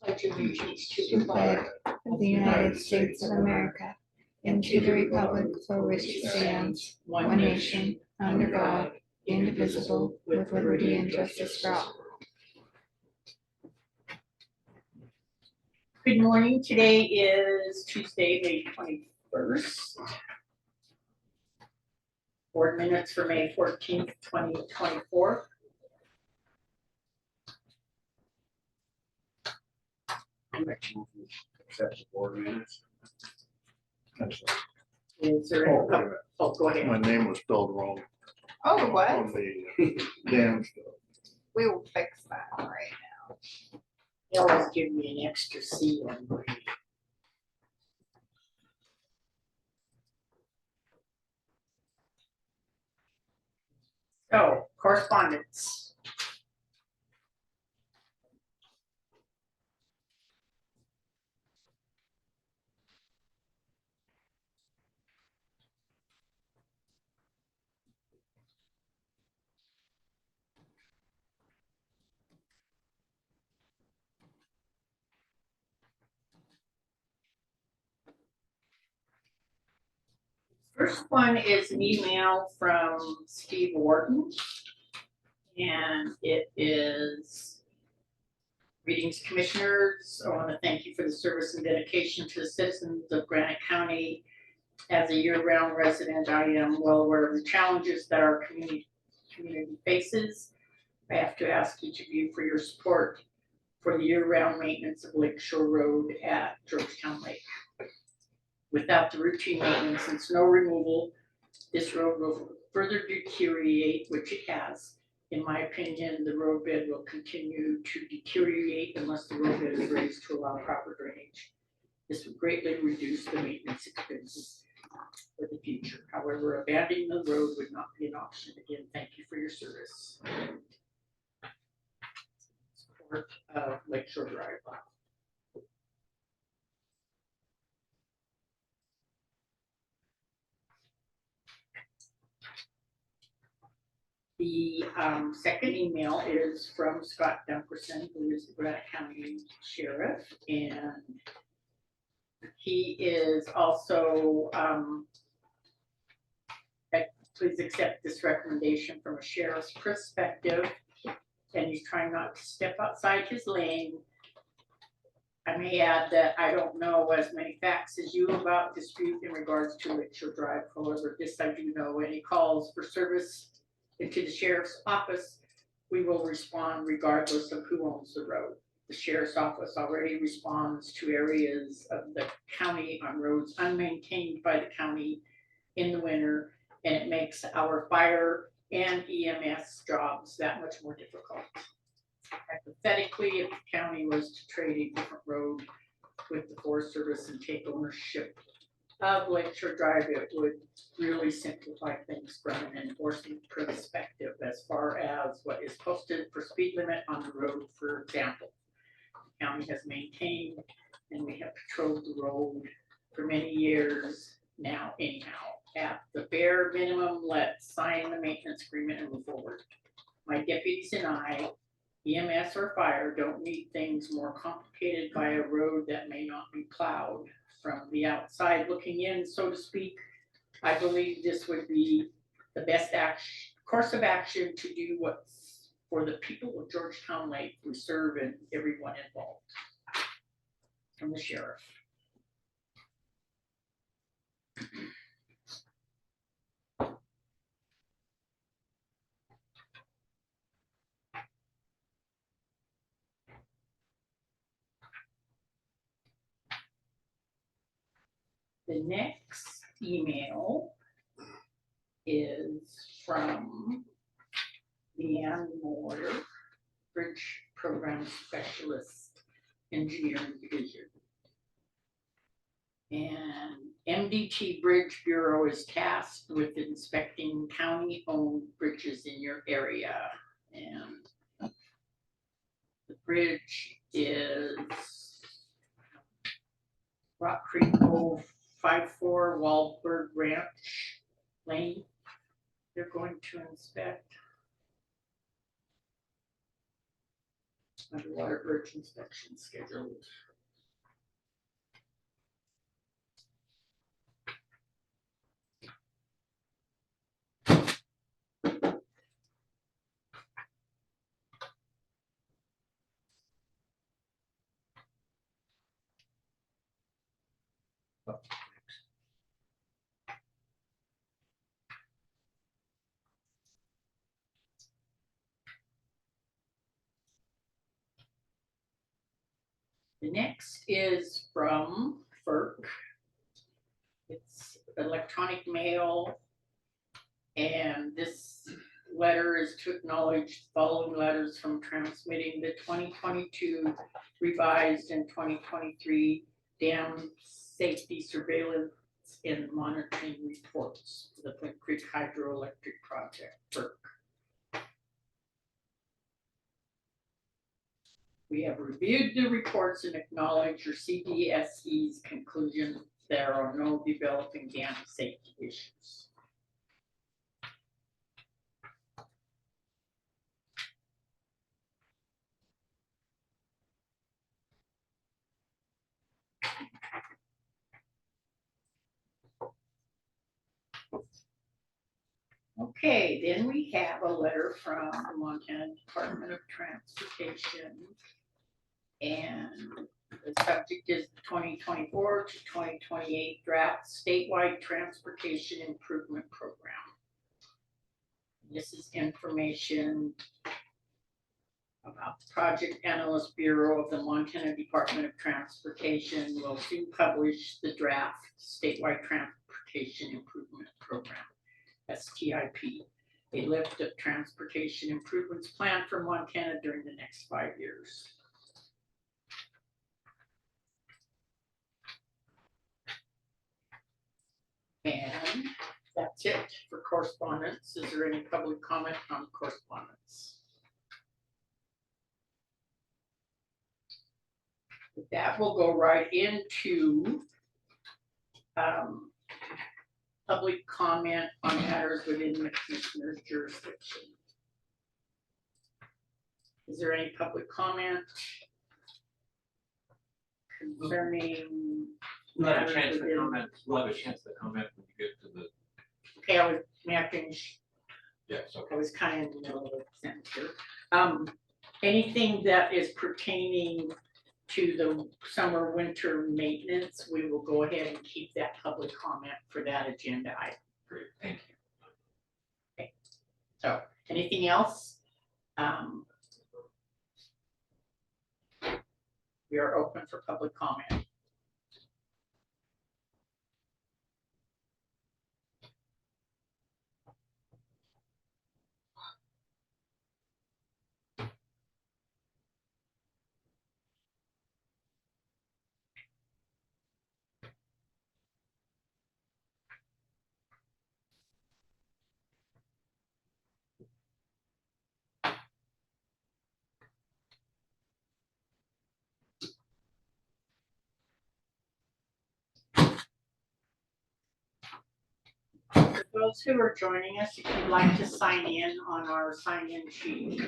pledge allegiance to the the flag flag of the United States of America and to the republic for which it stands, one nation, under God, indivisible, with liberty and justice for all. Good morning. Today is Tuesday, May 21st. Board minutes for May 14th, 2024. Accept the board minutes. Is there any? Oh, go ahead. My name was spelled wrong Oh, on the damn stuff. We will fix that right now. They always give me an extra C on my. Oh, correspondence. First one is an email from Steve Wharton. And it is, greetings commissioners. I want to thank you for the service and dedication to the citizens of Granite County. As a year-round resident, I am well aware of the challenges that our community faces. I have to ask each of you for your support for the year-round maintenance of Lakeshore Road at Georgetown Lake. Without the routine maintenance and snow removal, this road will further deteriorate, which it has. In my opinion, the roadbed will continue to deteriorate unless the roadbed is raised to allow proper drainage. This would greatly reduce the maintenance expenses for the future. However, abandoning the road would not be an option. Again, thank you for your service. Support of Lakeshore Drive. The second email is from Scott Dunkerson, who is the Granite County Sheriff, and he is also, please accept this recommendation from a sheriff's perspective, and he's trying not to step outside his lane. I may add that I don't know as many facts as you about dispute in regards to Lakeshore Drive. However, this I do know. Any calls for service into the sheriff's office, we will respond regardless of who owns the road. The sheriff's office already responds to areas of the county on roads unmaintained by the county in the winter, and it makes our fire and EMS jobs that much more difficult. Hypothetically, if the county was to trade a different road with the Forest Service and take ownership of Lakeshore Drive, it would really simplify things from an enforcement perspective as far as what is posted for speed limit on the road, for example. The county has maintained and we have patrolled the road for many years now anyhow. At the bare minimum, let's sign the maintenance agreement and move forward. My deputies and I, EMS or fire, don't need things more complicated by a road that may not be plowed. From the outside looking in, so to speak, I believe this would be the best course of action to do what's for the people of Georgetown Lake we serve and everyone involved. From the sheriff. The next email is from Leanne Moore, Bridge Program Specialist, Engineering Division. And MDT Bridge Bureau is tasked with inspecting county-owned bridges in your area. And the bridge is Rock Creek Cove 54 Waldberg Ranch Lane. They're going to inspect. underwater bridge inspection scheduled. The next is from FERC. It's electronic mail. And this letter is to acknowledge the following letters from transmitting the 2022 revised and 2023 dam safety surveillance and monitoring reports for the Flint Creek Hydroelectric Project, FERC. We have reviewed the reports and acknowledge your CDSE's conclusion there are no developing dam safety issues. Okay, then we have a letter from the Montana Department of Transportation. And the subject is the 2024 to 2028 draft statewide transportation improvement program. This is information about the Project Analyst Bureau of the Montana Department of Transportation will soon publish the draft statewide transportation improvement program, STIP, a lift of transportation improvements plan for Montana during the next 5 years. And that's it for correspondence. Is there any public comment on correspondence? With that, we'll go right into public comment on matters within the commissioner's jurisdiction. Is there any public comment concerning We'll have a matters chance to within? comment, we'll have a chance to comment when you get to the, Okay, may I finish? yes, I okay. was kind of in the middle of a sentence here. Anything that is pertaining to the summer winter maintenance, we will go ahead and keep that public comment for that agenda item. Great, thank you. So, anything else? We are open for public comment. For those who are joining us, if you'd like to sign in on our sign-in sheet.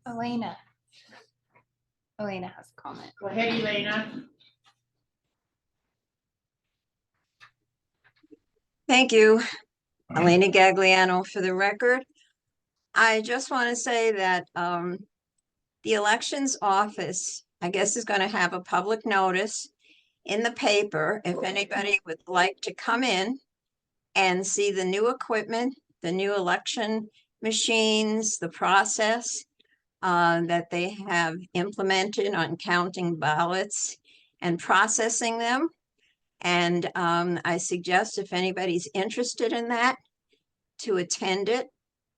Elena. Elena has a comment. Go ahead, Elena. Thank you, Elena Gagliano, for the record. I just want to say that the elections office, I guess, is going to have a public notice in the paper if anybody would like to come in and see the new equipment, the new election machines, the process that they have implemented on counting ballots and processing them. And I suggest if anybody's interested in that, to attend it.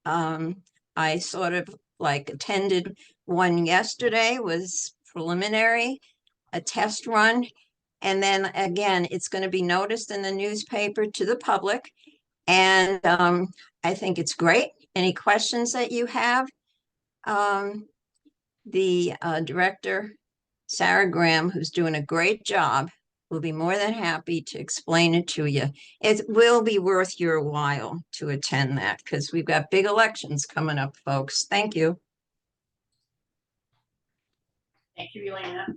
I sort of like attended one yesterday, was preliminary, a test run. And then again, it's going to be noticed in the newspaper to the public. And I think it's great. Any questions that you have? The director, Sarah Graham, who's doing a great job, will be more than happy to explain it to you. It will be worth your while to attend that because we've got big elections coming up, folks. Thank you. Thank you, Elena.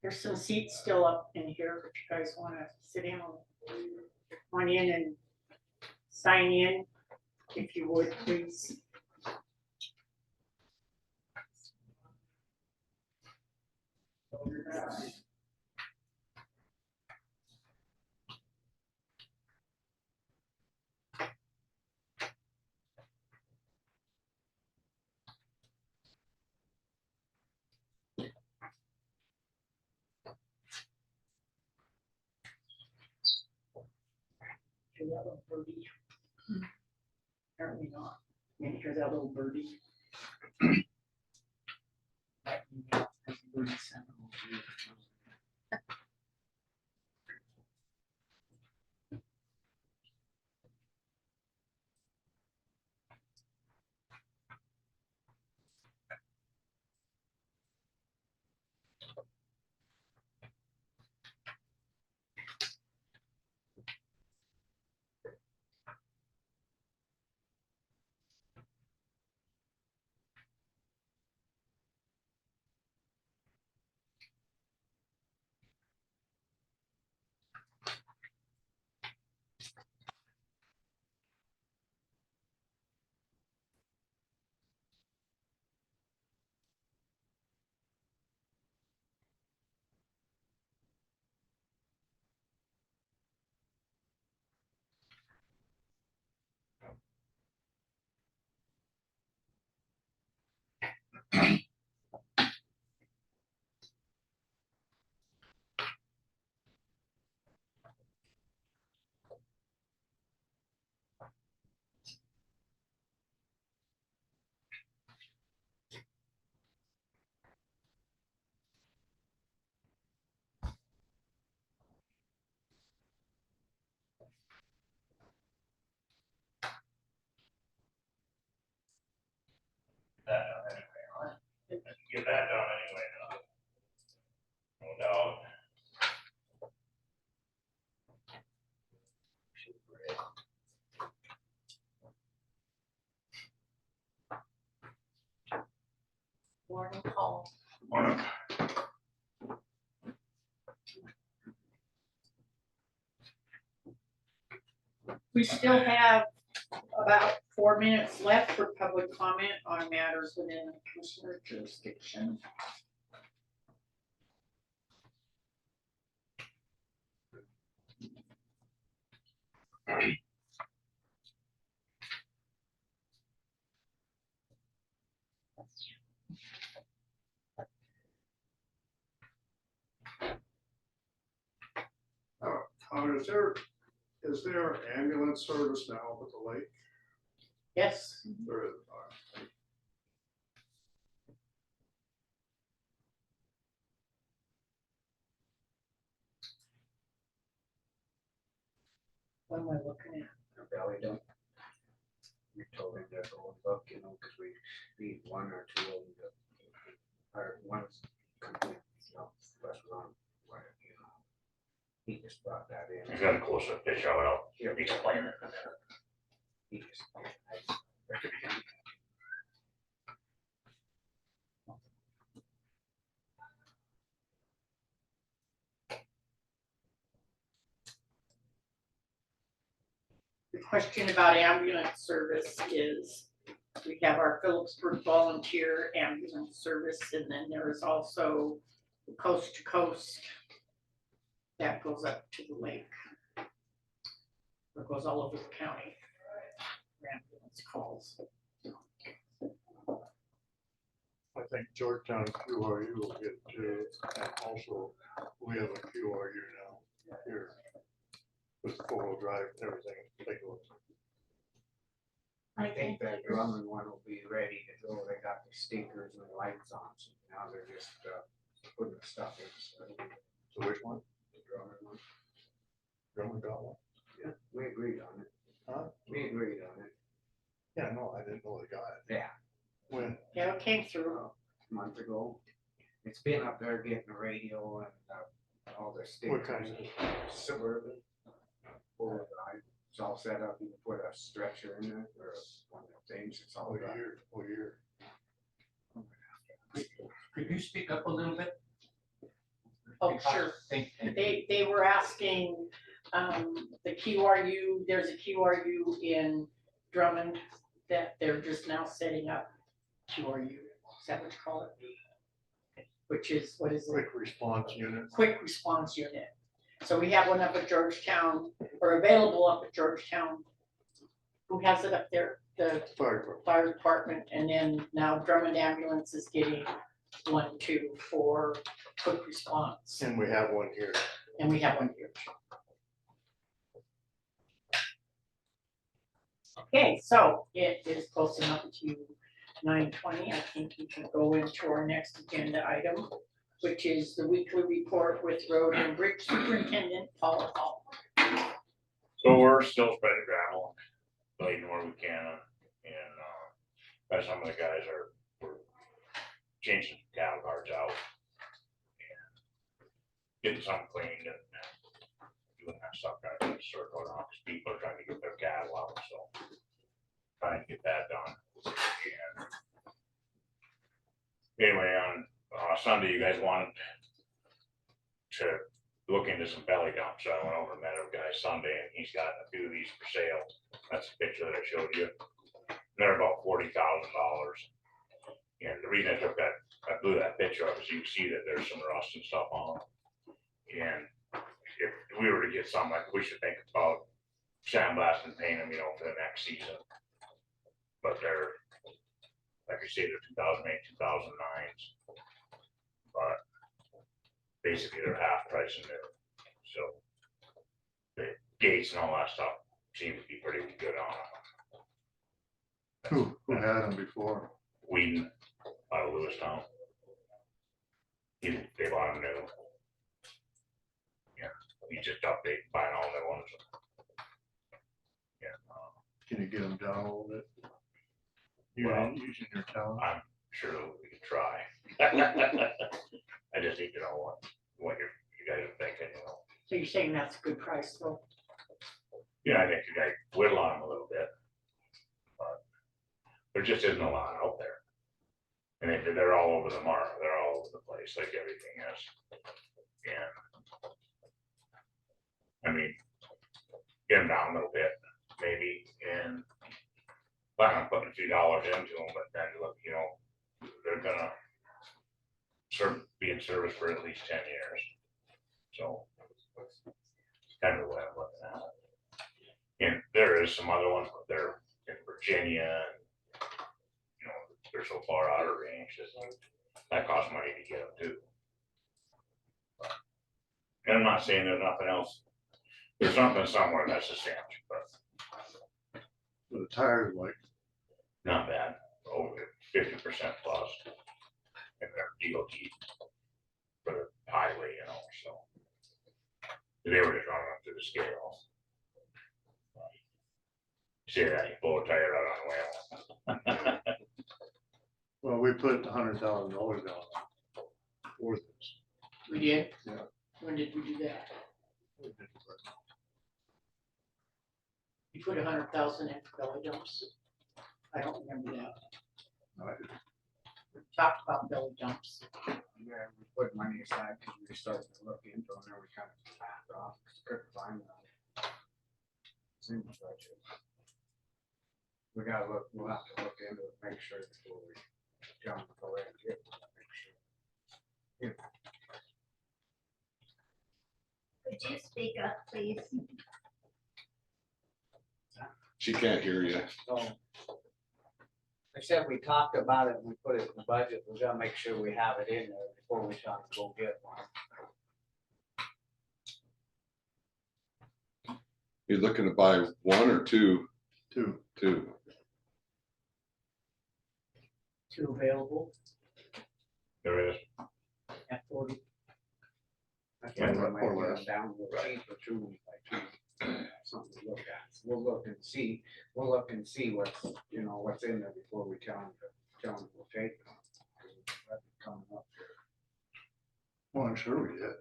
There's some seats still up in here if you guys want to sit in on in and sign in, if you would, please. Hear that little birdie? Apparently not. You can hear that little birdie? Birdie sound. That done anyway, huh? Get that done anyway, huh? No doubt. Morning call. Morning. We still have about 4 minutes left for public comment on matters within the commissioner jurisdiction. Is there ambulance service now at the lake? Yes, There is. what am I looking at? Valley dump. We told him to go and look, you know, cause we need one or two of them to, or one's complete, you know, rest one, where, you know. He just brought that in. He's got a closer picture of it, I'll explain it. He just. The question about ambulance service is, we have our Phillipsburg volunteer ambulance service, and then there is also coast to coast that goes up to the lake. It goes all over the county. for Ambulance calls. I think Georgetown QRU will get to, and also we have a QRU now here. With four-wheel drive and everything. Take a look. I think that Drummond one will be ready to go. They got the stickers and the lights on, so now they're just, putting the stuff in. So which one? The Drummond one. Drummond got one? Yeah, we agreed on it. Huh? We agreed on it. Yeah, no, I didn't know they got it. Yeah. When? Yeah, it came through. A month ago. It's been up there getting the radio and, all the stickers. What kind of? Suburban. Four-wheel drive. It's all set up. You can put a stretcher in it or one of the things. It's all What done. year? What year? Could you speak up a little bit? Oh, sure. Thank you. They were asking, the QRU, there's a QRU in Drummond that they're just now setting up. QRU, is that what you call it? Which is, what is it? Quick response unit. Quick response unit. So we have one up at Georgetown, or available up at Georgetown. Who has it up there? The Fire department. fire department, and then now Drummond Ambulance is getting one, two, for quick response, And we have one here. and we have one here. Okay, so it is close enough to 9:20. I think we can go into our next agenda item, which is the weekly report with Road and Bridge Superintendent Paul Hall. So we're still spreading gravel, blading where we can, and, but some of the guys we're changing cattle guards out. And getting some cleaned and doing that stuff, guys, in a circle around, 'cause people are trying to get their cattle out, so. Trying to get that done. And anyway, on Sunday, you guys wanted to look into some belly dumps, so I went over and met a guy Sunday, and he's got a few of these for sale. That's the picture that I showed you. And they're about $40,000. And the reason I took that, I blew that picture up, is you can see that there's some rust and stuff on them. And if we were to get some, like, we should think about sandblasting and painting them, you know, for the next season. But they're, like I say, they're 2008, 2009s. But basically they're half price in there. So the gates and all that stuff seem to be pretty good on them. Who had them before? Whedon out of Lewistown. They bought them new. Yeah, you just update, buying all new ones. Yeah, Can you get them down a little bit? Well, Using your town? I'm sure we could try. I just need to know what you guys are thinking, you know. So you're saying that's a good price, though? Yeah, I think you guys whittle on them a little bit. But there just isn't a lot out there. And they're all over the mark, they're all over the place, like everything is. And I mean, get them down a little bit, maybe, and plan on putting a few dollars into them, but then look, you know, they're gonna be in service for at least 10 years. So kind of the way I'm looking at it. And there is some other ones, but they're in Virginia, and, you know, they're so far out of range that costs money to get them too. But, and I'm not saying there's nothing else There's something somewhere that's a cinch, but The tires like, not bad, over 50% plus. And they're DOT for the highway, you know, so. They were just running up to the scale. See that, you pull a tire out on the wheel. well, we put $100,000 down for this. We did? Yeah. When did we do that? You put 100,000 in for belly dumps? I don't remember that. I did. We talked about belly dumps. Yeah, we put money aside because we started to look into it, and then we kind of backed off, 'cause couldn't find them. It's in the budget. We gotta look, we'll have to look into it, make sure before we jump, go ahead and get one, make sure. Could you speak up, please? She can't hear you. So, I said we talked about it, and we put it in the budget, we gotta make sure we have it in there before we try to go get one. You're looking to buy one or two? Two. Two. Two available There is, at 40. That's why we Yeah, might or get them less. down a little cheaper too, by two, something to look at. So we'll look and see, what's, you know, what's in there before we tell them we'll take them. 'Cause that'd be coming up here. Well, I'm sure we did.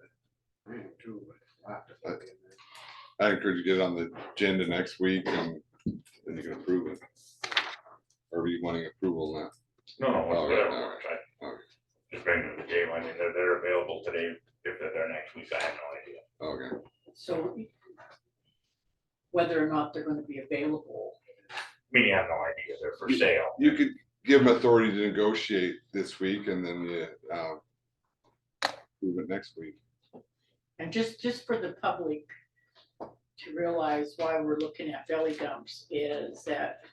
I am too, but we'll have to look in there. I encourage you to get it on the agenda next week and then you can approve it. Or are you wanting approval now? no, Oh, whatever, no. works. I Okay. just bring them to the table, I mean, they're available today, if they're there next week, I have no idea. Okay. So whether or not they're gonna be available, I mean, you have no idea, they're for sale. You could give them authority to negotiate this week and then you approve it next week. and just for the public to realize why we're looking at belly dumps is that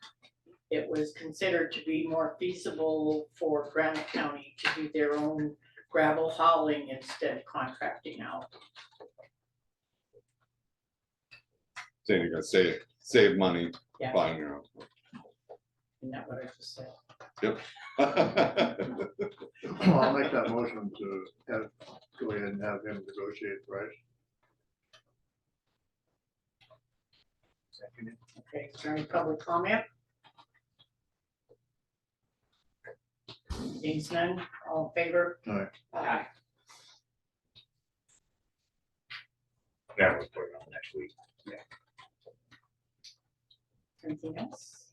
it was considered to be more feasible for Granite County to do their own gravel hauling instead of contracting out. Saying you're gonna save money Yeah. buying your own. Isn't that what I just said? Yep. Well, I'll make that motion to go ahead and have him negotiate the price. Second it. Okay, is there any public comment? Seeing none, all in favor? Aye. Aye. That was put on next week. Anything else?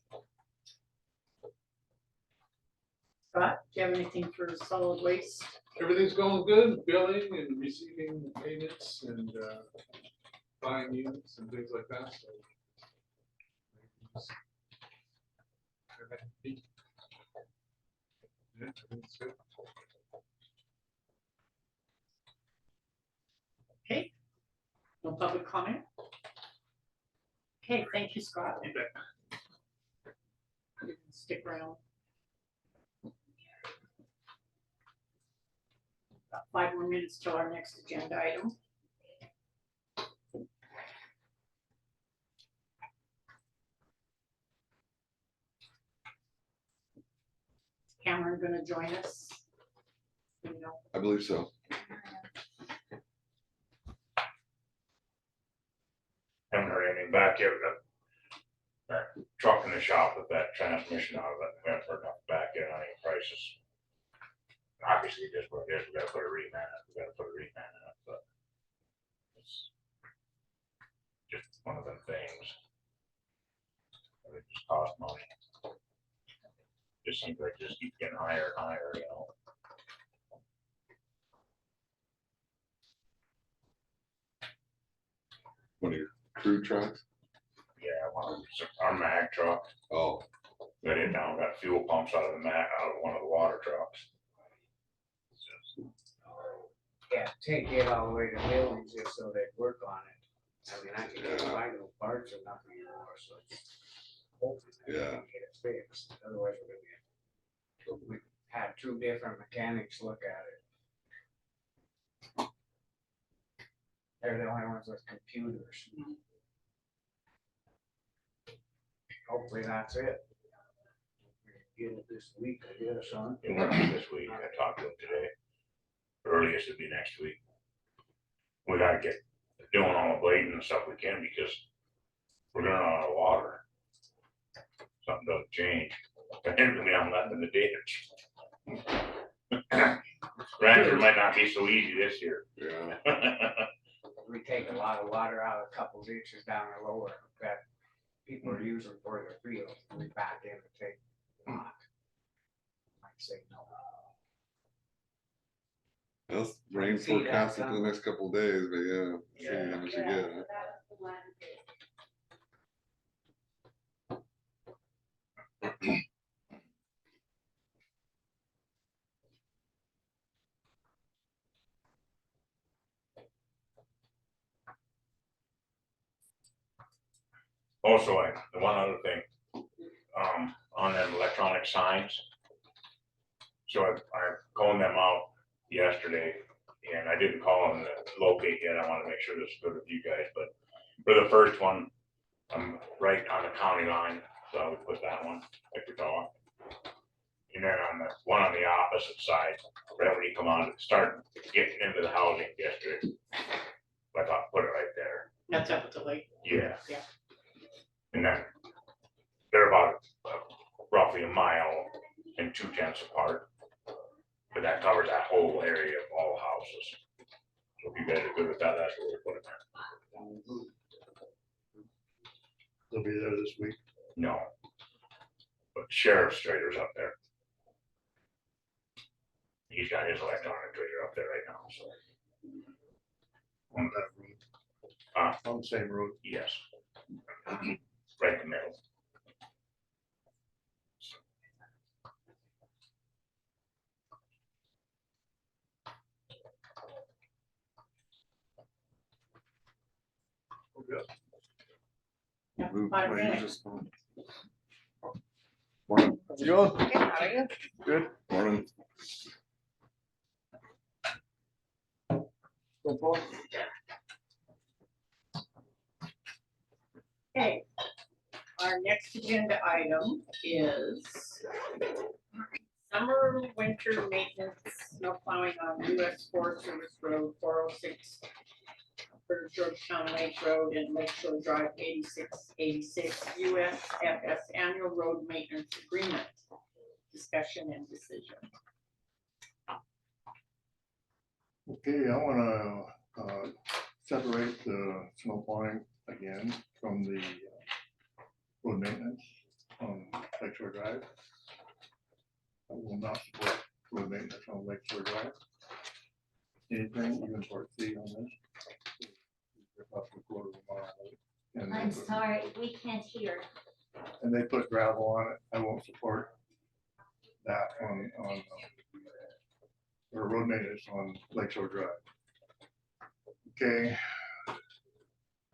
Scott, do you have anything for solid waste? Everything's going good, billing and receiving payments and buying units and things like that, so. Yeah, everything's good. Okay, no public comment? Okay, thank you, Scott. You can stick around. About 5 more minutes till our next agenda item. Cameron gonna join us? You know, I believe so. Haven't heard anything back yet, that truck in the shop with that transmission out of it, we haven't heard nothing back yet on any prices. Obviously, just what it is, we gotta put a reman in it, but it's just one of them things. It just costs money. Just seems like it just keeps getting higher and higher, you know. One of your crew trucks? Yeah, our mag truck, Oh, got it down, got fuel pumps out of the mag, out of one of the water trucks. Yeah, take it all the way to Billings just so they work on it. I mean, I can't find no parts or nothing anymore, so it's hopefully they can get it fixed, otherwise we're gonna get. We had 2 different mechanics look at it. They're the only ones with computers. hopefully that's it. Get it this week, I guess, huh? It won't be this week. I talked to him today. Earliest would be next week. We gotta get doing all the blading and stuff we can because we're gonna run out of water. Something doesn't change. But then we have left in the ditch. Rancher might not be so easy this year. Yeah, We take a lot of water out of a couple ditches down the lower that people are using for their fields, and we back in and take not. I'd say no. that's rain See that forecasted for the coming. next couple of days, but yeah, see Yeah. how much you get, huh? Also, the one other thing, on them electronic signs. So I called them out yesterday and I didn't call them to locate yet. I want to make sure this is good with you guys, but for the first one, I'm right on the county line, so I would put that one, like we talked. And then on the one on the opposite side, right when you come on, start getting into the housing district. I thought, put it right there. That's up at the lake. Yeah. Yeah. And then they're about roughly a mile and 2/10 apart. But that covers that whole area of all houses. So if you guys are good with that, that's what we're putting there. They'll be there this week. No. But Sheriff Strader's up there. He's got his electronic trader up there right now, so. On that road. On the same road. Yes. Right in the middle. Yeah, Move 5 plans minutes. this month. Morning. How's it going? Okay, how are you? Good. Morning. Okay, our next agenda item is summer, winter maintenance, snow plowing on US Forest Service Road 406, for Georgetown Lake Road and Lake Shore Drive 8686 USFS Annual Road Maintenance Agreement. Discussion and decision. Okay, I wanna, separate the snow plowing again from the road maintenance on Lake Shore Drive. I will not support road maintenance on Lake Shore Drive. Anything, even for a fee on this. Up to a quarter of a mile. And they I'm put- sorry, we can't hear. And they put gravel on it. I won't support that on, or road maintenance on Lake Shore Drive. Okay.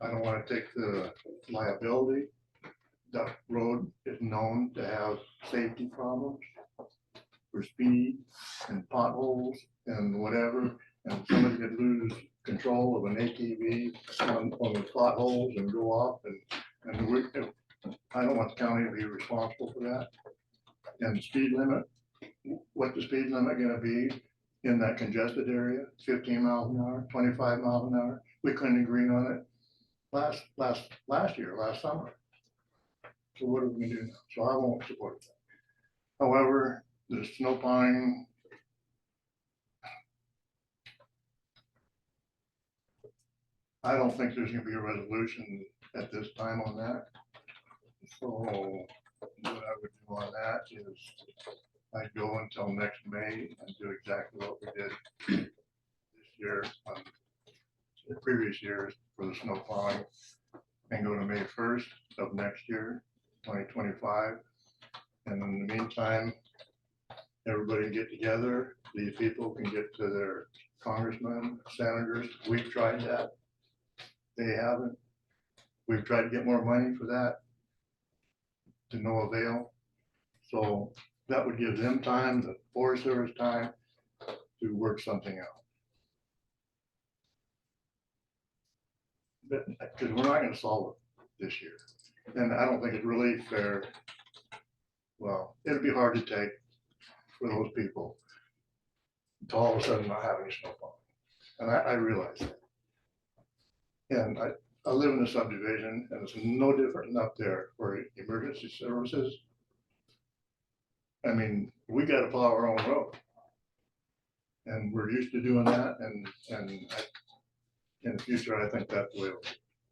I don't wanna take the liability. That road is known to have safety problems for speed and potholes and whatever. And somebody could lose control of an ATV on the potholes and go off and we, I don't want the county to be responsible for that. And the speed limit, what the speed limit gonna be in that congested area, 15 miles an hour, 25 miles an hour? We couldn't agree on it last year, last summer. So what are we gonna do now? So I won't support that. However, the snow plowing, I don't think there's gonna be a resolution at this time on that. So what I would do on that is I'd go until next May and do exactly what we did this year, the previous years for the snow plowing, and go to May 1st of next year, 2025. And in the meantime, everybody get together, these people can get to their congressmen, senators. We've tried that. They haven't. We've tried to get more money for that, to no avail. So that would give them time, the Forest Service time, to work something out. But, because we're not gonna solve it this year. And I don't think it's really fair. Well, it'd be hard to take for those people to all of a sudden not have any snowplow. And I realize that. And I live in a subdivision and it's no different than up there for emergency services. I mean, we gotta plow our own road. And we're used to doing that and in the future, I think that will,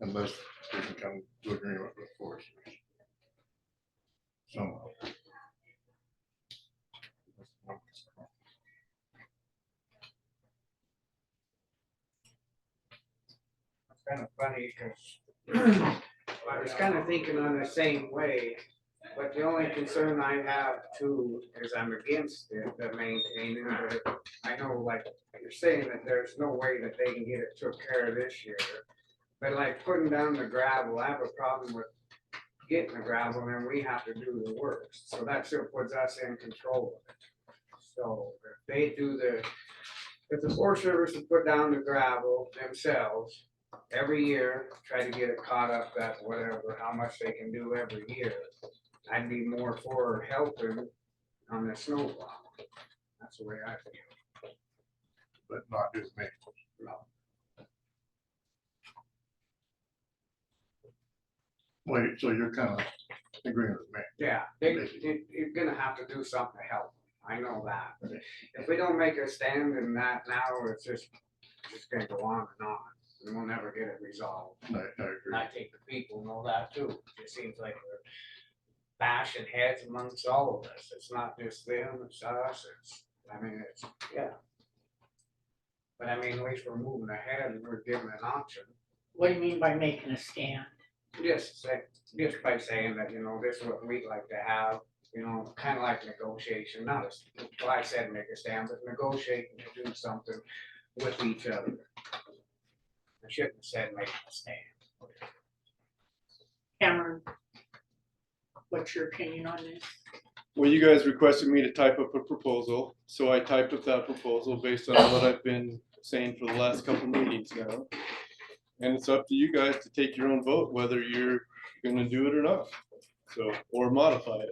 unless we can come to agreement with foresters. Somehow. It's kind of funny because I was kind of thinking on the same way, but the only concern I have too is I'm against it, the maintaining, but I know like you're saying that there's no way that they can get it took care of this year. But like putting down the gravel, I have a problem with getting the gravel and then we have to do the work. So that still puts us in control of it. So if they do if the Forest Service would put down the gravel themselves every year, try to get it caught up at whatever, how much they can do every year, I'd be more for helping on the snowplow. That's the way I feel. But not do me. No. Wait, so you're kind of agreeing with me? Yeah, you're gonna have to do something to help. I know that. But if we don't make a stand in that now, it's just gonna go on and on. And we'll never get it resolved. I agree. And I think the people know that too. It seems like we're bashing heads amongst all of us. It's not just them, it's us, yeah. But I mean, at least we're moving ahead and we're giving an option. What do you mean by making a stand? Just by saying that, this is what we'd like to have, kind of like negotiation, not as, well, I said make a stand, but negotiating to do something with each other. I shouldn't have said make a stand. Cameron, what's your opinion on this? Well, you guys requested me to type up a proposal, so I typed up that proposal based on what I've been saying for the last couple meetings now. And it's up to you guys to take your own vote, whether you're gonna do it or not, so, or modify it.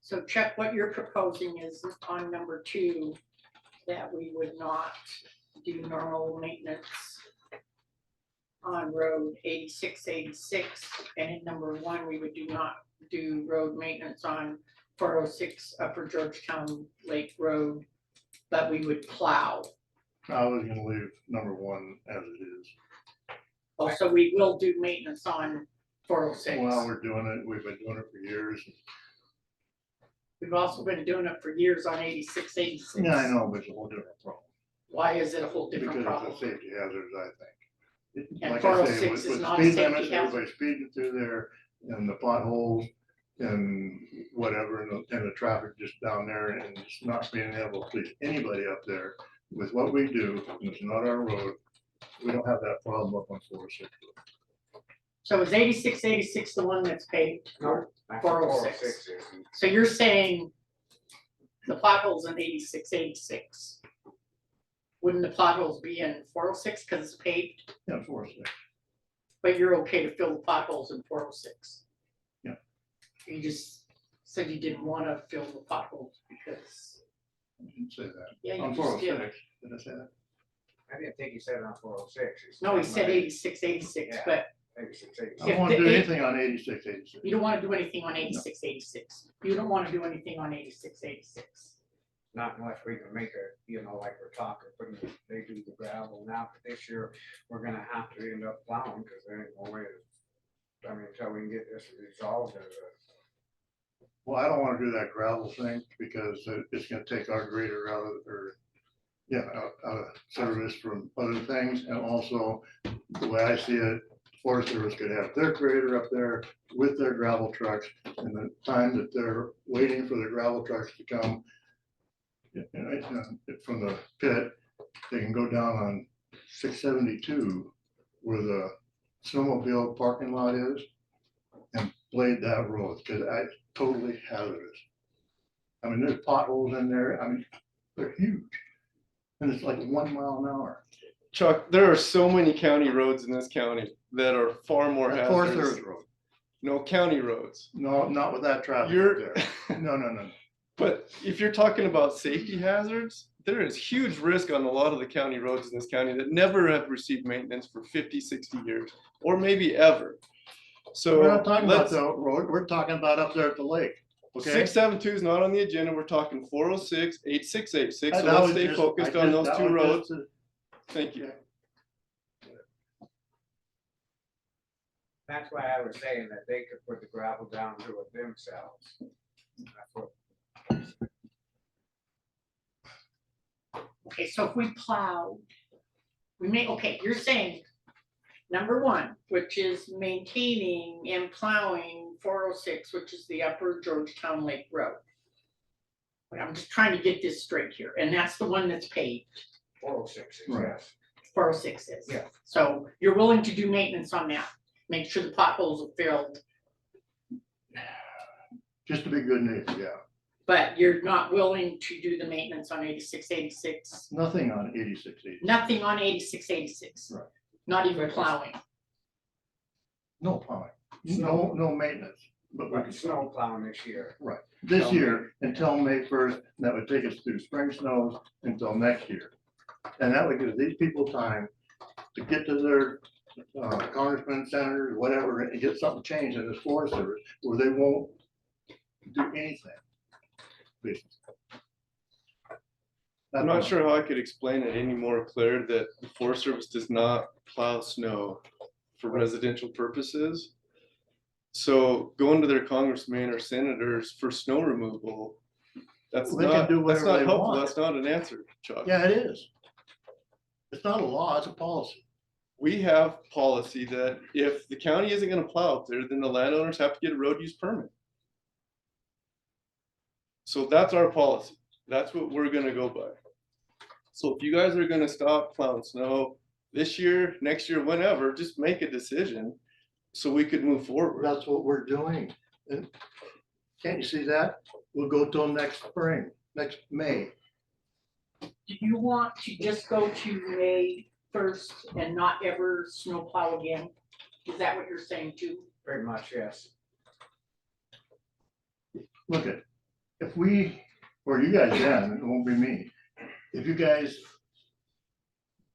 So Chuck, what you're proposing is on number 2, that we would not do normal maintenance on road 8686, and in number 1, we would not do road maintenance on 406 Upper Georgetown Lake Road, but we would plow. I was gonna leave number 1 as it is. Also, we will do maintenance on 406. Well, we're doing it, we've been doing it for years. We've also been doing it for years on 8686. Yeah, I know, but it's a whole different problem. Why is it a whole different Because problem? it's a safety hazard, I think. And Like I say, 406 with is not a speed safety limits, hazard. everybody's speeding through there and the potholes and whatever, and the traffic just down there and just not being able to please anybody up there with what we do, and it's not our road. We don't have that problem up on 406. So is 8686 the one that's paved? No, that's 406. 406 is. So you're saying the potholes in 8686? Wouldn't the potholes be in 406 because it's paved? Yeah, 406. But you're okay to fill the potholes in 406? Yeah. You just said you didn't want to fill the potholes because, I didn't say that. yeah, you On just did. 406, did I say that? I didn't think he said on 406. No, he said 8686, Yeah. but 86. I If won't the do eight- anything on 8686. you don't want to do anything on 8686. You don't want to do anything on 8686. Not unless we can make like we're talking, they do the gravel now, but this year, we're gonna have to end up plowing, because there ain't no way until we can get this resolved as a. Well, I don't wanna do that gravel thing because it's gonna take our grader out of service from other things. And also, the way I see it, Forest Service could have their grader up there with their gravel trucks, and the time that they're waiting for the gravel trucks to come from the pit, they can go down on 672 where the snowmobile parking lot is and blade that road, because it's totally hazardous. I mean, there's potholes in there. I mean, they're huge. And it's like 1 mile an hour. Chuck, there are so many county roads in this county that are far more That's Forest hazardous. Service Road. No, county roads. No, not with that traffic up You're, there. No, no, no. but if you're talking about safety hazards, there is huge risk on a lot of the county roads in this county that never have received maintenance for 50, 60 years, or maybe ever. So We're not talking about let's, the road, we're talking about up there at the lake, okay? 672 is not on the agenda. We're talking 406, 8686. So That let's was stay just- focused I on just- those that two was roads. just Thank you. That's why I was saying that they could put the gravel down to it themselves. That's what- Okay, so if we plow, we may, okay, you're saying number one, which is maintaining and plowing 406, which is the upper Georgetown Lake Road. Wait, I'm just trying to get this straight here, and that's the one that's paved, 406 is, Right. yes. 406 is. Yeah. So you're willing to do maintenance on that, make sure the potholes are filled, Just to be good news, yeah. but you're not willing to do the maintenance on 8686. Nothing on 86, 80. Nothing on 8686. Right. Not even plowing. No plowing, no maintenance, but we Like can snow plowing this year. Right, this year until May 1st, that would take us through spring snows until next year. And that would give these people time to get to their congressmen, senators, whatever, and get something changed in this Forest Service where they won't do anything. Basically. I'm not sure how I could explain it any more clear that the Forest Service does not plow snow for residential purposes. So going to their congressmen or senators for snow removal, that's They can not, do that's whatever not they helpful. want. That's not an answer, Chuck. Yeah, it is. It's not a law, it's a policy. We have policy that if the county isn't gonna plow up there, then the landowners have to get a road use permit. So that's our policy. That's what we're gonna go by. So if you guys are gonna stop plowing snow this year, next year, whenever, just make a decision so we could move forward. That's what we're doing. And can't you see that? We'll go till next spring, next May. Do you want to just go to May 1st and not ever snowplow again? Is that what you're saying too? Pretty much, yes. Look at, if we, or you guys can, it won't be me. If you guys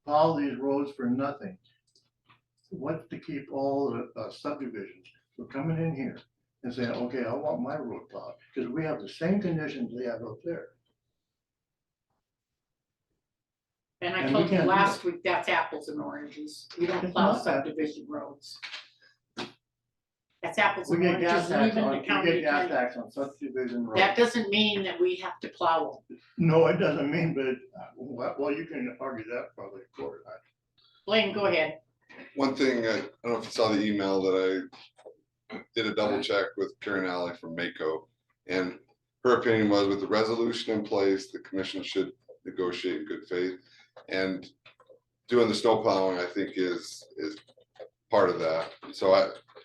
plow these roads for nothing, what's to keep all the subdivisions from coming in here and saying, okay, I want my road plowed, because we have the same conditions they have up there. And I And we told you can't do last week, that's apples and oranges. We don't It's plow not that. subdivision roads. That's apples We and get gas oranges, and tax even on, the we county get gas attorney. tax on subdivision roads. That doesn't mean that we have to plow them. No, it doesn't mean, but, well, you can argue that probably in court. Blaine, go ahead. One thing, I don't know if you saw the email that I did a double check with Karen Alley from Mako. And her opinion was with the resolution in place, the commission should negotiate in good faith. And doing the snow plowing, I think is part of that. So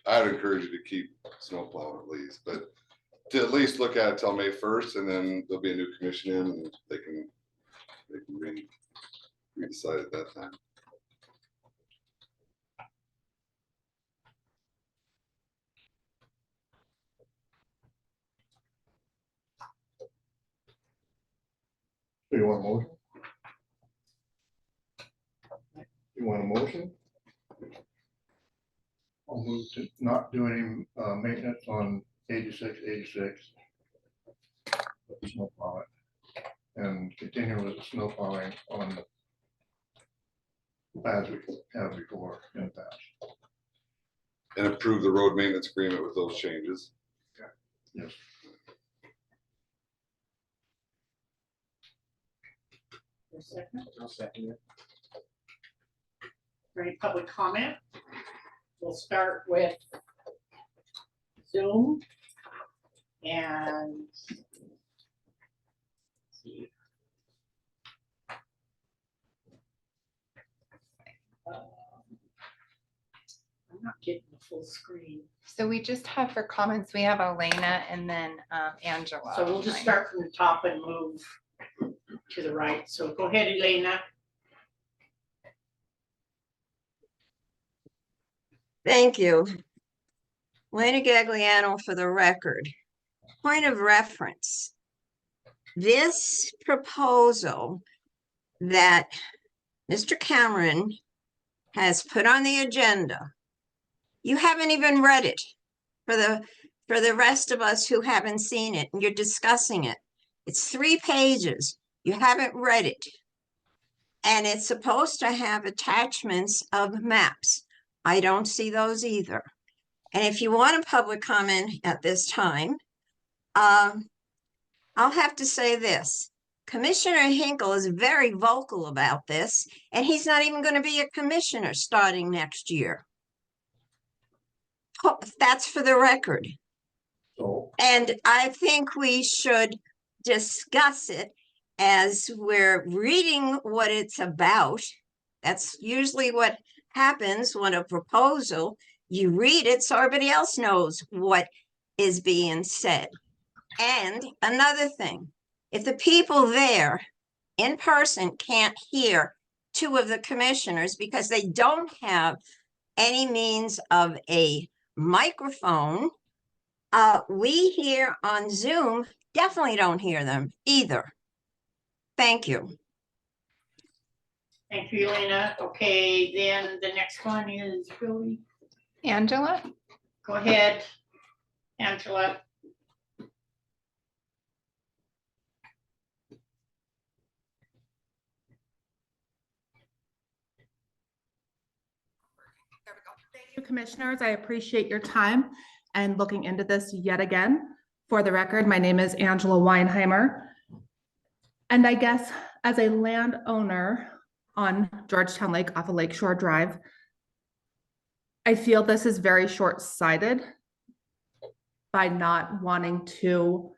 I'd encourage you to keep snow plowing at least, but to at least look at it till May 1st, and then there'll be a new commission in and they can re-decide at that time. So you want a motion? You want a motion? I'll move to not do any maintenance on 86. Snow plowing. And continue with the snow plowing on as we have before in the past. And approve the road maintenance agreement with those changes. Yes. For a second. I'll second it. For any public comment? We'll start with Zoom and let's see. I'm not getting the full screen, So we just have for comments, we have Elena and then Angela. so we'll just start from the top and move to the right. So go ahead, Elena. Thank you. Lena Gagliano for the record. Point of reference. This proposal that Mr. Cameron has put on the agenda, you haven't even read it. For the rest of us who haven't seen it, and you're discussing it. It's 3 pages. You haven't read it. And it's supposed to have attachments of maps. I don't see those either. And if you want a public comment at this time, I'll have to say this. Commissioner Hinkle is very vocal about this, and he's not even going to be a commissioner starting next year. That's for the record. And I think we should discuss it as we're reading what it's about. That's usually what happens when a proposal, you read it so everybody else knows what is being said. And another thing, if the people there in person can't hear 2 of the commissioners because they don't have any means of a microphone, we here on Zoom definitely don't hear them either. Thank you. Thank you, Elena. Okay, then the next one is Billy. Angela? Go ahead, Angela. There we go. Thank you, commissioners. I appreciate your time and looking into this yet again. For the record, my name is Angela Weinheimer. And I guess as a landowner on Georgetown Lake off of Lakeshore Drive, I feel this is very short-sighted by not wanting to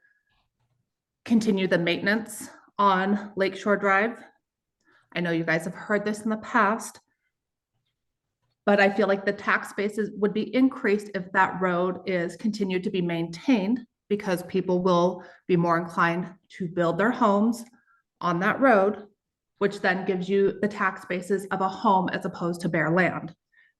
continue the maintenance on Lakeshore Drive. I know you guys have heard this in the past, but I feel like the tax bases would be increased if that road is continued to be maintained, because people will be more inclined to build their homes on that road, which then gives you the tax basis of a home as opposed to bare land.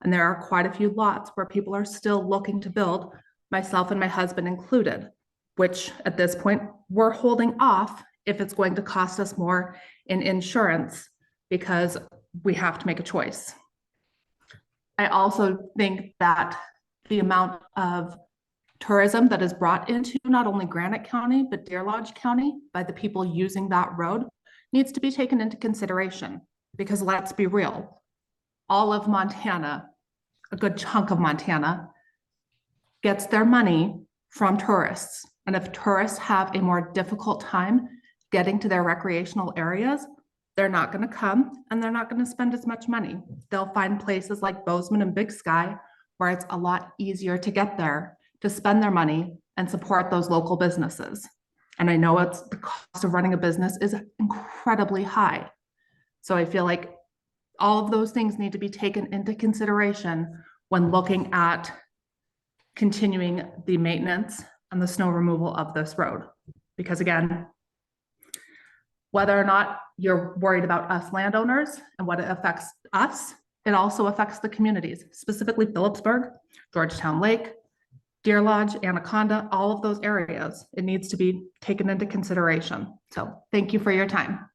And there are quite a few lots where people are still looking to build, myself and my husband included, which at this point we're holding off if it's going to cost us more in insurance because we have to make a choice. I also think that the amount of tourism that is brought into not only Granite County, but Deer Lodge County by the people using that road needs to be taken into consideration, because let's be real, all of Montana, a good chunk of Montana, gets their money from tourists. And if tourists have a more difficult time getting to their recreational areas, they're not going to come and they're not going to spend as much money. They'll find places like Bozeman and Big Sky where it's a lot easier to get there, to spend their money and support those local businesses. And I know it's the cost of running a business is incredibly high. So I feel like all of those things need to be taken into consideration when looking at continuing the maintenance and the snow removal of this road. Because again, whether or not you're worried about us landowners and what it affects us, it also affects the communities, specifically Phillipsburg, Georgetown Lake, Deer Lodge, Anaconda, all of those areas. It needs to be taken into consideration. So thank you for your time.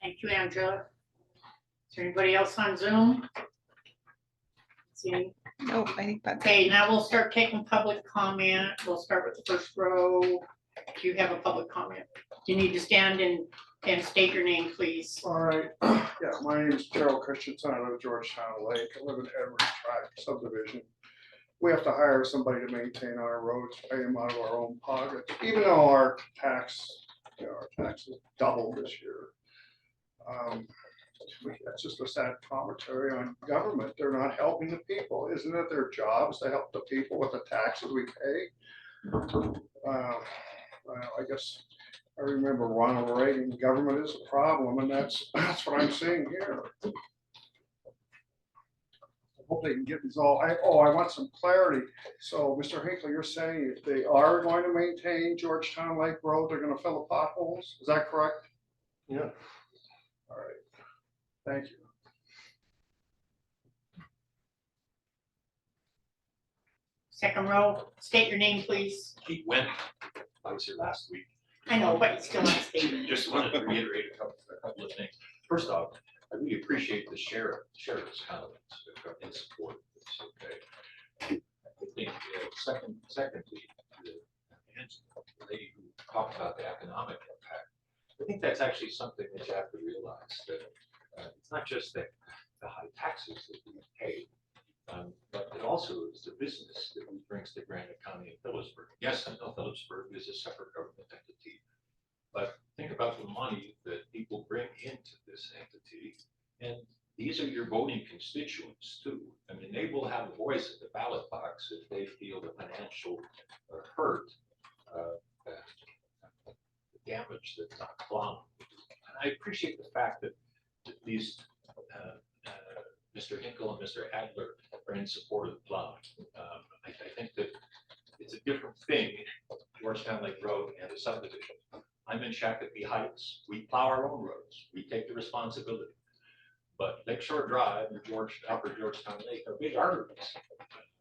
Thank you, Angela. Is there anybody else on Zoom? See? Nope, I think that's. Okay, now we'll start taking public comment. We'll start with the first row. Do you have a public comment? You need to stand and state your name, please. All right, yeah, my name is Gerald Christensen. I live at Georgetown Lake. I live in Edwards Tract subdivision. We have to hire somebody to maintain our roads, pay them out of our own pockets, even though our taxes doubled this year. That's just a sad commentary on government. They're not helping the people. Isn't it their jobs to help the people with the taxes we pay? I guess I remember Ronald Reagan, government is a problem, and that's what I'm seeing here. I hope they can get these all. I want some clarity. So, Mr. Hinkle, you're saying if they are going to maintain Georgetown Lake Road, they're going to fill the potholes? Is that correct? Yeah. All right. Thank you. second row, state your name, please. Pete Wendt, I was here last week. I know, but it's still not stated. Just wanted to reiterate a couple of things. First off, I really appreciate the sheriff's comments in support of this, okay? I think, secondly, the lady who talked about the economic impact, I think that's actually something that you have to realize, that it's not just the high taxes that we pay, but it also is the business that we brings to Granite County and Phillipsburg. Yes, I know Phillipsburg is a separate government entity, but think about the money that people bring into this entity, and these are your voting constituents too. I mean, they will have a voice at the ballot box if they feel the financial hurt, the damage that's not plowed. And I appreciate the fact that these Mr. Hinkle and Mr. Adler are in support of the plowing. I think that it's a different thing, Georgetown Lake Road and the subdivision. I'm in Shakopee Heights. We plow our own roads. We take the responsibility. But Lakeshore Drive and Upper Georgetown Lake are big arteries,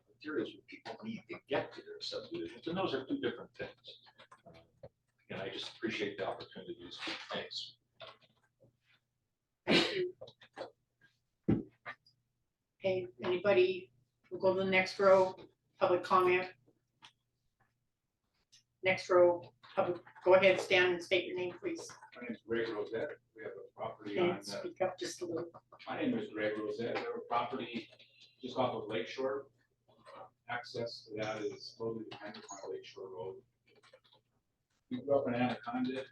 materials that people need to get to their subdivisions, and those are two different things. And I just appreciate the opportunity to speak. Thanks. Thank you. Okay, anybody, we'll go to the next row, public comment. Next row, public, go ahead, stand and state your name, please. My name is Greg Rosette. We have a property on, And speak up just a little. my name is Greg Rosette. We have a property just off of Lakeshore. Access to that is totally dependent on Lakeshore Road. We grew up in Anaconda.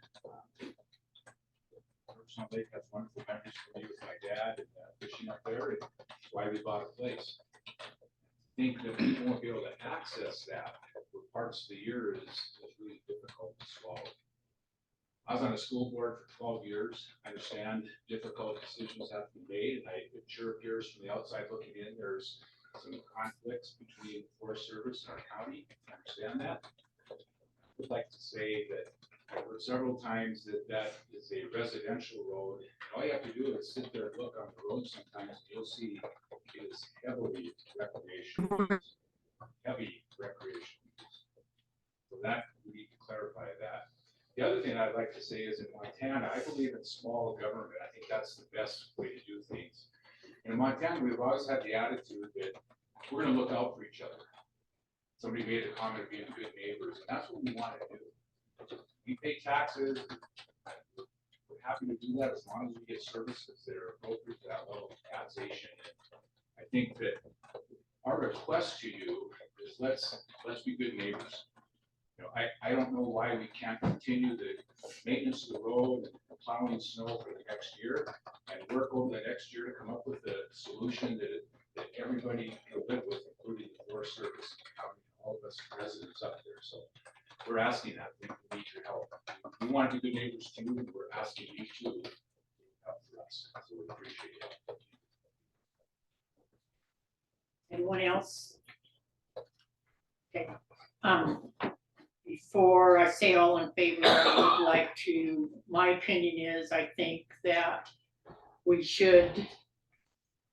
Georgetown Lake has wonderful memories for me with my dad and fishing up there, and that's why we bought a place. I think that people won't be able to access that for parts of the year is really difficult to swallow. I was on the school board for 12 years. I understand difficult decisions have to be made, and it sure appears from the outside looking in, there's some conflicts between the Forest Service and our county. I understand that. I would like to say that I've heard several times that that is a residential road. All you have to do is sit there and look on the road sometimes, and you'll see it is heavily recreational, heavy recreation. So that, we need to clarify that. The other thing I'd like to say is in Montana, I believe in small government. I think that's the best way to do things. In Montana, we've always had the attitude that we're gonna look out for each other. Somebody made a comment of being good neighbors, and that's what we want to do. We pay taxes. We're happy to do that as long as we get services that are appropriate to that level of taxation. I think that our request to you is let's be good neighbors. You know, I don't know why we can't continue the maintenance of the road and plowing snow for the next year and work over the next year to come up with a solution that everybody can live with, including the Forest Service, county, all of us residents up there. So we're asking that. We need your help. We want to be good neighbors too. We're asking you to help for us. So we appreciate it. Anyone else? Okay, before I say all in favor, I would like to, my opinion is, I think that we should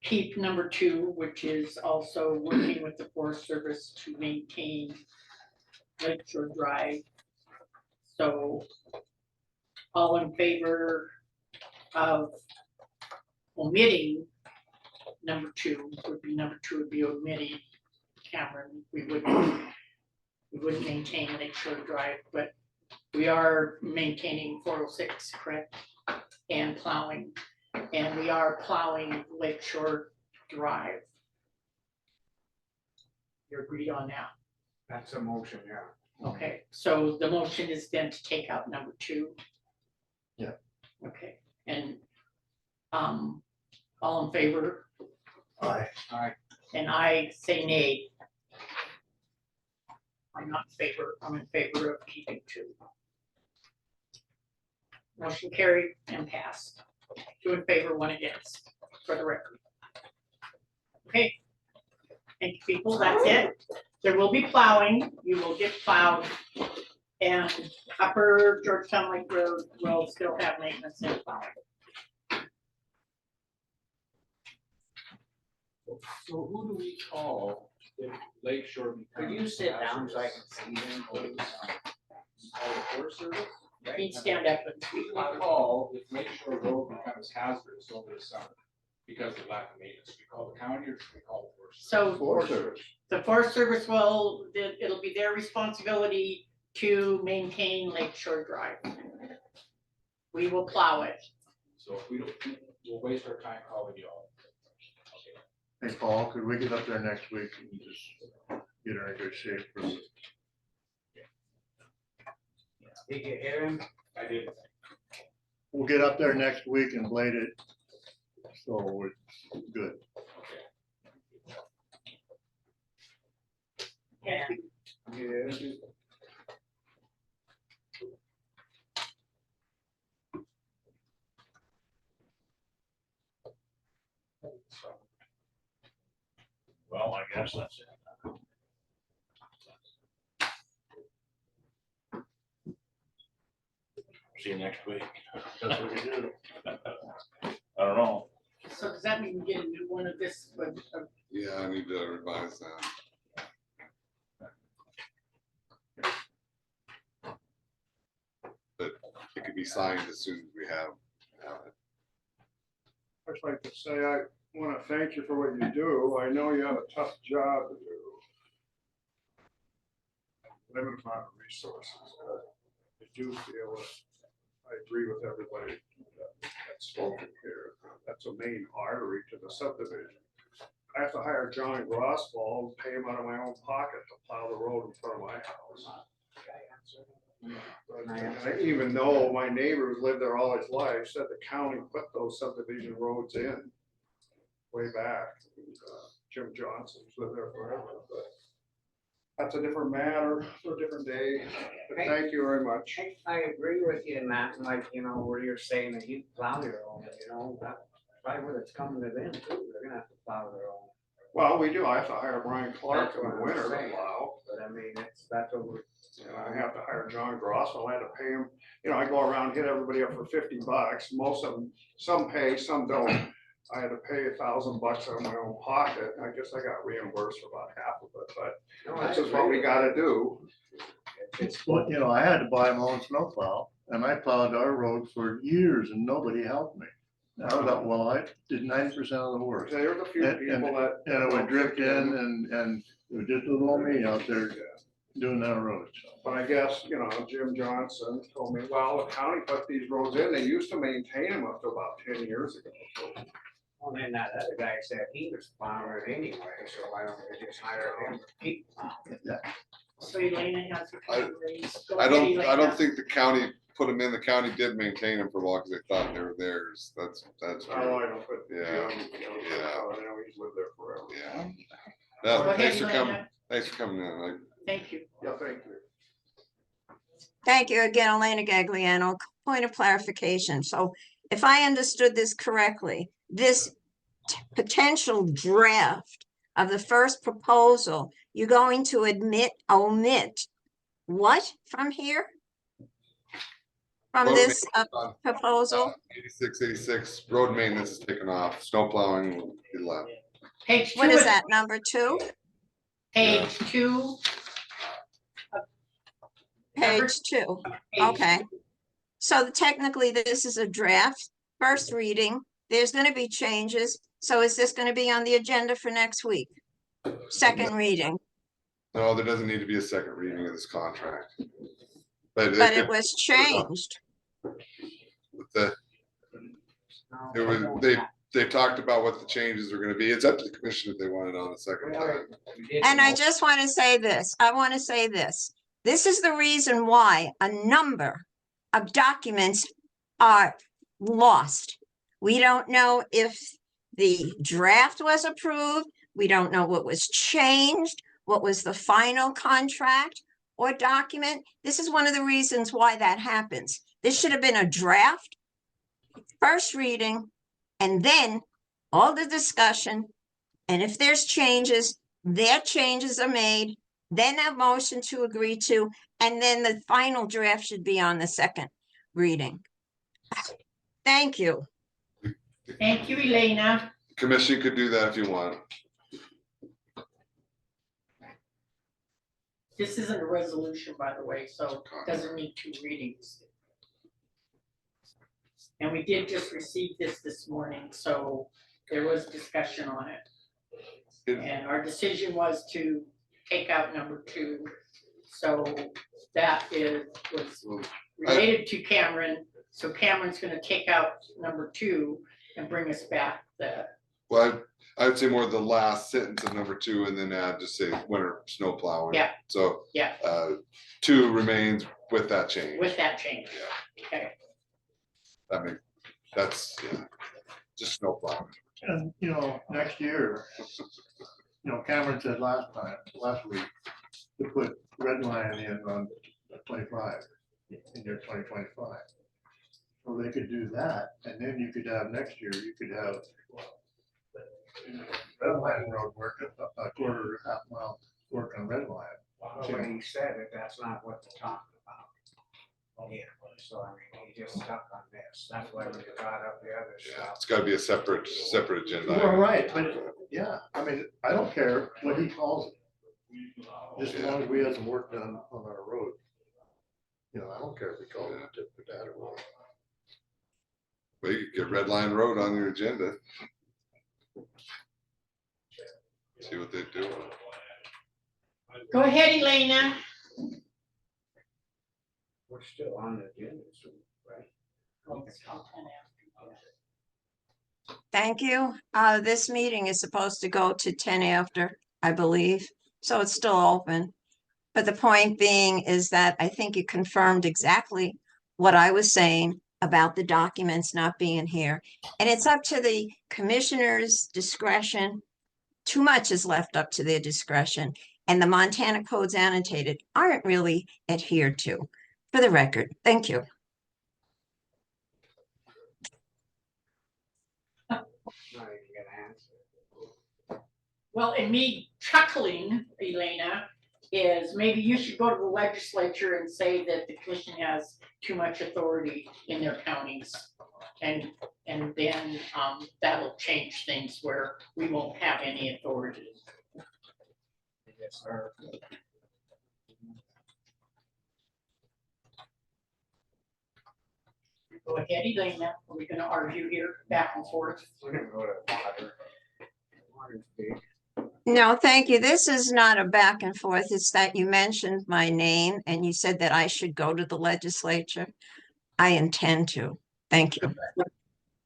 keep number 2, which is also working with the Forest Service to maintain Lakeshore Drive. So all in favor of omitting number 2 would be omitting Cameron. We wouldn't maintain Lakeshore Drive, but we are maintaining 406, correct? And plowing, and we are plowing Lakeshore Drive. You agreed on that? That's a motion, yeah. Okay, so the motion is then to take out number 2? Yeah. Okay, and all in favor? Aye. Aye. And I say nay. I'm not in favor, I'm in favor of keeping 2. Motion carried and passed. 2 in favor, 1 against, for the record. Okay. Thank you, people, that's it. There will be plowing, you will get plowed. And Upper Georgetown Lake Road will still have maintenance and plowing. So who do we call if Lake Shore becomes? Could you sit down so I can see them, please? Call the Forest Service? You need to stand up and Who speak do we louder. call if Lake Shore Road becomes hazardous over the summer because of lack of maintenance? We call the county or do we call the Forest Service? So Forest Service. the Forest Service will, it'll be their responsibility to maintain Lake Shore Drive. We will plow it. So if we don't, we'll waste our time calling you all. Okay. Hey, Paul, could we get up there next week and just get her in good shape for the Did you hear him? I did. we'll get up there next week and blade it. So we're good. Yeah. Yeah. Well, I guess that's it. See you next week. That's what you do. I don't know. So does that mean we get a new one of this, Yeah, I need to revise that. But it could be signed as soon as we have it. I'd like to say, I want to thank you for what you do. I know you have a tough job to do. Limited amount of resources. I do feel that I agree with everybody that's spoken here. That's a main artery to the subdivision. I have to hire Johnny Rossball and pay him out of my own pocket to plow the road in front of my house. And even though my neighbor who's lived there all his life said the county put those subdivision roads in way back. Jim Johnson's lived there forever, but that's a different matter for a different day. But thank you very much. I agree with you, Matt, like, where you're saying that you plow your own, that's probably what it's coming to them too, they're gonna have to plow their own. Well, we do. I have to hire Brian Clark in That's the what I'm winter to saying. plow. But I mean, that's what we're. And I have to hire John Grosso. I had to pay him, I go around, hit everybody up for $50. Most of them, some pay, some don't. I had to pay $1,000 out of my own pocket. I guess I got reimbursed for about half of it, but that's just what we gotta do. Well, I had to buy my own snowplow and I plowed our road for years and nobody helped me. I thought, well, I did 90% of the work. There's a few And- people that. And it would drift in and it was just a little old me out there doing that road. So. But I guess, Jim Johnson told me, well, the county put these roads in. They used to maintain them up to about 10 years ago. So Well, then that other guy said he was plowing it anyway, so why don't we just hire him to keep plowing? so Elena has her hand raised. Go I ahead, don't Elena. think the county put them in. The county did maintain them for a while because they thought they were theirs. That's I true. don't put. Yeah. I know he's lived there forever. Yeah. Go No, ahead, thanks for coming. Elena. Thanks for coming in. Like, Thank you. Yeah, thank you. Thank you again, Elena Gagliano. Point of clarification. So if I understood this correctly, this potential draft of the first proposal, you're going to omit what from here? From Road this on, proposal? 86 road maintenance is taken off. Snow plowing will be left. Page 2. What is that, number 2? Page 2. Page 2, okay. So technically, this is a draft, first reading. There's gonna be changes. So is this gonna be on the agenda for next week? Second reading, No, there doesn't need to be a second reading of this contract. But but it was changed. the, it was, they talked about what the changes are gonna be. It's up to the commission if they want it on a second time. And I just want to say this, I want to say this. This is the reason why a number of documents are lost. We don't know if the draft was approved. We don't know what was changed, what was the final contract or document. This is one of the reasons why that happens. This should have been a draft, first reading, and then all the discussion. And if there's changes, their changes are made, then a motion to agree to, and then the final draft should be on the second reading. Thank you. Thank you, Elena. Commission could do that if you want. This isn't a resolution, by the way, so it doesn't need 2 readings. And we did just receive this morning, so there was discussion on it. And our decision was to take out number 2. So that was related to Cameron. So Cameron's gonna take out number 2 and bring us back the, Well, I would say more the last sentence of number 2 and then add just say winter snow plowing. Yeah. So, yeah, 2 remains with that change. with that change. Okay, That's, yeah, just snow plowing. And, you know, next year, you know, Cameron said last week, to put red line in on 25, in your 2025. So they could do that, and then you could have, next year, you could have red line road work, a quarter, half mile work on red line. When he said it, that's not what they're talking about. Yeah, so I mean, he just stuck on this. That's why we brought up the other Yeah, stuff. it's gotta be a separate agenda. Well, right, but, yeah, I mean, I don't care what he calls it. Just as long as we have some work done on our road. You know, I don't care if we call it tip for that or what. Well, you could get Red Line Road on your agenda. See what they do. go ahead, Elena. We're still on the agenda, so, right? Thank you. This meeting is supposed to go to 10 after, I believe, so it's still open. But the point being is that I think you confirmed exactly what I was saying about the documents not being here. And it's up to the commissioner's discretion. Too much is left up to their discretion. And the Montana codes annotated aren't really adhered to. For the record, thank you. Not even gonna answer. Well, and me chuckling, Elena, is maybe you should go to the legislature and say that the commission has too much authority in their counties. And then that'll change things where we won't have any authority. Yes, sir. Go ahead, Elena, are we gonna argue here back and forth? We're gonna go to water. Water's big. No, thank you. This is not a back and forth. It's that you mentioned my name and you said that I should go to the legislature. I intend to. Thank you.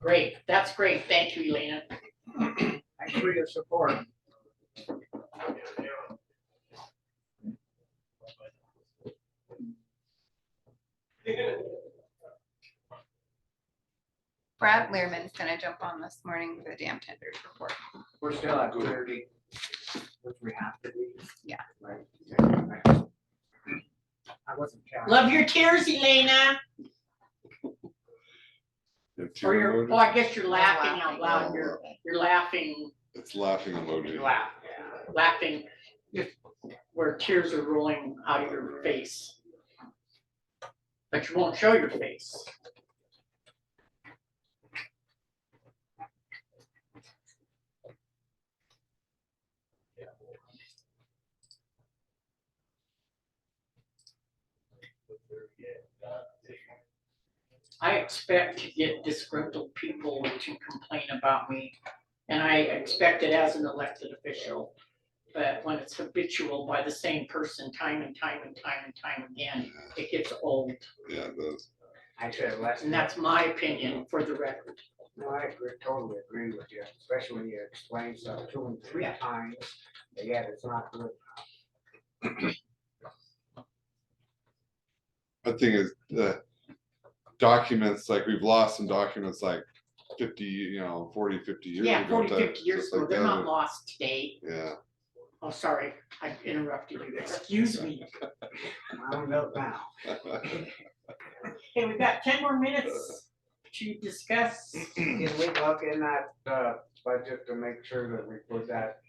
Great, that's great, thank you, Elena. Thanks for your support. Brad Learman's gonna jump on this morning for the dam tenders report. We're still at 30, which we have to be. Yeah. Right. I wasn't counting. Love your tears, Elena. Or you're, oh, I guess you're laughing out loud, you're laughing, It's laughing emoji. laughing where tears are rolling out of your face. But you won't show your face. I expect to get disgruntled people to complain about me, and I expect it as an elected official. But when it's habitual by the same person time and time and time and time again, it gets old. Yeah, it does. I said less. And that's my opinion for the record. No, I totally agree with you, especially when you explain stuff 2 and 3 times, but yet it's not good. The thing is, the documents, like we've lost some documents like 50, 40, 50 years ago. Yeah, 40, type, 50 years just ago, like they're that. not lost today. Yeah, Oh, sorry, I interrupted you, excuse me. I'm out now. Okay, we've got 10 more minutes to discuss. Can we look in that budget to make sure that we put that,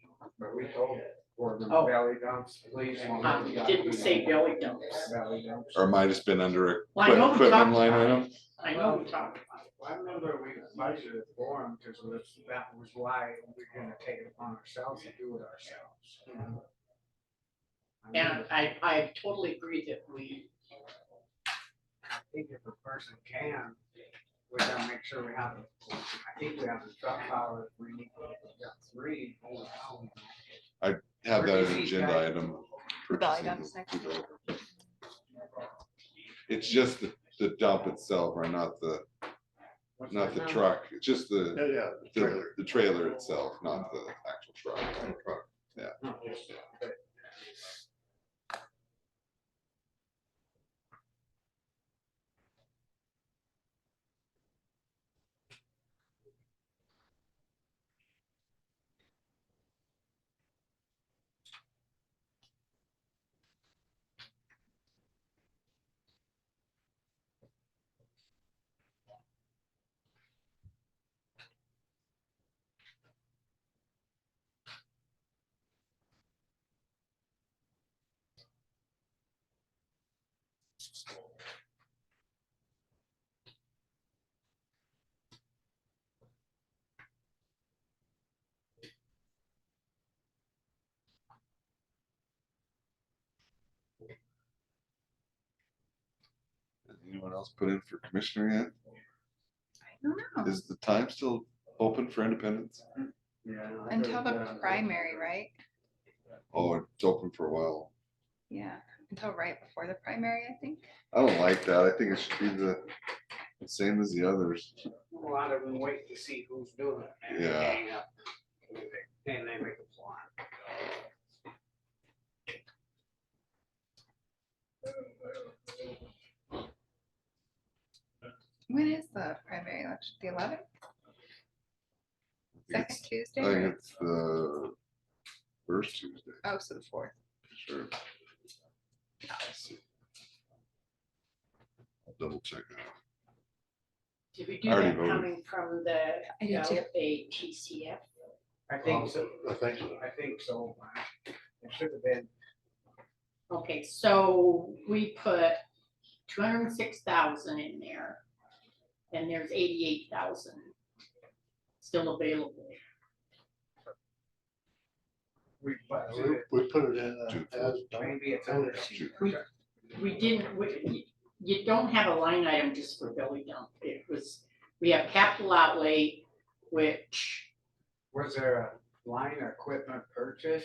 but we told For the Oh. belly dumps, please. Didn't say belly dumps. Belly dumps. Or might have been under a Well, I know we equipment talked line about item. it. I know we talked about it. I remember we budgeted for them because that was why we're gonna take it upon ourselves to do it ourselves. And I totally agree that we, I think if a person can, we gotta make sure we have, I think we have the truck power, we need, we've got 3. Holy cow. Have that as an These agenda guys- item. The belly purchasing dumps the next two drivers. It's just the dump itself, or not the truck, it's just Yeah, yeah, the trailer. the trailer itself, not the actual truck. Yeah. Not just, Anyone else put in for commissioner yet? I don't know. Is the time still open for independence? yeah. Until the primary, right? Oh, it's open for a while. Yeah, until right before the primary, I think. I don't like that. I think it should be the same as the others. A lot of them wait to see who's doing it. And they Yeah. hang up, and they make a plan. When is the primary election? The 11th? Second Tuesday? I think or- it's the first Tuesday, Oh, so the 4th. sure. Let's see. I'll double check it out. did we do I already that voted. coming from the I did too. LATCF? I think so. I think so. I think so. It should have been. Okay, so we put 206,000 in there. And there's 88,000 still available. We We budgeted, we put it in as. maybe it's under. We didn't, you don't have a line item just for belly dump. It was, we have capital outlay, which Was there a line or equipment purchase?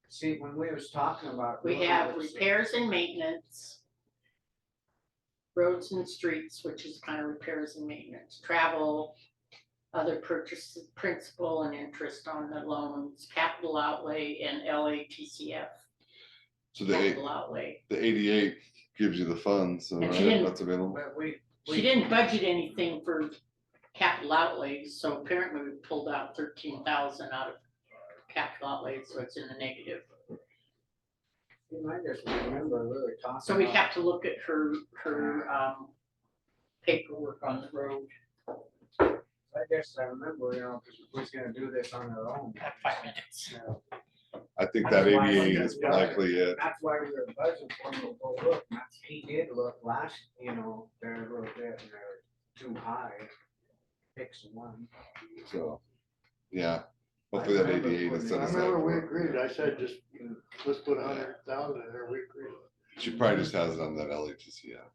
See, when we was talking about. we have repairs and maintenance. Roads and streets, which is kind of repairs and maintenance, travel, other purchases, principal and interest on the loans, capital outlay and LATCF. So the Capital outlay. 88 gives you the funds, so And she right, didn't- that's available. But we. She didn't budget anything for capital outlays, so apparently we pulled out 13,000 out of capital outlays, so it's in the negative. I just remember really talking. So we about- have to look at her paperwork on the road. I guess I remember, because we was gonna do this on our own. Got 5 minutes. I think That's that why I 88 went is to- likely it. That's why we were budgeting for them to go look. He did look last, they're a little bit, and they're too high. Fix one. So, yeah, hopefully that 88 is set I aside. remember we for it. agreed, I said just, let's put 100,000 in there, we agreed. She probably just has it on that LATCF.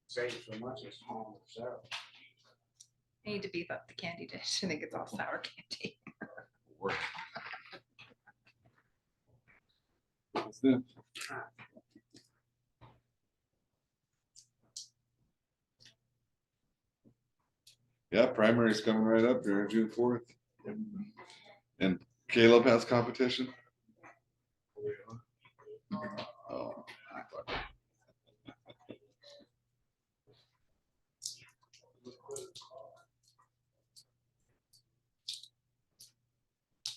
Save so much, it's small itself. I need to beef up the candy dish. I think it's all sour candy. That's it. Yeah, primary's coming right up here, June 4th. And Caleb has competition. Oh,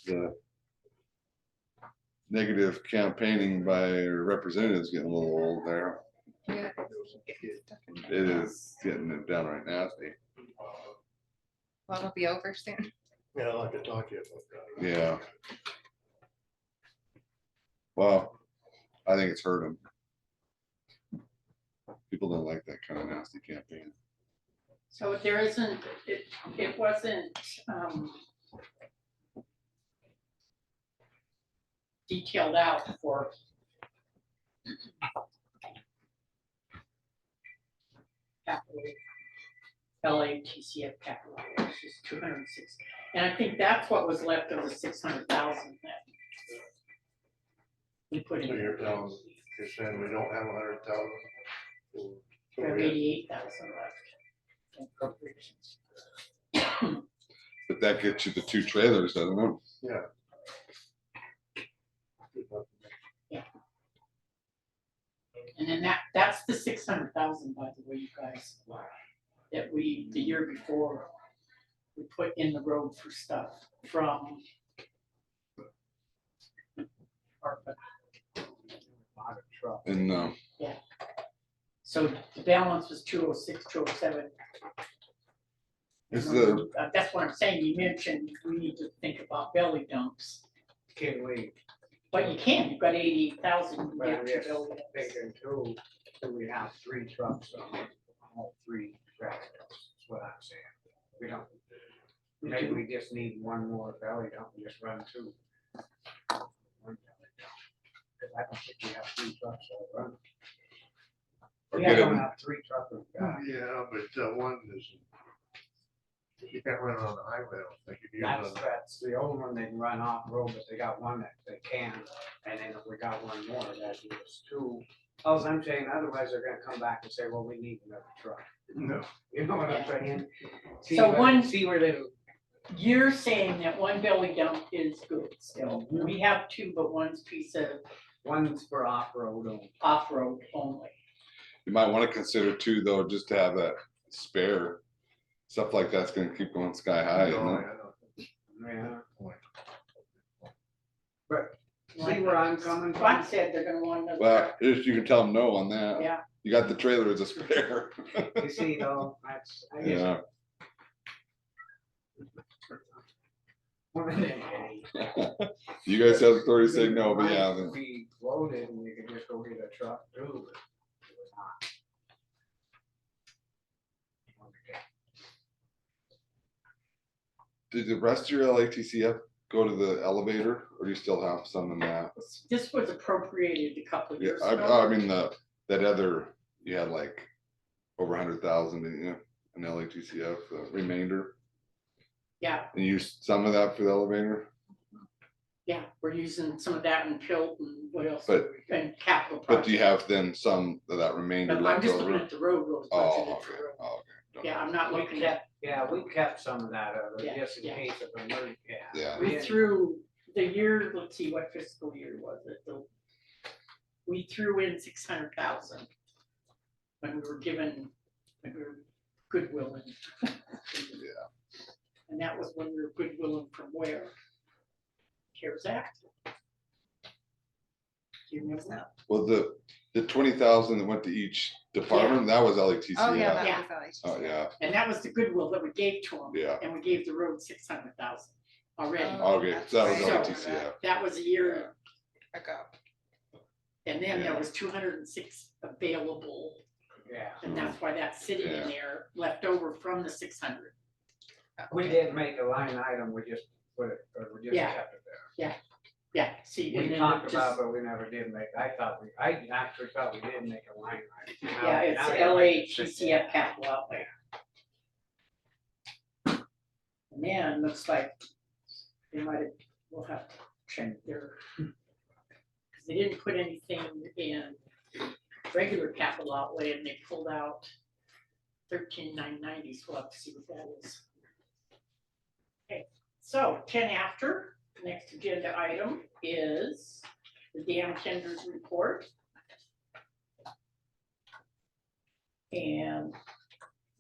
the negative campaigning by representatives getting a little old there. Yeah. It is getting it down right nasty. Well, it'll be over soon. Yeah, I'd like to talk to you about that. Yeah. Well, I think it's hurt them. People don't like that kind of nasty campaign. So there isn't, it wasn't, detailed out for capital, LATCF capital, which is 206. And I think that's what was left of the 600,000 that we put in. So you're telling, you're saying we don't have 100,000? We have 88,000 left in appropriations. But that gets you the 2 trailers, doesn't it? Yeah. And then that's the 600,000, by the way, you guys, that we, the year before, we put in the road for stuff from ARPA. And So the balance was 206, 207. is the That's what I'm saying, you mentioned we need to think about belly dumps, Can we, but you can, you've got 88,000, you but can I'm get just two belly dumps. thinking too, do we have 3 trucks on all 3 tractors? That's what I'm saying. We don't, maybe we just need one more belly dump and just run 2. One belly dump. 'Cause I don't think we have 3 trucks all run. or We get don't them, have 3 truckers. Yeah, but one is, you can't run it on the highway, I don't think. You can use it on- That's the only one they can run off road, but they got one that they can, and then if we got one more, that is 2. All I'm saying, otherwise they're gonna come back and say, well, we need another truck. No. You know what I'm saying? So See where they, You're saying that one belly dump is good still, we have 2, but one's piece of one's for off-road only. off-road only. you might want to consider 2 though, just to have that spare. Stuff like that's gonna keep going sky high, isn't it? Yeah. But see where I'm coming from? Scott said they're gonna want another Well, truck. if you can tell them no on that. Yeah. You got the trailer as a spare. You see though, that's, I guess. Yeah. One of them, Eddie. You guys have authority to say no, but yeah, then Be loaded and you could just go get a truck too, but it was not. did the rest of your LATCF go to the elevator, or do you still have some in that? This was appropriated a couple of Yeah, years I ago. mean, that other, you had like over 100,000, didn't you, in LATCF, the remainder, Yeah, and you used some of that for the elevator, yeah, we're using some of that in Pilt and what else, But- and capital but do you projects. have then some of that remainder But I'm left just looking over? at the road, Oh, budgeted okay, for road. oh, okay. Yeah, I'm not We looking at, we kept some of that of it, Yeah, just in yeah. case of emergency. Yeah. we threw the year, let's see, what fiscal year was it? We threw in 600,000 when we were given, when we were goodwilling. Yeah. And that was when we were goodwilling from where? CARES Act? Do you remember that? Well, the 20,000 that went to each department, that was LATCF. Oh, yeah, that Yeah. was always. Oh, yeah, And that was the goodwill that we gave to them. Yeah. And we gave the road 600,000 already. okay, so that was So- LATCF. That was a year, Ago. and then there Yeah. was 206 available, Yeah, and that's why that's sitting Yeah. in there, left over from the 600. we didn't make a line item, we just put it, or we just Yeah. kept it there. Yeah, see, and We then talked it about, just, but we never did make, I actually thought we did make a line item. yeah, it's Now- now LATCF capital outlay. And then looks like they might have, we'll have to check their, because they didn't put anything in regular capital outlay and they pulled out 13,990, so we'll have to see what that is. Okay, so 10 after, the next agenda item is the dam tenders report. And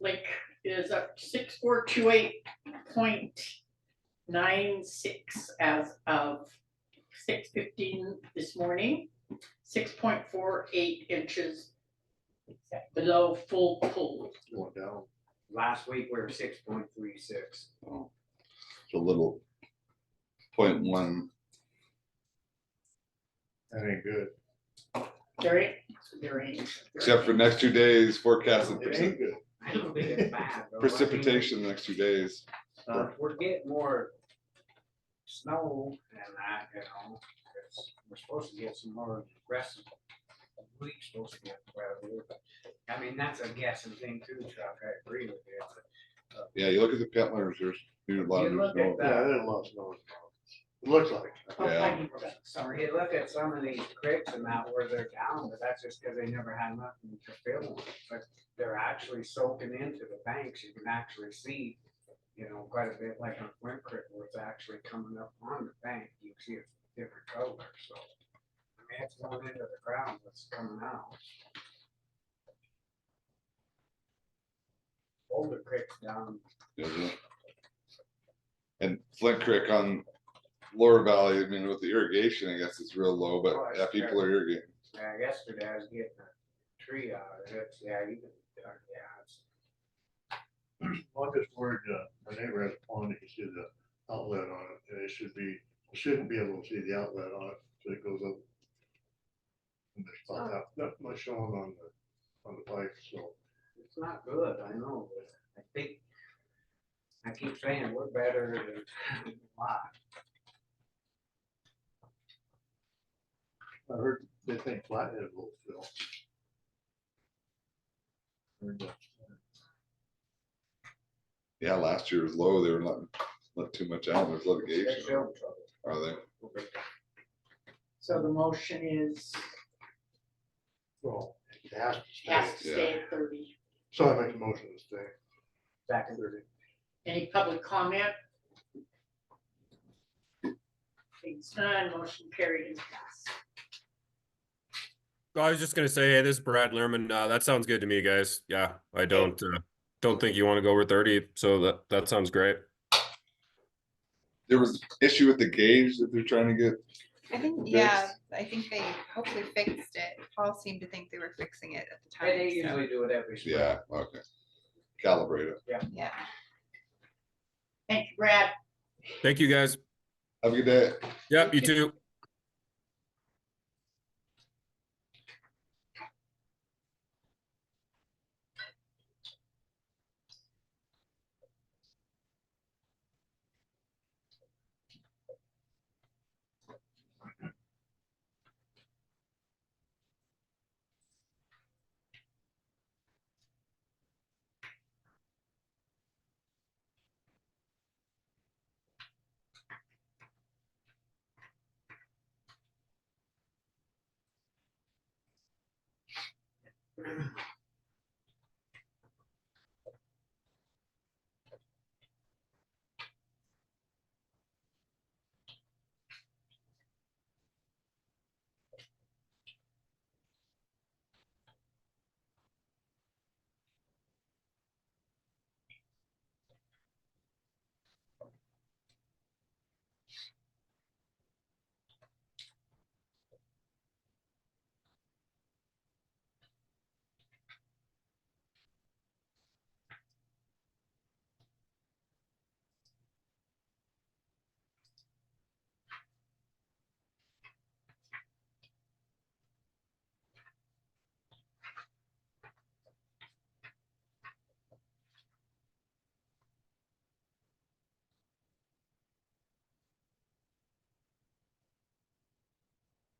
Lake is up 6428.96 as of 6:15 this morning, 6.48 inches below full pool. Going down. Last week we were 6.36. Oh, it's a little 0.1. That ain't good. There ain't. Except for next 2 days forecasted It ain't good. I don't think it's bad. though. I mean, precipitation the next 2 days. We're getting more snow and that, you know, 'cause we're supposed to get some more aggressive. We're supposed to get weather, but, I mean, that's a guessing thing too, Chuck, I agree with you. but, Yeah, you look at the Peddlers, there's a lot You of new look snow. at Yeah, there's a lot of snow. It looks like. Oh, Yeah. I need that, sorry. You look at some of these creeks and that where they're down, but that's just because they never had nothing to fill them. But they're actually soaking into the banks, you can actually see, you know, quite a bit like on Flint Creek where it's actually coming up on the bank, you can see it's different color, so. I mean, it's going into the ground, what's coming out. Older creeks down, Isn't it? And Flint Creek on Lower Valley, I mean, with the irrigation, I guess it's real low, but Oh, yeah, it's people are irrigating. yesterday I was getting a tree out of it, yeah, you can, yeah, it's. I'm just worried, my neighbor has a pond, you can see the outlet on it, and it shouldn't be able to see the outlet on it, so it goes up. And there's not that much showing on the pipe, so. It's not good, I know, but I think, I keep saying we're better than a lot. I heard they think Flathead will fill. Heard that. Yeah, last year was low, they were not too much out, there's They litigation, show trouble. are they? So the motion is, Well, it has to has stay. to stay at 30. So I make a motion to stay. Back in 30. Any public comment? Things done, motion carried and passed. I was just gonna say, hey, this is Brad Lerman. That sounds good to me, guys. Yeah, I don't think you want to go over 30, so that sounds great. There was issue with the gauge that they're trying to get. I think, yeah, I think they hopefully fixed it. Paul seemed to think they were fixing it at the time. They so, usually do it every spring. Yeah, okay. Calibrate it. Yeah. Thank you, Brad. Thank you, guys. Have a good day. Yep, you too.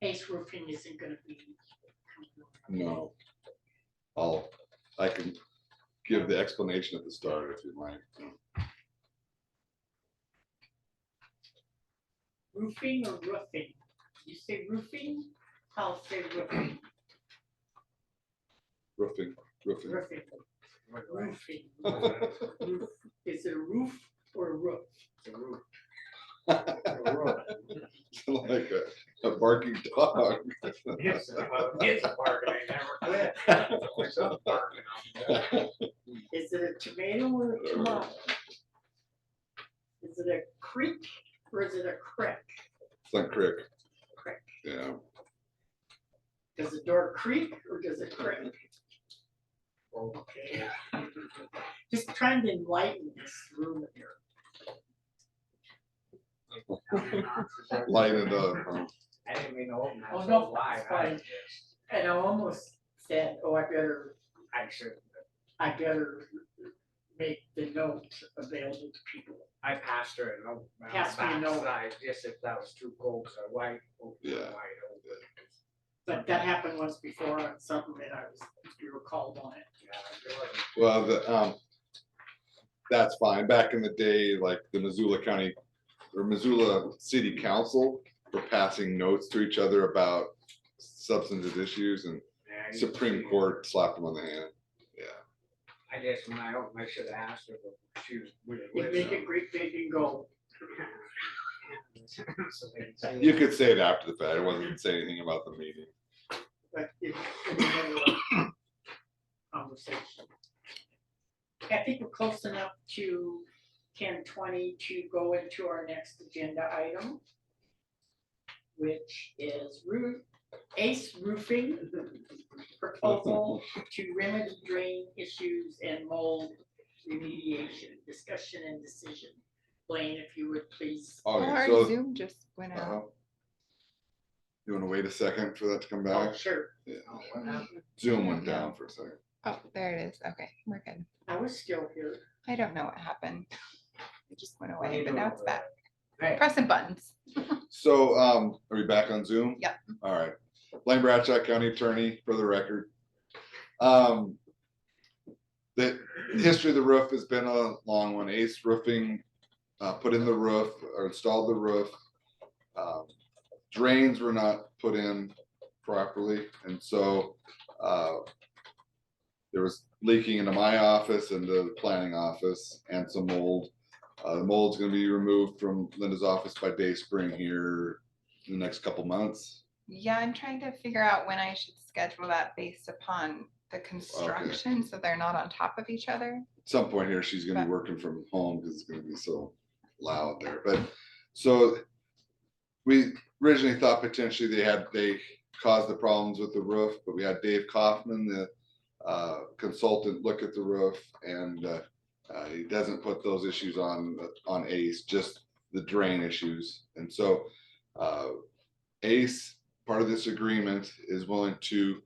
Ace Roofing isn't gonna be. No. I can give the explanation at the start if you'd like. Roofing or roofing? You say roofing? I'll say roofing. Roofing. Roofing. Roofing. Roof. Is it a roof or a roof? It's a roof. Like a barking dog. It's a bargain, they never quit. Always a bargain. Is it a tomato or a tomato? Is it a creek or is it a creek? Flint Creek. Creek. Yeah. Does the door creak or does it creak? Okay. Just trying to enlighten this room here. Light it up, huh? I didn't mean to open that Oh, so no, wide. it's fine. And I almost said, oh, I should, I better make the note available to people. I passed her a note. on the Passed me a note. backside, just if that was too cold, so wide, open, Yeah. wide open. But that happened once before on something that you were called on it. Yeah, it wasn't- Well, that's fine. Back in the day, like the Missoula County or Missoula City Council were passing notes to each other about substantive issues, and yeah, you Supreme see, Court slapped them on the hand. Yeah. I guess when I opened, I should have asked her, but she was. You make it great big and go. So they can say- You could say it after the fact. I wasn't saying anything about the meeting. But it's in the middle of conversation. I think we're close enough to 10:20 to go into our next agenda item, which is Ace Roofing proposal to remedy drain issues and mold remediation, discussion and decision. Blaine, if you would please. Oh, Okay, our so Zoom just went out. uh-oh. You want to wait a second for that to come Oh, back? sure, Yeah. Oh, what happened? Zoom went down for a second. Oh, there it is. Okay, we're good. I was still here. I don't know what happened. It just went What are away, you but doing now it's over back. there? Hey, Pressing buttons. So, are we back on Zoom? Yep. All right. Blaine Bradshaw, County Attorney, for the record. The history of the roof has been a long one. Ace Roofing put in the roof or installed the roof. Drains were not put in properly, and so there was leaking into my office and the planning office and some mold. The mold's gonna be removed from Linda's office by day spring here in the next couple months. Yeah, I'm trying to figure out when I should schedule that based upon the construction, so they're not on top of each other. At some point here, she's gonna be But- working from home because it's gonna be so loud there. But so we originally thought potentially they caused the problems with the roof, but we had Dave Kaufman, the consultant, look at the roof, and he doesn't put those issues on Ace, just the drain issues. And so Ace, part of this agreement, is willing to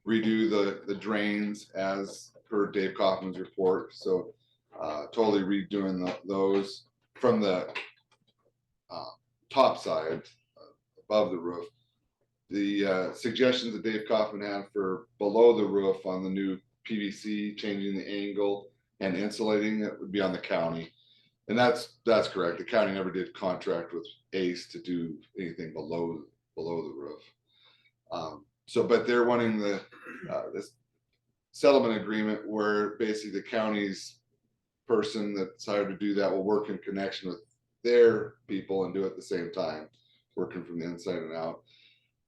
redo the drains as per Dave Kaufman's report. So totally redoing those from the top side above the roof. The suggestions that Dave Kaufman had for below the roof on the new PVC, changing the angle and insulating it would be on the county. And that's correct. The county never did contract with Ace to do anything below the roof. But they're wanting this settlement agreement where basically the county's person that's hired to do that will work in connection with their people and do it at the same time, working from the inside and out.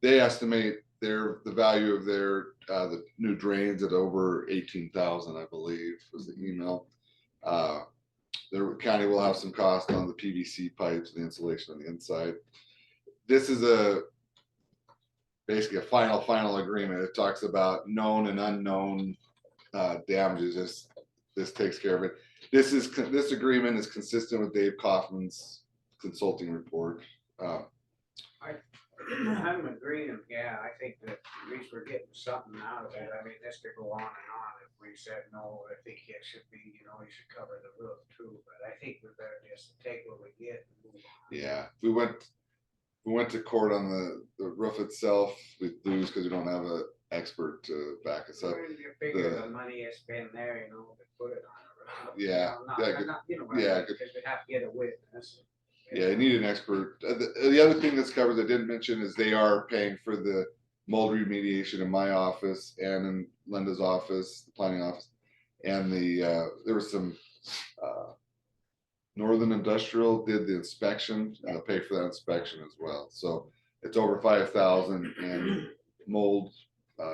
They estimate the value of their the new drains at over 18,000, I believe, was the email. The county will have some cost on the PVC pipes and the insulation on the inside. This is basically a final agreement. It talks about known and unknown damages. This takes care of it. This agreement is consistent with Dave Kaufman's consulting report. I'm agreeing, yeah, I think that at least we're getting something out of it. I mean, this could go on and on. If we said no, I think it should be, you should cover the roof too, but I think we better just take what we get and move on. Yeah, if we went to court on the roof itself, we'd lose because we don't have an expert to back us up. You figure the money has been there, to put it on. Yeah, Because we'd have to get a witness. Yeah, you need an expert. The other thing that's covered that I didn't mention is they are paying for the mold remediation in my office and in Linda's office, the planning office. And there was some Northern Industrial did the inspection and they'll pay for that inspection as well. So it's over 5,000 in mold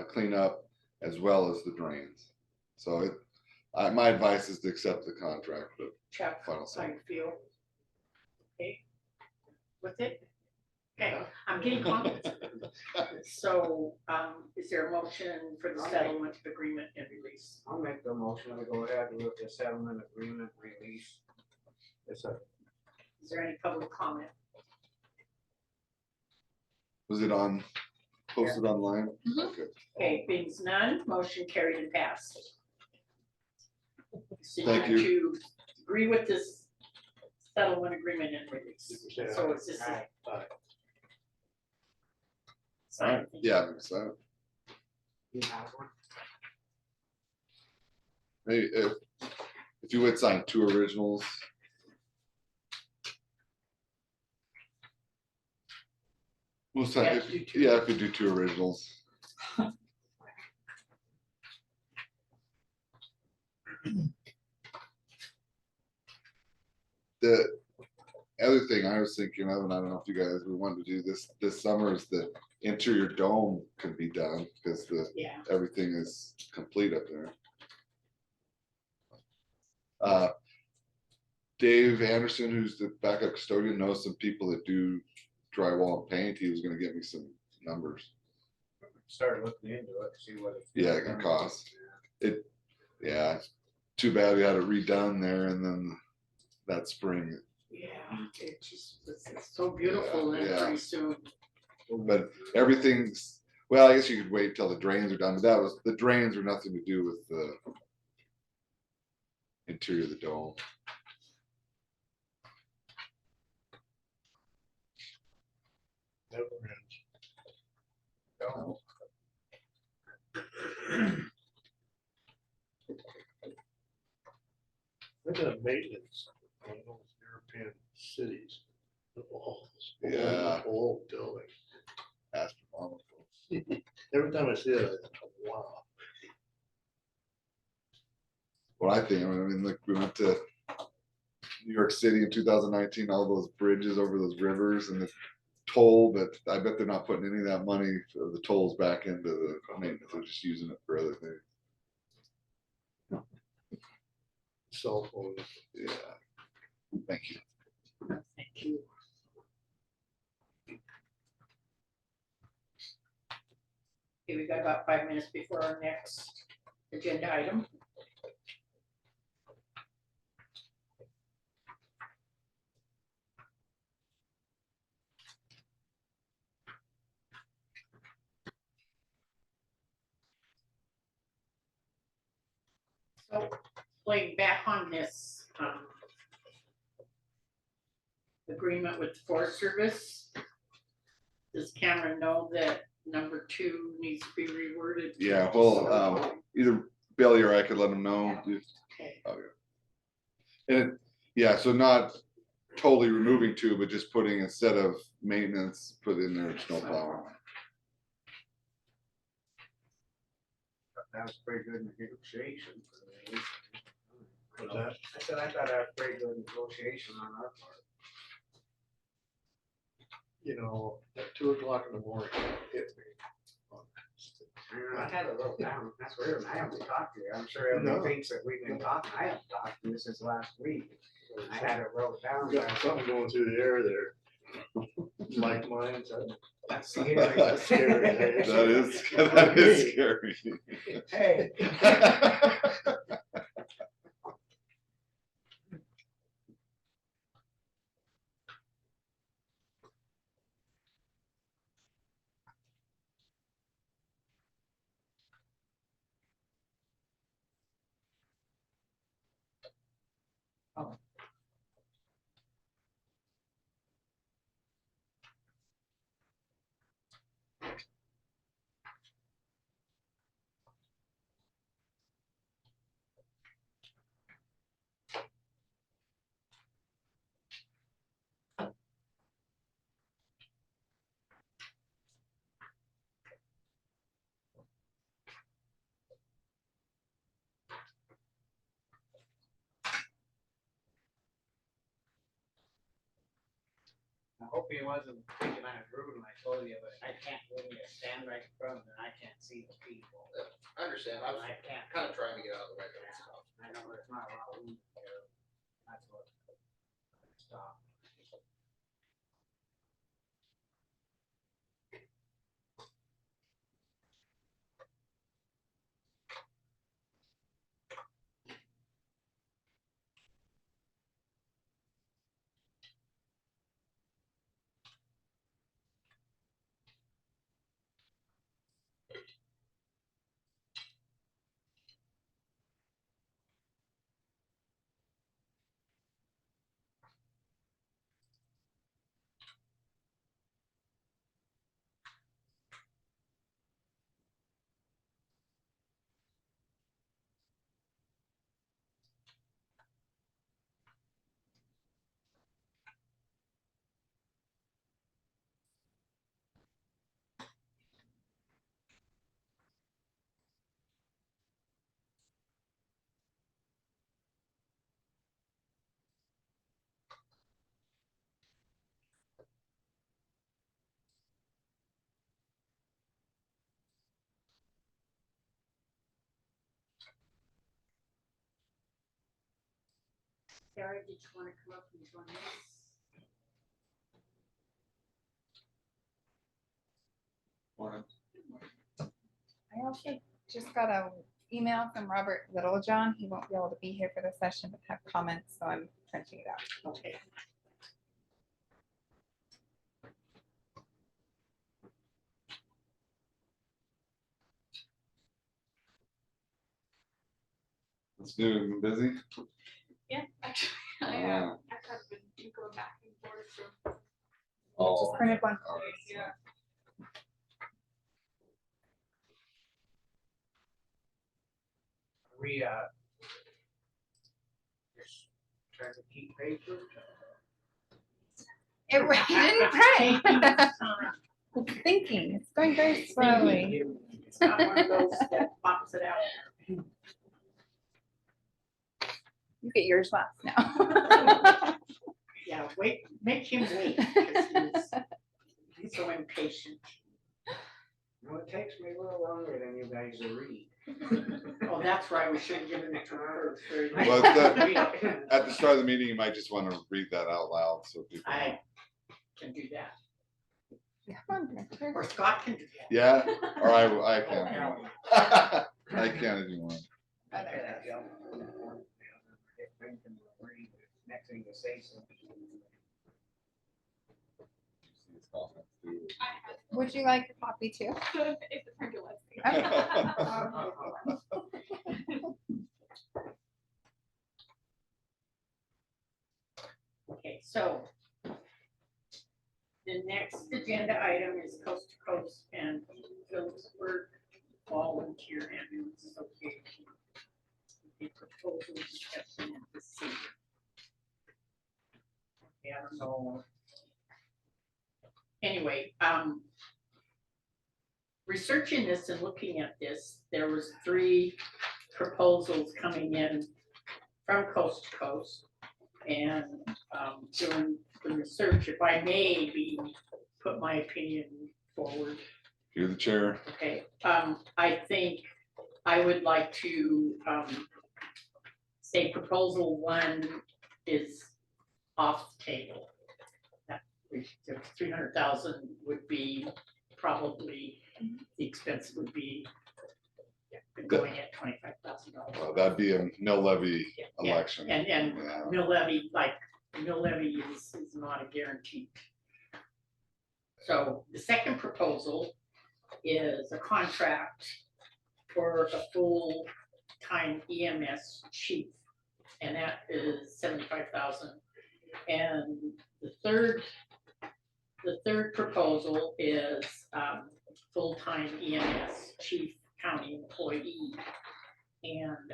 cleanup as well as the drains. So my advice is to accept the contract, but Chuck, final how you feel? Okay, with it? Okay, I'm getting confident. So, is there a motion for the settlement agreement and release? I'll make the motion to go ahead with the settlement agreement release. It's a, Is there any public comment? Was it on, posted online? Mhm. Okay. Okay, being none, motion carried and passed. So Thank you. to agree with this settlement agreement and release. say So it's just. Aye. Sign. Yeah, so You have one? maybe if you would sign 2 originals. Most time, Yes, do two. yeah, if you do 2 originals. The other thing I was thinking of, and I don't know if you guys, we wanted to do this summer, is the interior dome could be done, because Yeah. everything is complete up there. Dave Anderson, who's the backup custodian, knows some people that do drywall and paint. He was gonna get me some numbers. Start looking into it, see what it's. Yeah, it can cost. Yeah, it's too bad we had it redone there, and then that spring, Yeah, it's so beautiful and Yeah. pretty soon. but everything's, well, I guess you could wait till the drains are done, but the drains are nothing to do with the interior of the dome. never ends. No. Look at maintenance on those European cities. All those Yeah. Old buildings. Astronomical. Every time I see it, I think, wow. What I think, I mean, look, we went to New York City in 2019, all those bridges over those rivers and the toll, but I bet they're not putting any of that money for the tolls back into the maintenance. They're just using it for other things. Cell phone. Yeah. Thank you. Thank you. Okay, we got about 5 minutes before our next agenda item. So, playing back on this, agreement with the Forest Service, does Cameron know that number 2 needs to be reworded? Yeah, well, either Billy or I could let them know. Okay. And it, yeah, so not totally removing 2, but just putting, instead of maintenance, put in there snow plowing. That was pretty good negotiation. What's that? I said, I thought that was pretty good negotiation on our part. You know, at 2 o'clock in the morning, it hit me. I had a little down, that's weird, I haven't talked to you, I'm sure everybody thinks that we've been talking, I haven't talked to you since last week. I had it wrote down. Got something going through the air there. Like mine, That's scary. scary. That is scary. Hey. I hope he wasn't thinking I was rude when I told you, but I can't really stand right in front of him and I can't see the people. I understand. I was I can't. kind of trying to get out of the way. of stuff. I know there's not a lot of room there. That's what stopped. Gary, did you want to come up and join us? I also just got a email from Robert Littlejohn. He won't be able to be here for the session, but have comments, so I'm printing it out. Okay. It's new, busy. Yeah, actually, Ah. I have been going back and forth from. Just printed one. Yeah. We, just trying to keep paper. It didn't print. It's thinking, it's going very slowly. It's not one of those that pops it out. You get yours last now. Yeah, wait, make him wait, because he's so impatient. No, it takes me a little longer than you guys to read. Oh, that's right, we should have given it to her. It's very Well, nice. at the start of the meeting, you might just want to read that out loud so people. I can do that, Come on, Victor. or Scott can do that. Yeah, or I can. I can if you want. Next thing you say something. Would you like a copy too? If the printer lets me. Okay, so the next agenda item is Coast to Coast and Phillipsburg Volunteer Ambulance Association. The proposal discussion at the city. Yeah, so anyway, researching this and looking at this, there was 3 proposals coming in from Coast to Coast. And doing the research, if I may put my opinion forward. You're the chair. Okay, I think I would like to say proposal 1 is off the table. That 300,000 would be probably, the expense would be going at $25,000. Well, that'd be a mill levy Yeah, election. And Yeah. mill levy, mill levy is not a guarantee. So the second proposal is a contract for a full-time EMS chief, and that is 75,000. And the third proposal is full-time EMS chief county employee, and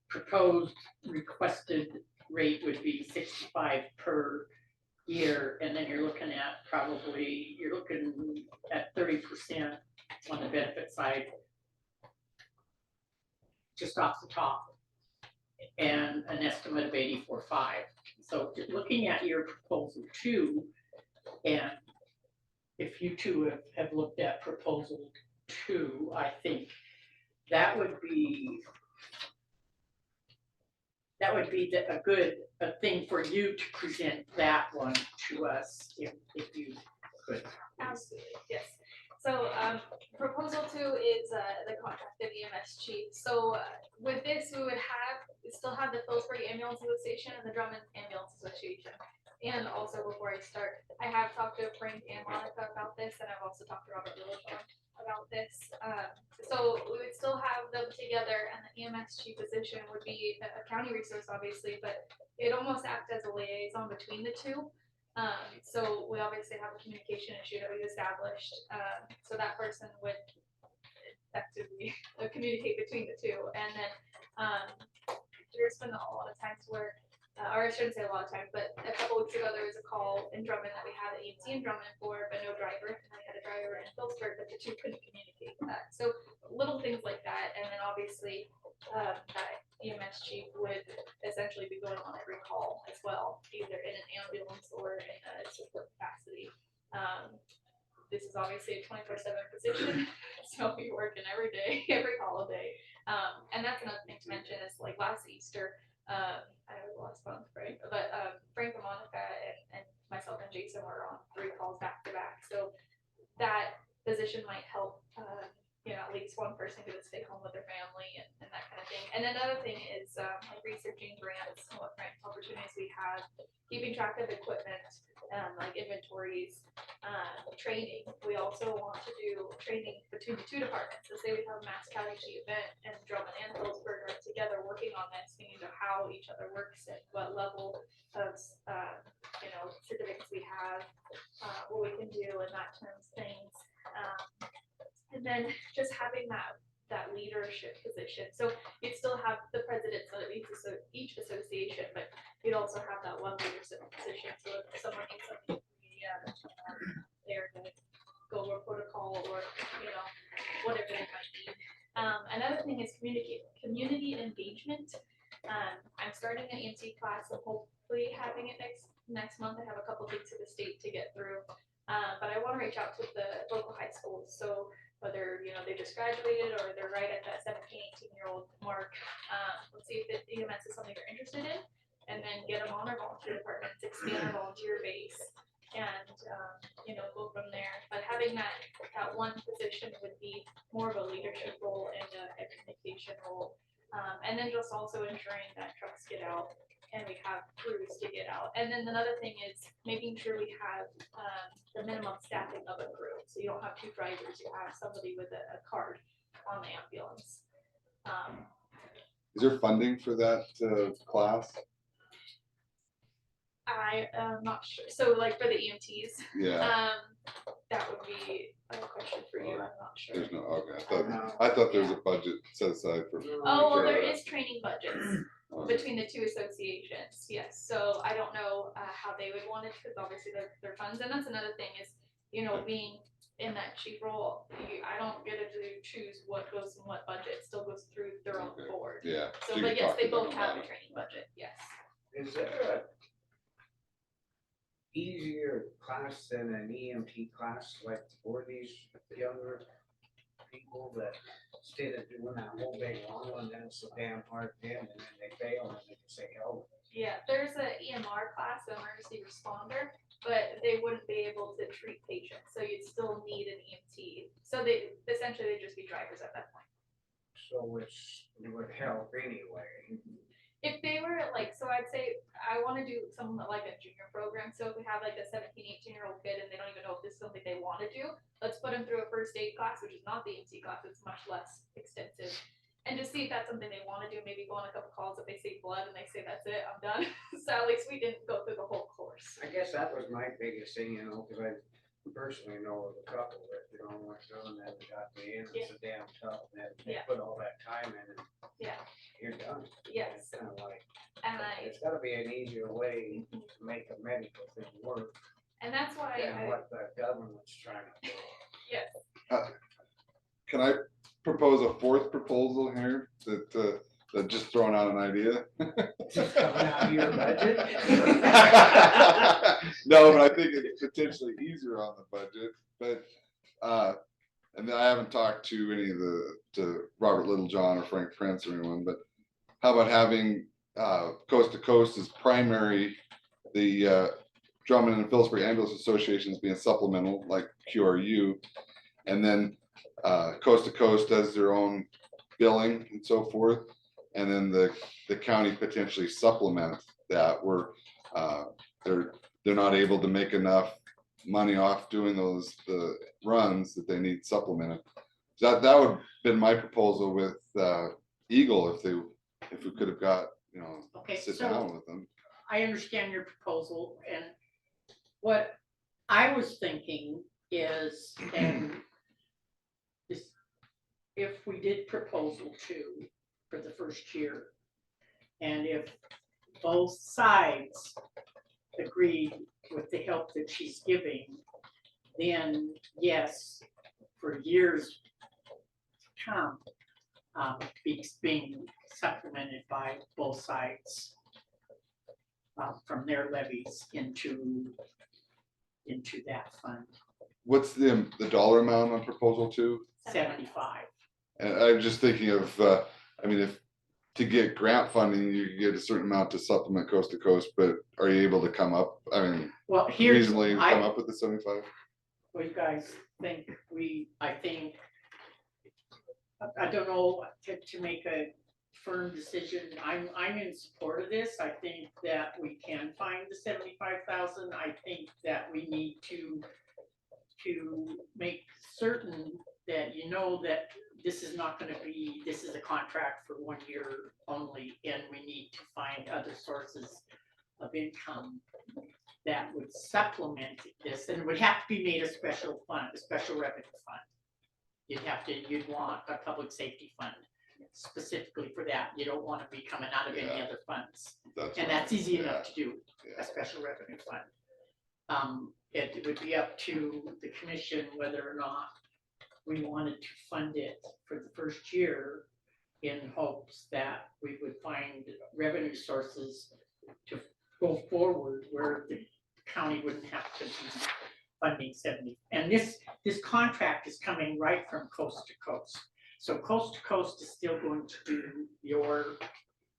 proposed requested rate would be 65 per year, and then you're looking at 30% on the benefit side, just off the top, and an estimate of 84.5. So looking at your proposal 2, and if you two have looked at proposal 2, I think that would be a thing for you to present that one to us, if you could. Absolutely, yes. So proposal 2 is the contracted EMS chief. So with this, we still have the Phillipsburg Ambulance Association and the Drummond Ambulance Association. And also, before I start, I have talked to Frank and Monica about this, and I've also talked to Robert Littlejohn about this. So we would still have them together, and the EMS chief position would be a county resource, obviously, but it almost acts as a liaison between the two. So we obviously have a communication issue that we've established. So that person would effectively communicate between the two. And then there's been a lot of times where, or I shouldn't say a lot of times, but a couple weeks ago there was a call in Drummond that we had an EMT in Drummond for, but no driver. And we had a driver in Phillipsburg, but the two couldn't communicate that. So little things like that. And then obviously that EMS chief would essentially be going on every call as well, either in an ambulance or in a support capacity. This is obviously a 24/7 position, so you're working every day, every holiday. And that's another thing to mention is like last Easter, weeks and we're on 3 calls back to back. So that position might help, at least one person get to stay home with their family and that kind of thing. And another thing is like researching grants, what grant opportunities we have, keeping track of equipment, like inventories, training. We also want to do training between the 2 departments. So say we have a Mass County event and Drummond and Phillipsburg are together working on this, we need to know how each other works and what level of certificates we have, what we can do in that terms things. And then just having that leadership position. So you'd still have the presidents of each association, but you'd also have that one leadership position. So if someone needs something, there to go over protocol or, whatever they might need. Another thing is community engagement. I'm starting an EMT class and hopefully having it next month. I have a couple things to the state to get through. But I want to reach out to the local high schools. So whether, they just graduated or they're right at that 17, 18-year-old mark, let's see if the EMS is something they're interested in, and then get them on our volunteer departments, expand our volunteer base, and, go from there. But having that one position would be more of a leadership role and a communication role. And then just also ensuring that trucks get out and we have crews to get out. And then another thing is making sure we have the minimum staffing of a crew. So you don't have 2 drivers, you have somebody with a card on the ambulance. Is there funding for that class? I am not sure. So like for the EMTs, Yeah, that would be a question for you. I'm not sure. there's no, okay, I thought there was a budget set aside for. Oh, well, there is training budgets between the 2 associations, yes. So I don't know how they would want it, because obviously their funds, and that's another thing is, being in that chief role, I don't get to choose what goes in what budget, it still goes through their own board. Yeah. So, you but can yes, talk they to them both have about a training budget, yes. Is there a easier class than an EMT class, like for these younger people that instead of doing that whole big long one, then it's a damn hard thing, and then they fail and they can say, oh. Yeah, there's a EMR class, an emergency responder, but they wouldn't be able to treat patients, so you'd still need an EMT. So they essentially they'd just be drivers at that point. So it would help anyway. If they were like, so I'd say I want to do something like a junior program. So if we have like a 17, 18-year-old kid and they don't even know if this is something they want to do, let's put them through a first aid class, which is not the EMT class, it's much less extensive. And just see if that's something they want to do, maybe go on a couple calls if they see blood and they say, that's it, I'm done. So at least we didn't go through the whole course. I guess that was my biggest thing, because I personally know of a couple that, went through and then got me in, it's a damn tough, and they put all that time in and you're done. Yes. It's kind of like, And it's gotta be an easier way to make a medical thing work and that's why than what the government's trying to do. yes. Can I propose a 4th proposal here that just throwing out an idea? Just coming out of your budget? No, but I think it's potentially easier on the budget, but, and then I haven't talked to any of to Robert Littlejohn or Frank Prince or anyone, but how about having, Coast to Coast as primary, the, Drummond and Phillipsburg Ambulance Associations being supplemental, like QRU, and then, Coast to Coast does their own billing and so forth, and then the county potentially supplements that where, they're not able to make enough money off doing the runs that they need supplemented. That would have been my proposal with Eagle if we could have got, Okay, sit so down with them. I understand your proposal, and what I was thinking is, if we did proposal 2 for the first year, and if both sides agreed with the help that she's giving, then yes, for years to come, it's being supplemented by both sides from their levies into that fund. What's the dollar amount on proposal 2? 75. And I'm just thinking of, if to get grant funding, you get a certain amount to supplement coast to coast, but are you able to come up, I mean, Well, here's, reasonably come I, up with the 75? what you guys think, I think, I don't know, to make a firm decision, I'm in support of this, I think that we can find the 75,000, I think that we need to make certain that you know that this is not gonna be, this is a contract for 1 year only, and we need to find other sources of income that would supplement this, and it would have to be made a special fund, a special revenue fund. You'd want a public safety fund specifically for that. You don't want to be coming out of any Yeah. other funds. That's And right. that's easy enough to do, Yeah. a special revenue fund. It would be up to the commission whether or not we wanted to fund it for the first year in hopes that we would find revenue sources to go forward where the county wouldn't have to be funding 70. And this contract is coming right from coast to coast. So coast to coast is still going to do your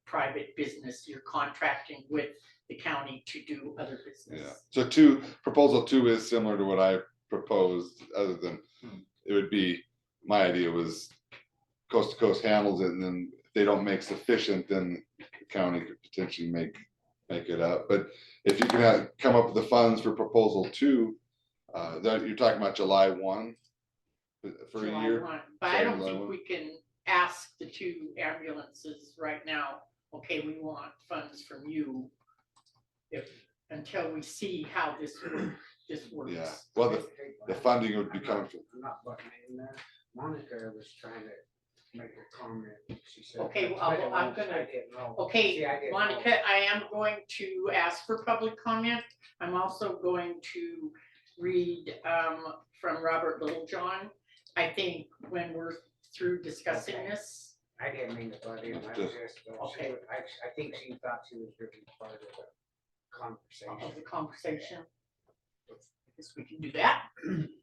private business. You're contracting with the county to do other business. Yeah, so proposal 2 is similar to what I proposed, other than it would be, my idea was coast to coast handles it, and then if they don't make sufficient, then the county could potentially make it up. But if you can come up with the funds for proposal 2, that you're talking about July 1 for a July year. 1. But I Sorry, don't July think 1. we can ask the 2 ambulances right now, okay, we want funds from you until we see how this works. Yeah, well, the funding would be coming from, I'm not butting in there. Monica was trying to make a comment. She said. Okay, well, I'm gonna- I didn't know. Okay, See, I didn't know. Monica, I am going to ask for public comment. I'm also going to read from Robert Littlejohn. I think when we're through discussing Okay. this, I didn't mean to butt in. I was just, Okay. I think she thought she was really part of the conversation. of the conversation. I guess we can do that.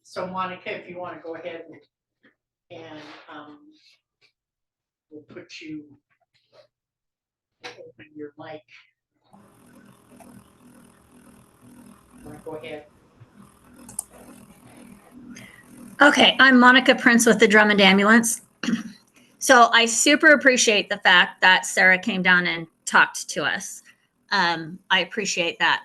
So Monica, if you want to go ahead and we'll put you, open your mic. Want to go ahead? Okay, I'm Monica Prince with the Drummond Ambulance. So I super appreciate the fact that Sarah came down and talked to us. I appreciate that.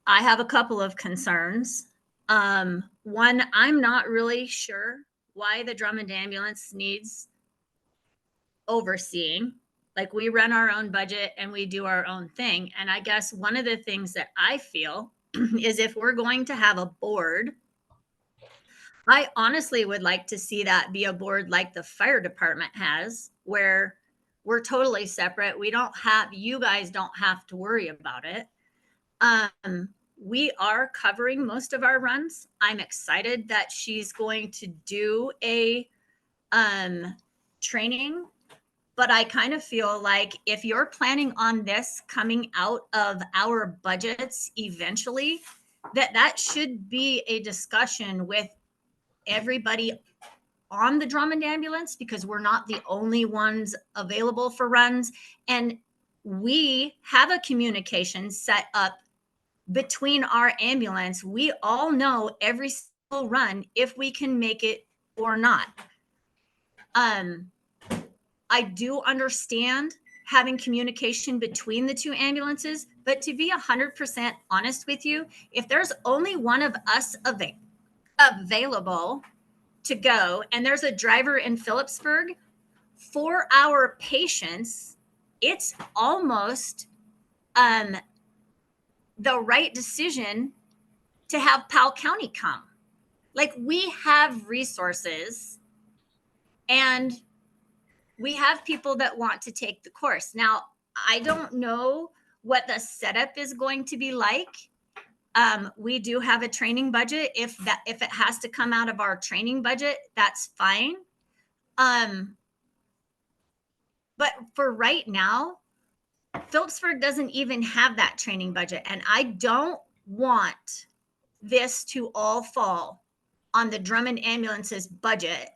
I have a couple of concerns. One, I'm not really sure why the Drummond Ambulance needs overseeing. Like, we run our own budget and we do our own thing. And I guess one of the things that I feel is if we're going to have a board, I honestly would like to see that be a board like the fire department has, where we're totally separate. You guys don't have to worry about it. We are covering most of our runs. I'm excited that she's going to do a training, but I kind of feel like if you're planning on this coming out of our budgets eventually, that should be a discussion with everybody on the Drummond Ambulance, because we're not the only ones available for runs. And we have a communication set up between our ambulance. We all know every single run, if we can make it or not. I do understand having communication between the 2 ambulances, but to be 100% honest with you, if there's only one of us available to go, and there's a driver in Phillipsburg, for our patients, it's almost the right decision to have Powell County come. Like, we have resources and we have people that want to take the course. Now, I don't know what the setup is going to be like. We do have a training budget. If it has to come out of our training budget, that's fine. But for right now, Phillipsburg doesn't even have that training budget. And I don't want this to all fall on the Drummond Ambulance's budget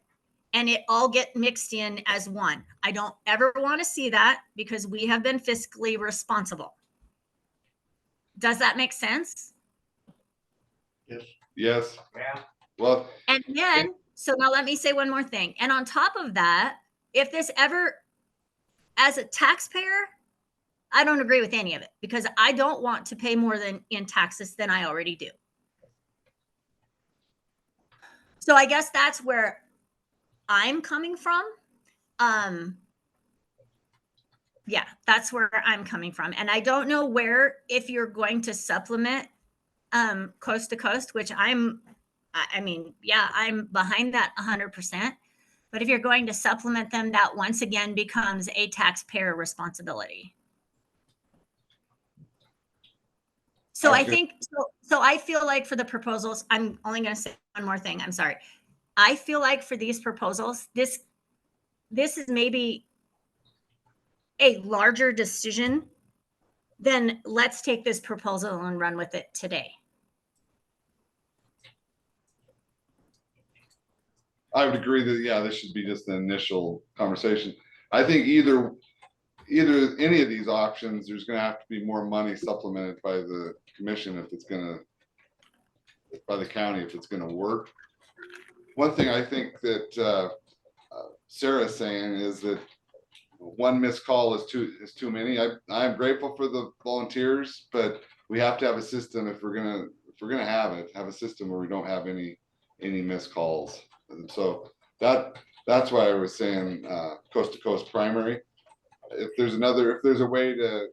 and it all get mixed in as one. I don't ever want to see that because we have been fiscally responsible. Does that make sense? Yes. Yeah. Well, And then, so now let me say one more thing. And on top of that, if this ever, as a taxpayer, I don't agree with any of it because I don't want to pay more than in taxes than I already do. So I guess that's where I'm coming from. Yeah, that's where I'm coming from. And I don't know where, if you're going to supplement coast to coast, which I mean, yeah, I'm behind that 100%. But if you're going to supplement them, that once again becomes a taxpayer responsibility. So I think, so I feel like for the proposals, I'm only going to say one more thing. I'm sorry. I feel like for these proposals, this is maybe a larger decision than let's take this proposal and run with it today. I would agree that, yeah, this should be just an initial conversation. I think either any of these options, there's gonna have to be more money supplemented by the commission if it's gonna, by the county, if it's gonna work. One thing I think that Sarah's saying is that one missed call is too many. I'm grateful for the volunteers, but we have to have a system if we're gonna have a system where we don't have any missed calls. And so that's why I was saying coast to coast primary. If there's a way to,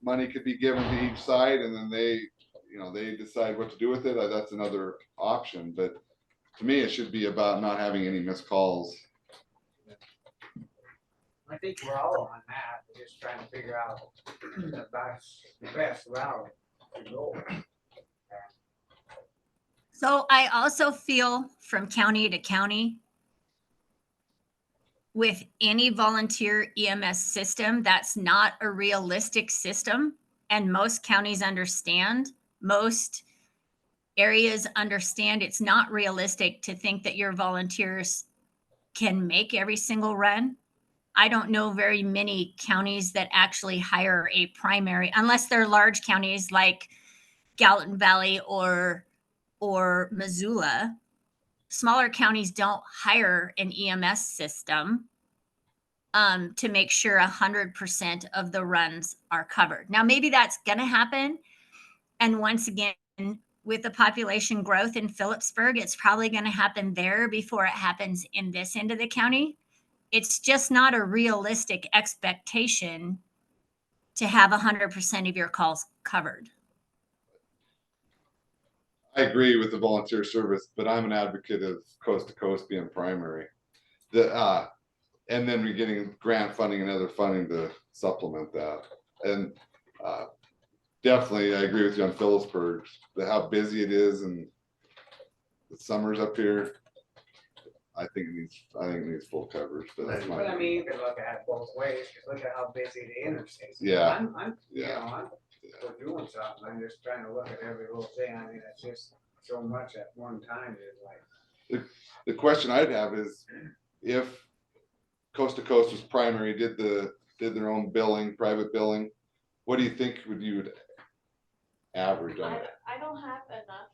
money could be given to each side and then they decide what to do with it, that's another option. But to me, it should be about not having any missed calls. I think we're all on that, we're just trying to figure out the best route to go. So I also feel from county to county, with any volunteer EMS system, that's not a realistic system. And most counties understand, most areas understand it's not realistic to think that your volunteers can make every single run. I don't know very many counties that actually hire a primary, unless they're large counties like Gallatin Valley or Missoula. Smaller counties don't hire an EMS system to make sure 100% of the runs are covered. Now, maybe that's going to happen. And once again, with the population growth in Phillipsburg, it's probably going to happen there before it happens in this end of the county. It's just not a realistic expectation to have 100% of your calls covered. I agree with the volunteer service, but I'm an advocate of coast to coast being primary. And then we're getting grant funding and other funding to supplement that. And definitely, I agree with you on Phillipsburg, how busy it is and the summers up here. I think it needs full coverage, but that's But I mean, you can look at it both ways, because look at how busy the interstates. Yeah. I'm we're doing something, I'm just trying to look at every little thing, I mean, it's just so much at one time, it's like. The question I'd have is if coast to coast was primary, did their own billing, private billing, what do you think you would average on it? I don't have enough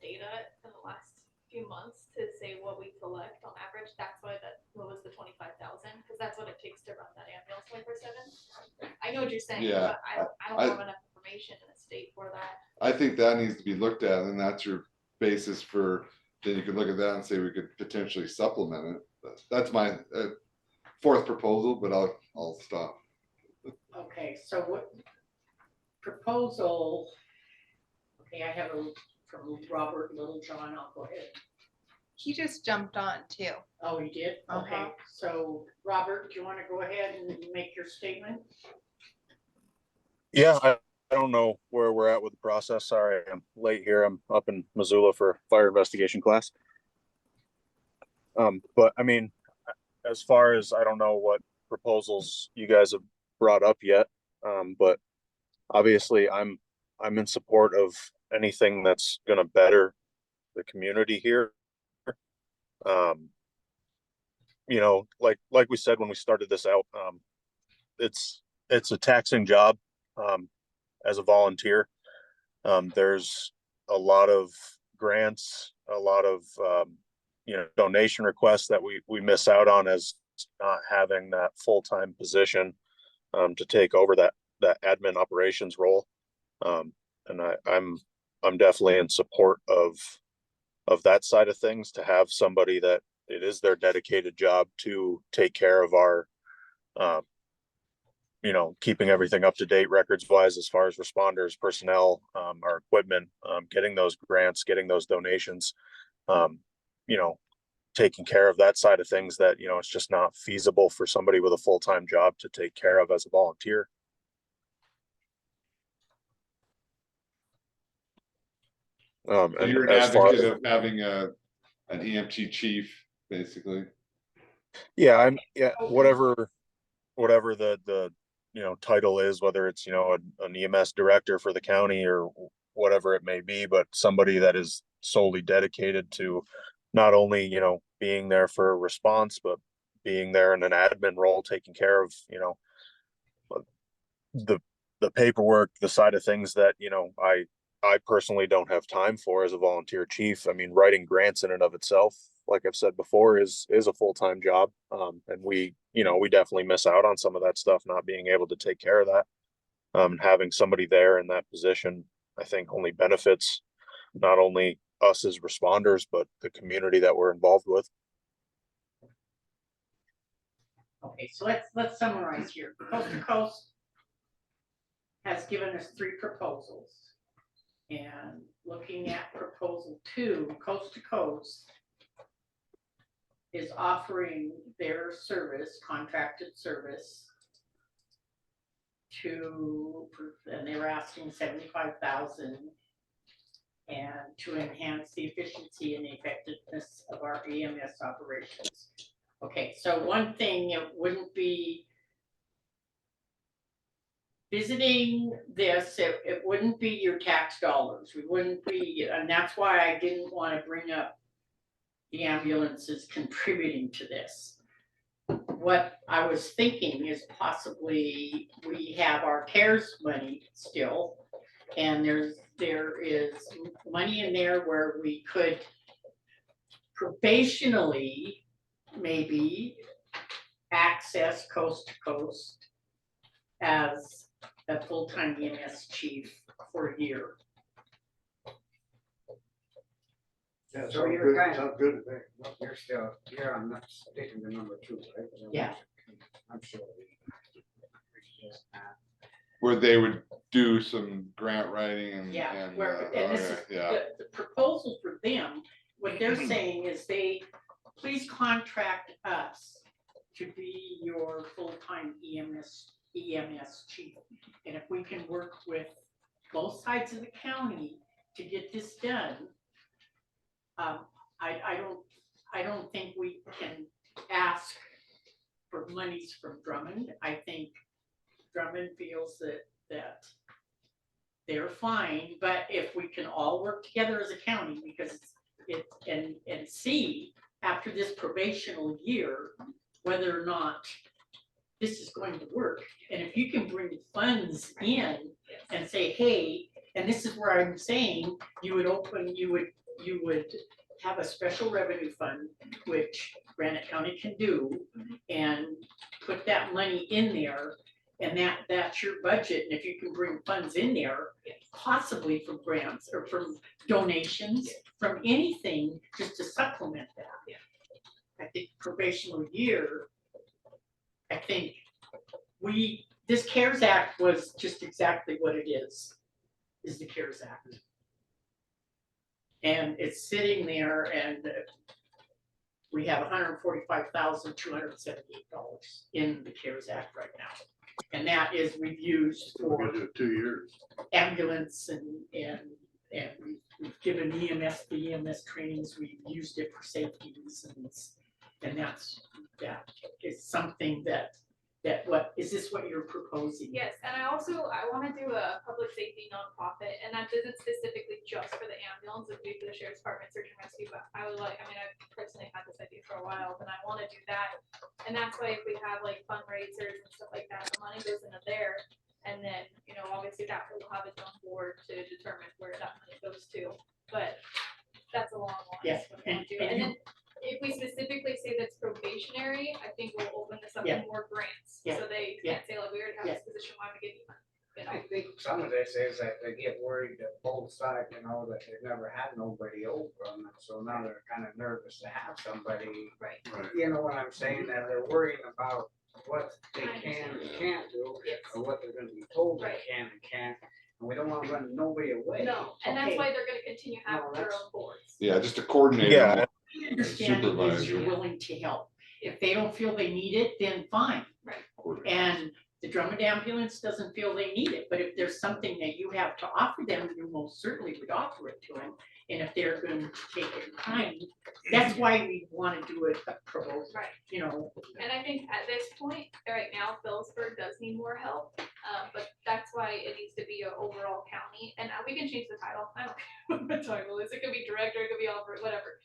data in the last few months to say what we collect on average. That's why what was the 25,000, because that's what it takes to run that ambulance 24/7. I know what you're saying, Yeah. but I don't have enough information in the state for that. I think that needs to be looked at, and that's your basis for, then you could look at that and say we could potentially supplement it. That's my fourth proposal, but I'll stop. Okay, so what proposal? Okay, I have from Robert Littlejohn, I'll go ahead. He just jumped on too. Oh, he did? Okay, so Robert, do you want to go ahead and make your statement? Yeah, I don't know where we're at with the process. Sorry, I'm late here. I'm up in Missoula for fire investigation class. But I mean, as far as, I don't know what proposals you guys have brought up yet. But obviously I'm in support of anything that's going to better the community here. You know, like we said when we started this out, it's a taxing job as a volunteer. There's a lot of grants, a lot of you know, donation requests that we miss out on as not having that full-time position to take over that admin operations role. And I'm definitely in support of that side of things, to have somebody that it is their dedicated job to take care of our you know, keeping everything up to date records wise as far as responders, personnel, our equipment, getting those grants, getting those donations, you know, taking care of that side of things that, you know, it's just not feasible for somebody with a full-time job to take care of as a volunteer. So And you're an as far advocate of having an EMT chief, basically. yeah, whatever the you know, title is, whether it's, you know, an EMS director for the county or whatever it may be, but somebody that is solely dedicated to not only, you know, being there for a response, but being there in an admin role, taking care of, you know, the paperwork, the side of things that, you know, I personally don't have time for as a volunteer chief. I mean, writing grants in and of itself, like I've said before, is a full-time job. And we, you know, we definitely miss out on some of that stuff, not being able to take care of that. Having somebody there in that position, I think only benefits not only us as responders, but the community that we're involved with. Okay, so let's summarize here. Coast to Coast has given us 3 proposals. And looking at proposal 2, Coast to Coast is offering their service, contracted service, and they were asking 75,000, and to enhance the efficiency and effectiveness of our EMS operations. Okay, so one thing, it wouldn't be visiting this, it wouldn't be your tax dollars. We wouldn't be, and that's why I didn't want to bring up the ambulances contributing to this. What I was thinking is possibly we have our CARES money still, and there is money in there where we could probationally maybe access Coast to Coast as a full-time EMS chief for a year. Yeah, So sounds you're good, kind of- sounds good to me. You're on that, taking the number 2, right? Yeah. I'm sure. Where they would do some grant writing and. Yeah, and, and this is, yeah. the proposal for them, what they're saying is please contract us to be your full-time EMS chief. And if we can work with both sides of the county to get this done, I don't think we can ask for monies from Drummond. I think Drummond feels that they're fine, but if we can all work together as a county, because and see after this probational year whether or not this is going to work. And if you can bring funds in and say, hey, and this is where I'm saying you would have a special revenue fund, which Granite County can do, and put that money in there, and that's your budget. And if you can bring funds in there, possibly from grants or from donations, from anything, just to supplement that. I think probational year, I think this CARES Act was just exactly what it is the CARES Act. And it's sitting there, and we have $145,278 in the CARES Act right now. And that is, we've used for 2 years. ambulance and we've given the EMS trainings, we've used it for safety reasons. And that is something that That what, is this what you're proposing? Yes, and I wanna do a public safety nonprofit, and that isn't specifically just for the ambulance, it'd be for the sheriff's department, search and rescue, but I would like, I mean, I've personally had this idea for a while, and I wanna do that. And that's why if we have like fundraisers and stuff like that, the money goes into there, and then, you know, obviously that will have its own board to determine where that money goes to, but that's a long one. Yeah, so we wanna do. And then if we specifically say that's probationary, I think we'll open this up to Yeah. more grants. Yeah. So they Yeah. can't say like, we already have this position, why would we give you money? You I know? think some of this is that they get worried that both sides, you know, that they've never had nobody over them, and so now they're kind of nervous to have somebody. Right. You know what I'm saying, that they're worrying about what they can and can't do, or what they're gonna be told they Right. can and can't, and we don't wanna run nobody away. No, and that's Okay. why they're gonna continue having No, their that's- own boards. Yeah, just a coordinator. Yeah. My understanding is you're Supervisor. willing to help. If they don't feel they need it, then fine. Right. And the Drummond ambulance doesn't feel they need it, but if there's something that you have to offer them, you most certainly would offer it to them. And if they're going to take it in kind, that's why we wanna do it a pro, Right. you know. And I think at this point, right now, Phillipsburg does need more help, but that's why it needs to be an overall county, and we can change the title, I don't care what the title is, it could be director, it could be over, whatever.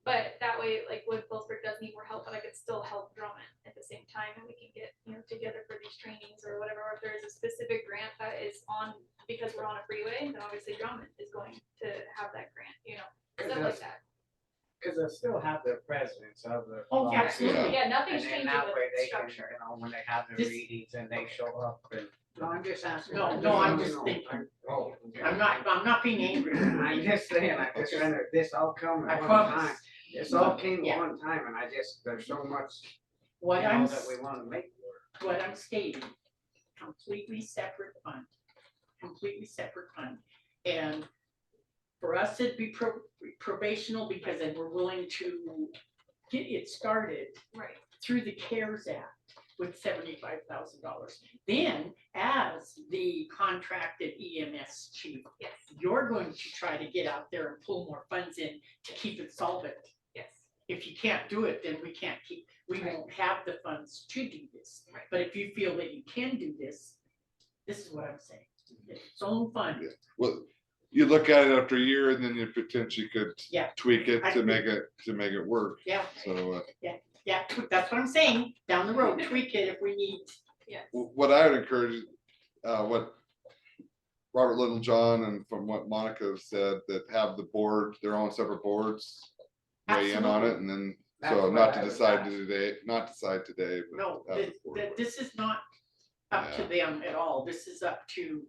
But that way, like, when Phillipsburg does need more help, but I could still help Drummond at the same time, and we can get, you know, together for these trainings or whatever, or if there is a specific grant that is on, because we're on a freeway, then obviously Drummond is going to have that grant, you know, stuff like that. Cause they still have their presidents of the. Oh, absolutely. Yeah, nothing's And then changing that with way the they can, structure. you know, when they have their This- meetings and they show up and. No, I'm just asking. No, I'm just thinking. Oh. I'm not being angry. I'm just saying, I just wonder, this all come I at one promise. time. This all came Yeah. at one time, and I just, there's so much, you What know, I'm, that we wanna make work. what I'm stating, completely separate fund. Completely separate fund. And for us, it'd be probational because then we're willing to get it started Right. through the CARES Act with $75,000. Then, as the contracted EMS chief, Yes, you're going to try to get out there and pull more funds in to keep it solvent. yes. If you can't do it, then we won't have the funds to do this. Right. But if you feel that you can do this, this is what I'm saying. Its own fund. Well, you look at it after a year and then you potentially could Yeah. tweak it I to agree. make it work. Yeah, So, yeah, that's what I'm saying. Down the road, tweak it if we need. Yes. what I would encourage, what Robert Littlejohn and from what Monica said, that have the board, their own separate boards, weigh in on it, and then, That's so what not I to was decide asking. today, not decide today, but. No, have the board. this is not up to them at all. This is up to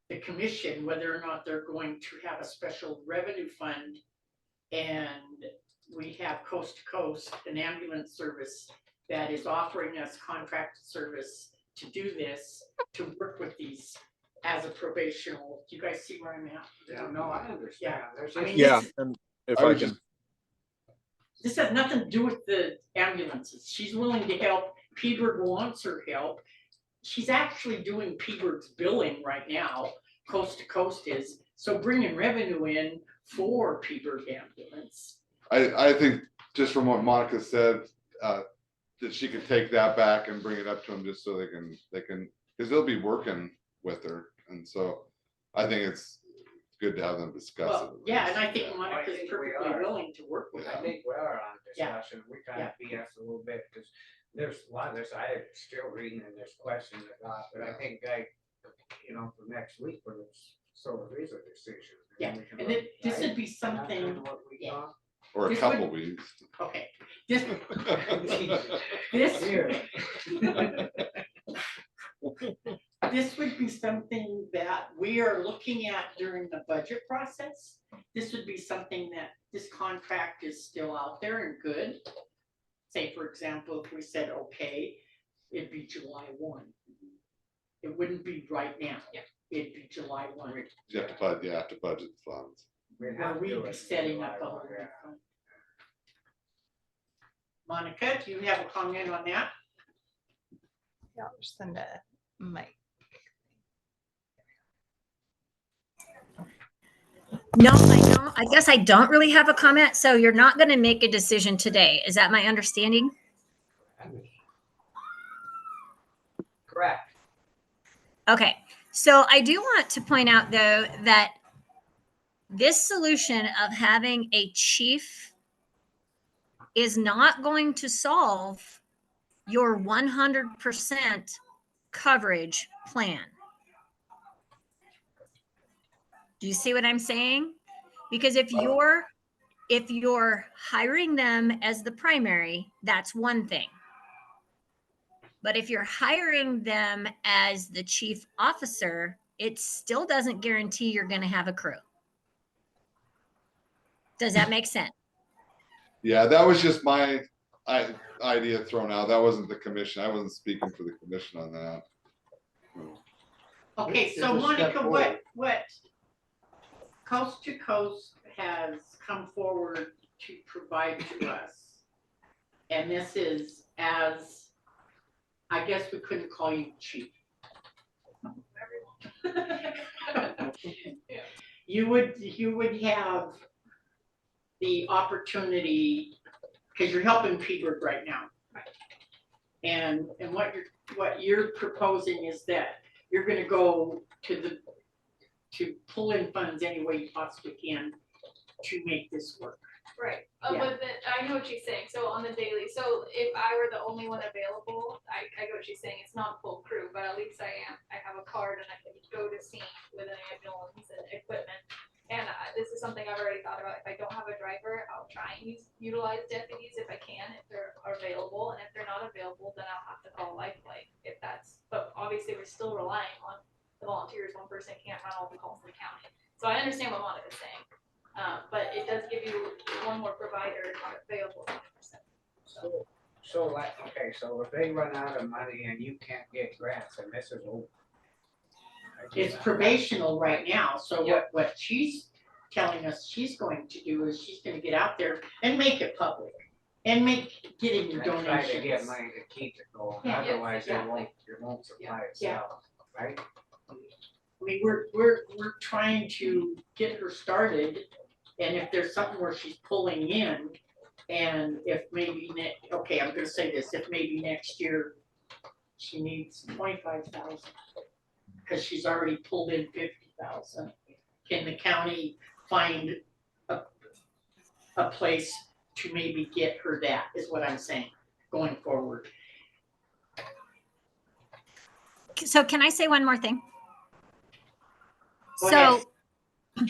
the commission, whether or not they're going to have a special revenue fund. And we have Coast to Coast, an ambulance service that is offering us contracted service to do this, to work with these as a probational. Do you guys see where I'm at? Yeah, no, I understand, there's I just. mean, Yeah, this is- and if I I would can, just- This has nothing to do with the ambulances. She's willing to help. Peterburg wants her help. She's actually doing Peterburg's billing right now. Coast to Coast is, so bringing revenue in for Peterburg ambulance. I think just from what Monica said, that she could take that back and bring it up to them just so they can, because they'll be working with her. And so I think it's good to have them discuss it. Well, yeah, and I think I Monica's think we perfectly are. willing to work with I them. think we are on Yeah. discussion, we kind of BS a little bit, because there's a lot of this, I still reading and there's questions about, but I think you know, for next week, when it's, so there is a decision. Yeah, we can and look this at would be it. That's something, kinda what we yeah. thought. Or a this couple would- weeks. okay, this, Here. this would be something that we are looking at during the budget process. This would be something that this contract is still out there and good. Say, for example, if we said, okay, it'd be July 1. It wouldn't be right now. Yeah. It'd be July 1. You have to budget the funds. We'd Where have to we'd do be it setting up a July whole 1, new yeah. fund. Monica, do you have a comment on that? Yeah, I'll just send a mic. No, I don't. I guess I don't really have a comment. So you're not going to make a decision today. Is that my understanding? Okay, so I do want to point out though that this solution of having a chief is not going to solve your 100% coverage plan. Do you see what I'm saying? Because if you're hiring them as the primary, that's one thing. But if you're hiring them as the chief officer, it still doesn't guarantee you're going to have a crew. Does that make sense? Yeah, that was just my idea thrown out. That wasn't the commission. I wasn't speaking for the commission on that. Okay, It's so a step Monica, forward. what Coast to Coast has come forward to provide to us? And this is as, I guess we couldn't call you chief. You would have the opportunity, because you're helping Peterborough right now. And what you're proposing is that you're gonna go to pull in funds any way you possibly can to make this work. Right, Yeah. but I know what she's saying, so on the daily, so if I were the only one available, I get what she's saying, it's not full crew, but at least I have a card and I can go to scene with an ambulance and equipment. And this is something I've already thought about, if I don't have a driver, I'll try and utilize deputies if I can, if they're available, and if they're not available, then I'll have to call Lifeline, if that's, but obviously we're still relying on the volunteers, one person can't run all the calls in the county. So I understand what Monica's saying. But it does give you one more provider available 100%. So like, okay, so if they run out of money and you can't get grants, and this is over. It's probational right now, so what she's telling us she's going to do is she's gonna get out there and make it public. And getting your And try to get donations. money to keep it going, Yeah, otherwise exactly. it won't supply Yeah. itself, right? I mean, we're trying to get her started, and if there's something where she's pulling in, and if maybe okay, I'm gonna say this, if maybe next year she needs 25,000, because she's already pulled in 50,000, can the county find a place to maybe get her that, is what I'm saying, going forward. So can I say one more thing? Go So ahead.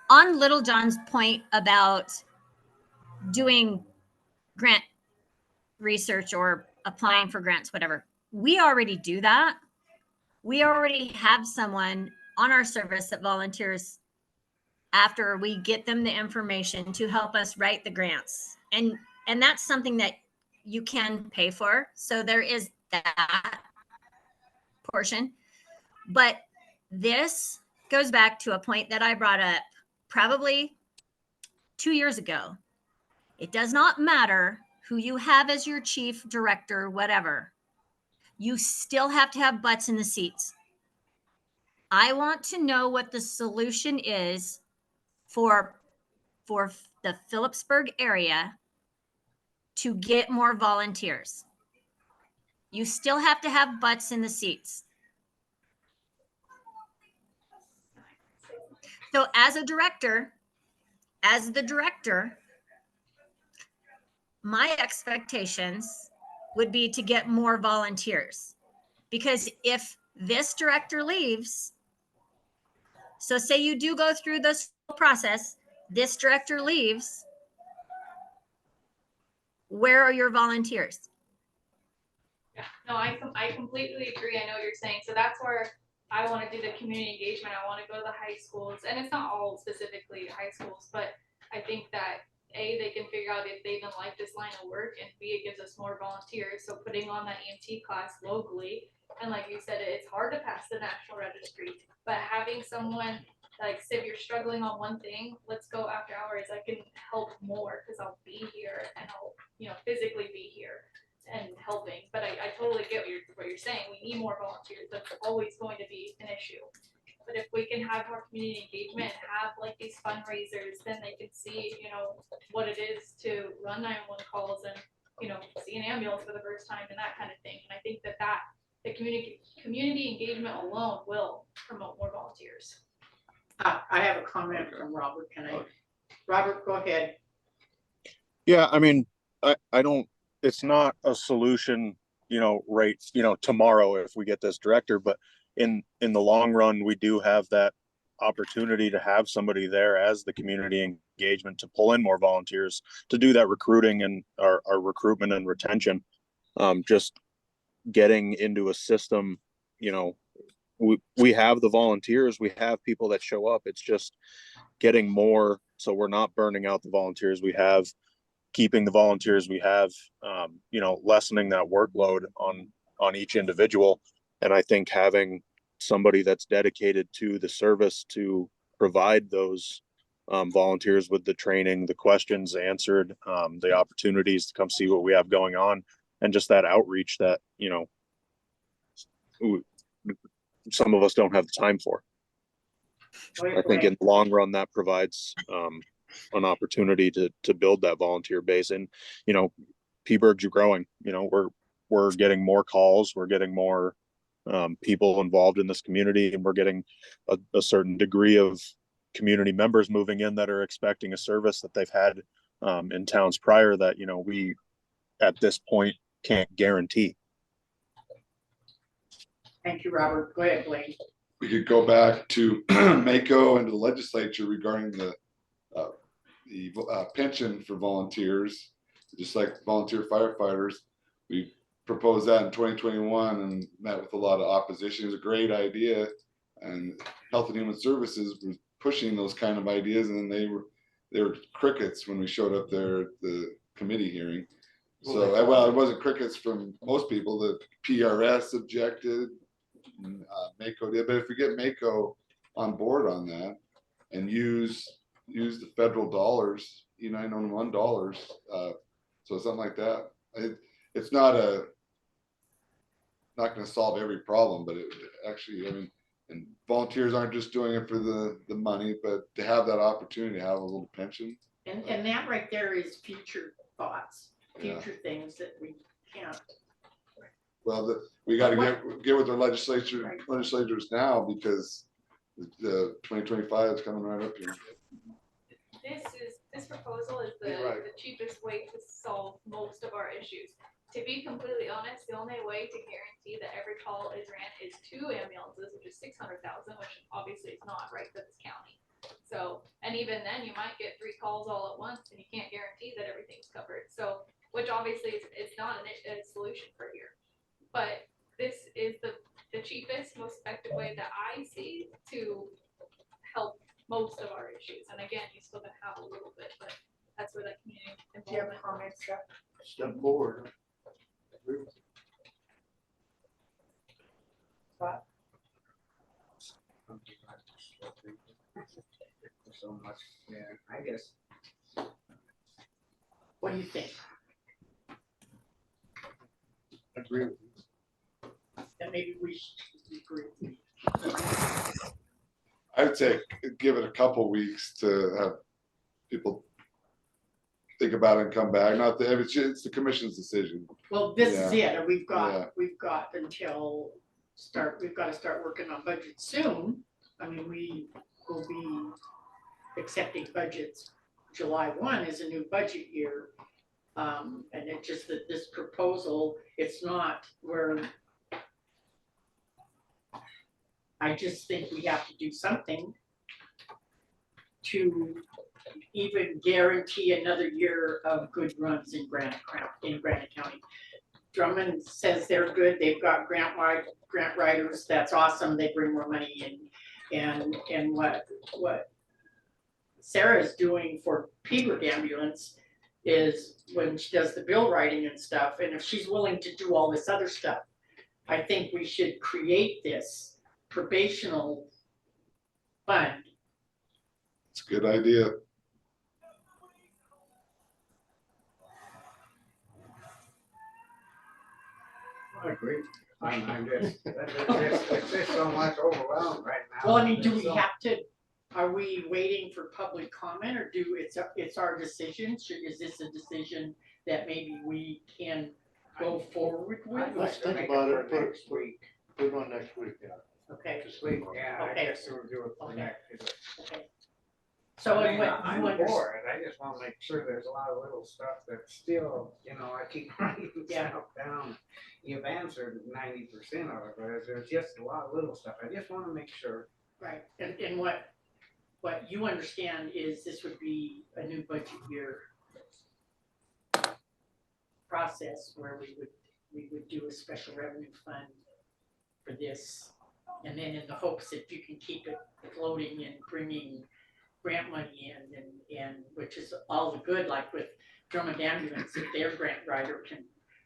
on Little John's point about doing grant research or applying for grants, whatever, we already do that. We already have someone on our service that volunteers after we get them the information to help us write the grants. And that's something that you can pay for. So there is that portion. But this goes back to a point that I brought up probably 2 years ago. It does not matter who you have as your chief, director, whatever. You still have to have butts in the seats. I want to know what the solution is for the Phillipsburg area to get more volunteers. You still have to have butts in the seats. So as the director, my expectations would be to get more volunteers. Because if this director leaves, so say you do go through this process, this director leaves, where are your volunteers? No, I completely agree. I know what you're saying. So that's where I want to do the community engagement. I want to go to the high schools, and it's not all specifically high schools, but I think that A, they can figure out if they even like this line of work, and B, it gives us more volunteers. So putting on that EMT class locally, and like you said, it's hard to pass the national registry, but having someone like, say if you're struggling on one thing, let's go after hours. I can help more because I'll be here and I'll, physically be here and helping. But I totally get what you're saying. We need more volunteers. That's always going to be an issue. But if we can have more community engagement, have like these fundraisers, then they can see, what it is to run 911 calls and, see an ambulance for the first time and that kind of thing. And I think that the community engagement alone will promote more volunteers. I have a comment from Robert, Robert, go ahead. Yeah, I mean, I don't, it's not a solution, right, tomorrow if we get this director, but in the long run, we do have that opportunity to have somebody there as the community engagement to pull in more volunteers, to do that recruiting and our recruitment and retention. Just getting into a system, we have the volunteers, we have people that show up. It's just getting more, so we're not burning out the volunteers we have, keeping the volunteers we have, lessening that workload on each individual. And I think having somebody that's dedicated to the service to provide those volunteers with the training, the questions answered, the opportunities to come see what we have going on, and just that outreach that, some of us don't have the time for. I think in the long run, that provides an opportunity to build that volunteer base. And, P-Burg's growing, we're getting more calls, we're getting more people involved in this community, and we're getting a certain degree of community members moving in that are expecting a service that they've had in towns prior that, we at this point can't guarantee. Thank you, Robert. Go ahead, Blaine. We could go back to Mako and the legislature regarding the pension for volunteers, just like volunteer firefighters. We proposed that in 2021 and met with a lot of opposition. It was a great idea, and Health and Human Services was pushing those kind of ideas, and then they were crickets when we showed up there at the committee hearing. So, it wasn't crickets from most people. The PRS objected, Mako did, but if we get Mako on board on that and use the federal dollars, $901, so something like that, it's not going to solve every problem, but it actually, and volunteers aren't just doing it for the money, but to have that opportunity to have a little pension. And that right there is future thoughts, future things that we can't. Well, we got to get with our legislators now, because the 2025 is coming right up here. This proposal is the cheapest way to solve most of our issues. To be completely honest, the only way to guarantee that every call is ran is 2 ambulances, which is $600,000, which obviously is not right for this county. So, and even then you might get 3 calls all at once and you can't guarantee that everything's covered. So, which obviously is not a solution for here. But this is the cheapest, most effective way that I see to help most of our issues. And again, you still gonna have a little bit, but that's where that community involvement comes. Step forward. So much, yeah, I guess. What do you think? Agree with you. That maybe we should agree. I would say give it a couple weeks to have people think about it and come back. Not the, it's the commission's decision. Well, this is it, and we've got until we've got to start working on budget soon. I mean, we will be accepting budgets. July 1 is a new budget year. And it's just that this proposal, it's not where I just think we have to do something to even guarantee another year of good runs in Granite County. Drummond says they're good. They've got grant writers. That's awesome. They bring more money in. And what Sarah's doing for P-Burg ambulance is when she does the bill writing and stuff. And if she's willing to do all this other stuff, I think we should create this probational fund. It's a good idea. I agree. I'm just, it's just so much overwhelmed right now. Well, I mean, do we have to, are we waiting for public comment, or it's our decision? Is this a decision that maybe we can go forward with? Let's think about it, put it on next week. Okay, Just leave, yeah, I Okay. guess we'll do it for Okay. next. okay. So I and mean, what I'm you understand, for it, I just wanna make sure there's a lot of little stuff that still, I keep writing Yeah. stuff down. You've answered 90% of it, but there's just a lot of little stuff, I just wanna make sure. right, and what you understand is this would be a new budget year process where we would do a special revenue fund for this. And then in the hopes that you can keep it floating and bringing grant money in and which is all the good, like with Drummond Ambulance, if their grant writer can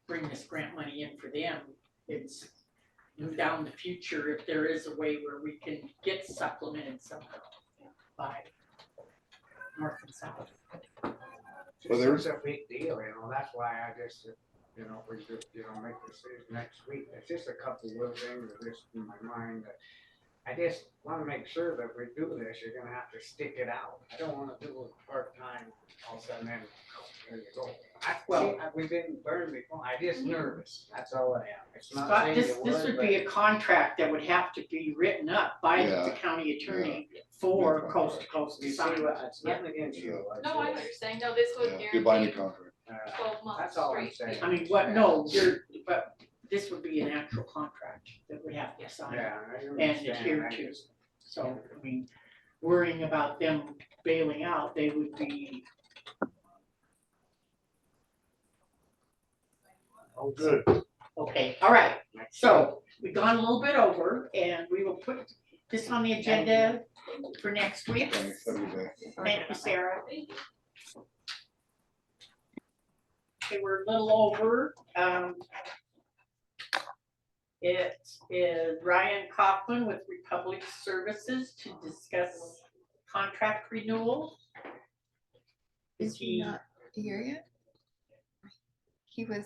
bring this grant money in for them, it's down the future, if there is a way where we can get supplemented somehow by north and south. It's a big deal, that's why I just, we just, make decisions next week. It's just a couple of little things that just in my mind that I just wanna make sure that if we do this, you're gonna have to stick it out. I don't wanna do it part-time, all of a sudden then, there you go. We've been burned before, I just nervous, that's all I am. It's not Scott, saying this you would be a contract that would have to be written up by the Yeah. county attorney for coast to coast You see, assignment. it's nothing against you. No, I understand. No, this would Yeah, be binding guarantee contract. 12 months That's all I'm straight. saying. I mean, but this would be an actual contract that would have to sign Yeah, I and understand. adhere I to. just- So, I mean, worrying about them bailing out, they would be, Oh, good. okay, all right. So we've gone a little bit over and we will put this on the agenda for next week. Thanks, have a good day. Thank you, Sarah. Okay, we're a little over. It is Ryan Kaufman with Republic Services to discuss contract renewal. Is he not here yet? He was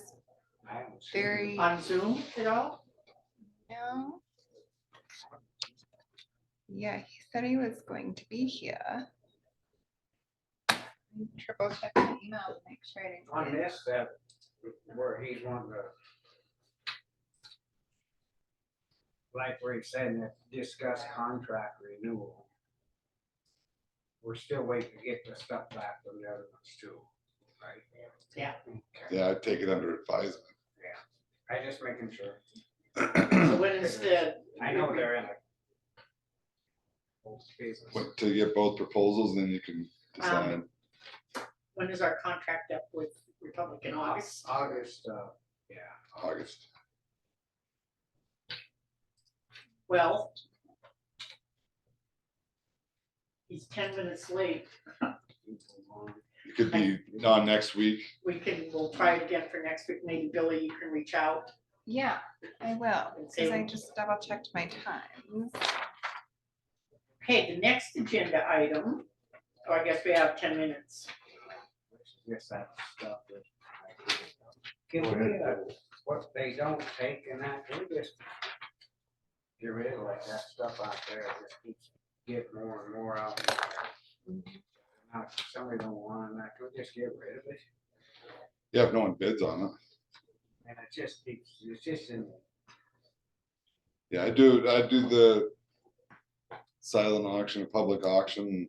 I haven't seen very, On Zoom at all? no. Yeah, he said he was going to be here. Triple check my email to make sure I didn't. on get it. this, that, where he's wanting to, like where he said that discuss contract renewal. We're still waiting to get the stuff back from the other ones too, right? Yeah. Yeah, I'd take it under advisement. I just making sure. So when is the? I know they're in a. business. What, to get both proposals, then you can decide. When is our contract up with Republic in August? August, yeah. August. Well, he's 10 minutes late. It could be on next week. We'll try it again for next week. Maybe Billy, you can reach out. Yeah, I will, because I just double checked my times. Okay, the next agenda item, I guess we have 10 minutes. Yes, that stuff. Can we, what they don't take and that, can we just get rid of like that stuff out there, it just keeps getting more and more out there. Now, if somebody don't want it, can we just get rid of it? Yeah, if no one bids on it. And it just keeps, it's just in, Yeah, I do the silent auction, public auction.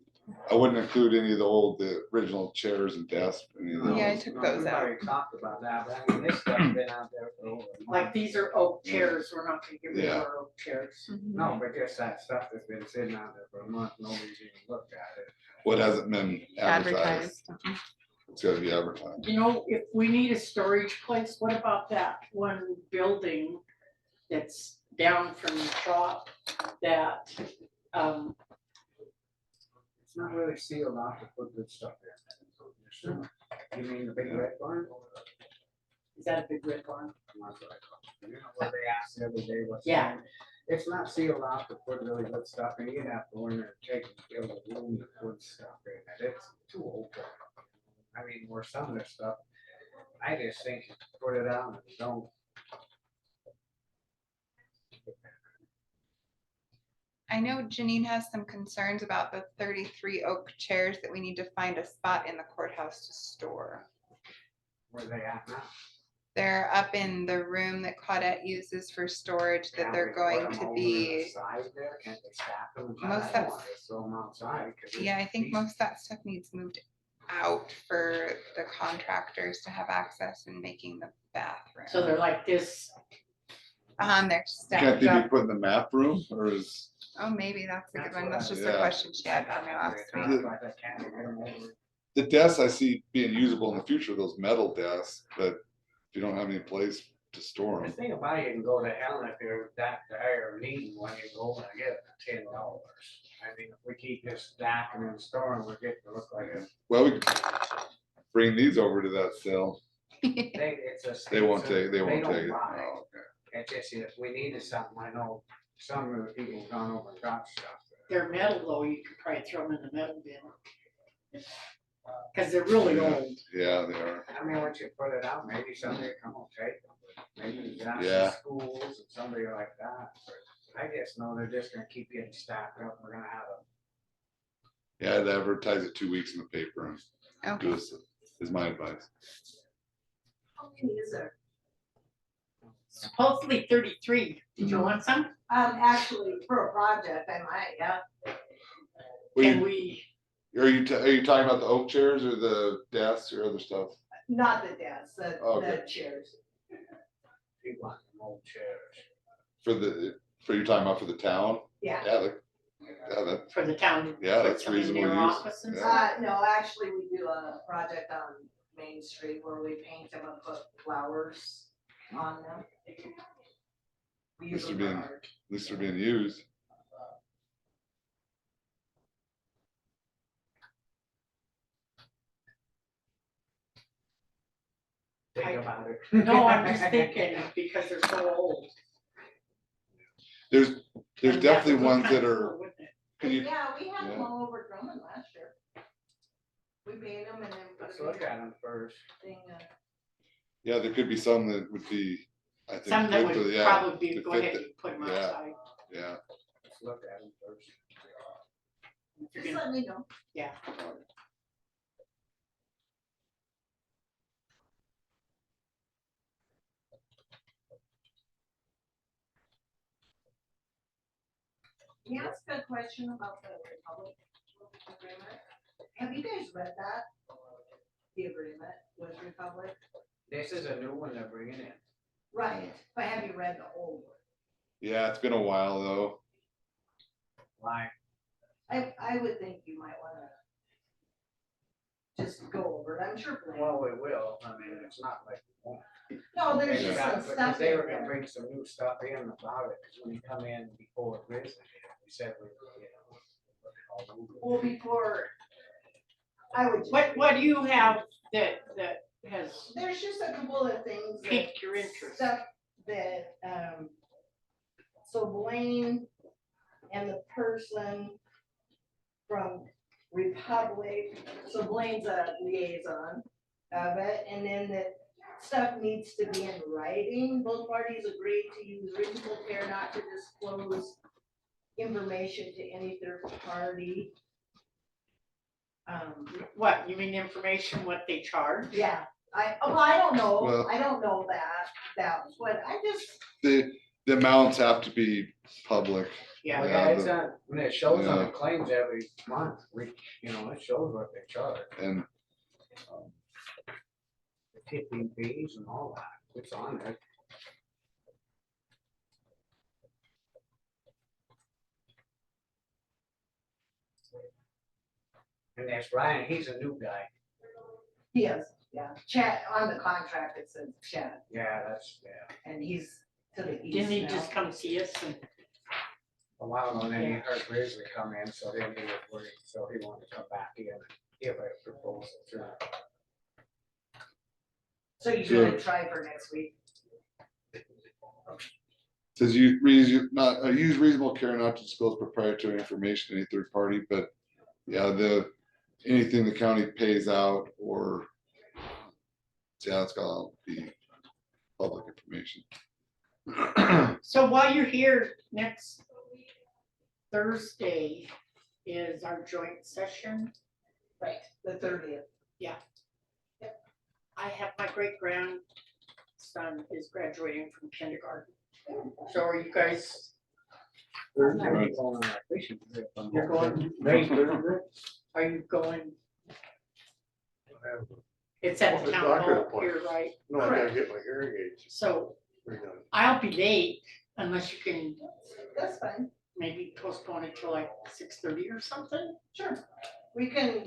I wouldn't include any of the original chairs and desks, any of those. Yeah, I took those we've out. already talked about that, but I mean, this stuff's been out there for over a month. Like these are oak chairs. We're not gonna get rid of Yeah. our oak chairs. No, but just that stuff that's been sitting out there for a month, nobody's even looked at it. What hasn't been advertised? Advertised. It's gotta be advertised. You know, if we need a storage place, what about that one building that's down from the shop that, It's not really sealed off to put good stuff in. You mean the big red barn? is that a big red barn? That's what I call it. You know, where they asked the other day what's. Yeah. in it? It's not sealed off to put really good stuff in. You'd have to go in there and take and build a room to put stuff in it. It's too open. I mean, where some of this stuff, I just think you put it out and don't. I know Janine has some concerns about the 33 oak chairs that we need to find a spot in the courthouse to store. Where they at now? They're up in the room that Claudette uses for storage that they're going to be, most of yeah, I think most of that stuff needs moved out for the contractors to have access and making the bathroom. So they're like this. They're Can't stacked they be up. put in the map room or is? Oh, maybe that's a good one. That's just a Yeah. question she had for me last week. The desks I see being usable in the future, those metal desks, but if you don't have any place to store The them. thing about it, you can go to hell if you're that dire needing when you go and get $10. I mean, if we keep just stacking and storing, we're getting to look like a. Well, we could bring these over to that sale. They won't take, they won't don't take it. buy. Oh, okay. It's just, if we needed something, I know some of the people have gone over and got stuff. They're metal though, you could probably throw them in the metal bin. Cause they're really old. Yeah, they are. I mean, once you put it out, maybe somebody come and take them. Maybe you got Yeah. some schools and somebody like that. But I guess, no, they're just gonna keep getting stacked up. We're gonna have a. Yeah, I'd advertise it 2 weeks in the paper and Okay. do this is my advice. How many is there? Supposedly 33. Did you want some? Actually, for a project, I might, yeah. Can we, Are you talking about the oak chairs or the desks or other stuff? Not the desks, the Okay. chairs. People want them old chairs. For you talking about for the town? Yeah. Yeah, that, for the town? yeah, put that's some in reasonable their use. office and Yeah. stuff? No, actually, we do a project on Main Street where we paint them and put flowers on them. We At use least they're them for being, art. at least they're being used. Think about it. No, I'm just thinking because they're so old. There's And that definitely would look ones kinda that are, cool, wouldn't it? can you, Yeah, we had them yeah. all over Drummond last year. We painted them and then put Let's them look in at them first. thing, yeah, there could be some that would be, I think. Some that good for would the- yeah, probably be, to go fit ahead the- and put them yeah. outside. Yeah, Let's look at them first. If you're Just gonna- let me know. Yeah. Can you ask a question about the Republic agreement? Have you guys read that? The agreement with Republic? This is a new one they're bringing in. Right, but have you read the old one? yeah, it's been a while though. Why? I would think you might wanna just go over it, I'm sure Blaine. Well, we will. I mean, it's not like we won't. No, there's They just got- some because stuff They in were gonna there. bring some new stuff in about it, because when you come in before Grizzly, we said we, Well, before, I would. just What read do you have that has There's just a couple of things that. piqued your interest? Stuff that, so Blaine and the person from Republic, so Blaine's a liaison of it, and then that stuff needs to be in writing. Both parties agreed to use reasonable care not to disclose information to any third party. What, you mean information, what they charge? Yeah, I don't know, Well- I don't know that was what, I just, The amounts have to be public. Yeah. Yeah, it's the- on, when it shows on yeah. the claims every month, it shows what they charge. And The tipping fees and all that, it's on there. And that's Ryan, he's a new guy. he is, yeah, Chad, on the contract, it says Chad, Yeah, that's, yeah. and he's to the east Didn't he now. just come see us and? A while ago, and then he heard Grizzly come in, so then he was worried, so he wanted to come back in and give a proposal to. So you're gonna try for next week? says use reasonable care not to disclose proprietary information to any third party, but yeah, anything the county pays out or yeah, it's gotta be public information. So while you're here, next Thursday is our joint session. Right, the 30th. Yeah. Yep. I have my great grandson son is graduating from kindergarten. So are you guys, You're you're going, are you going? It's at the The town doctor hall appointment. here, right? No, I gotta get my hearing aids So redone. I'll be late unless you can That's fine. maybe postpone it to like 6:30 or something. Sure. We can,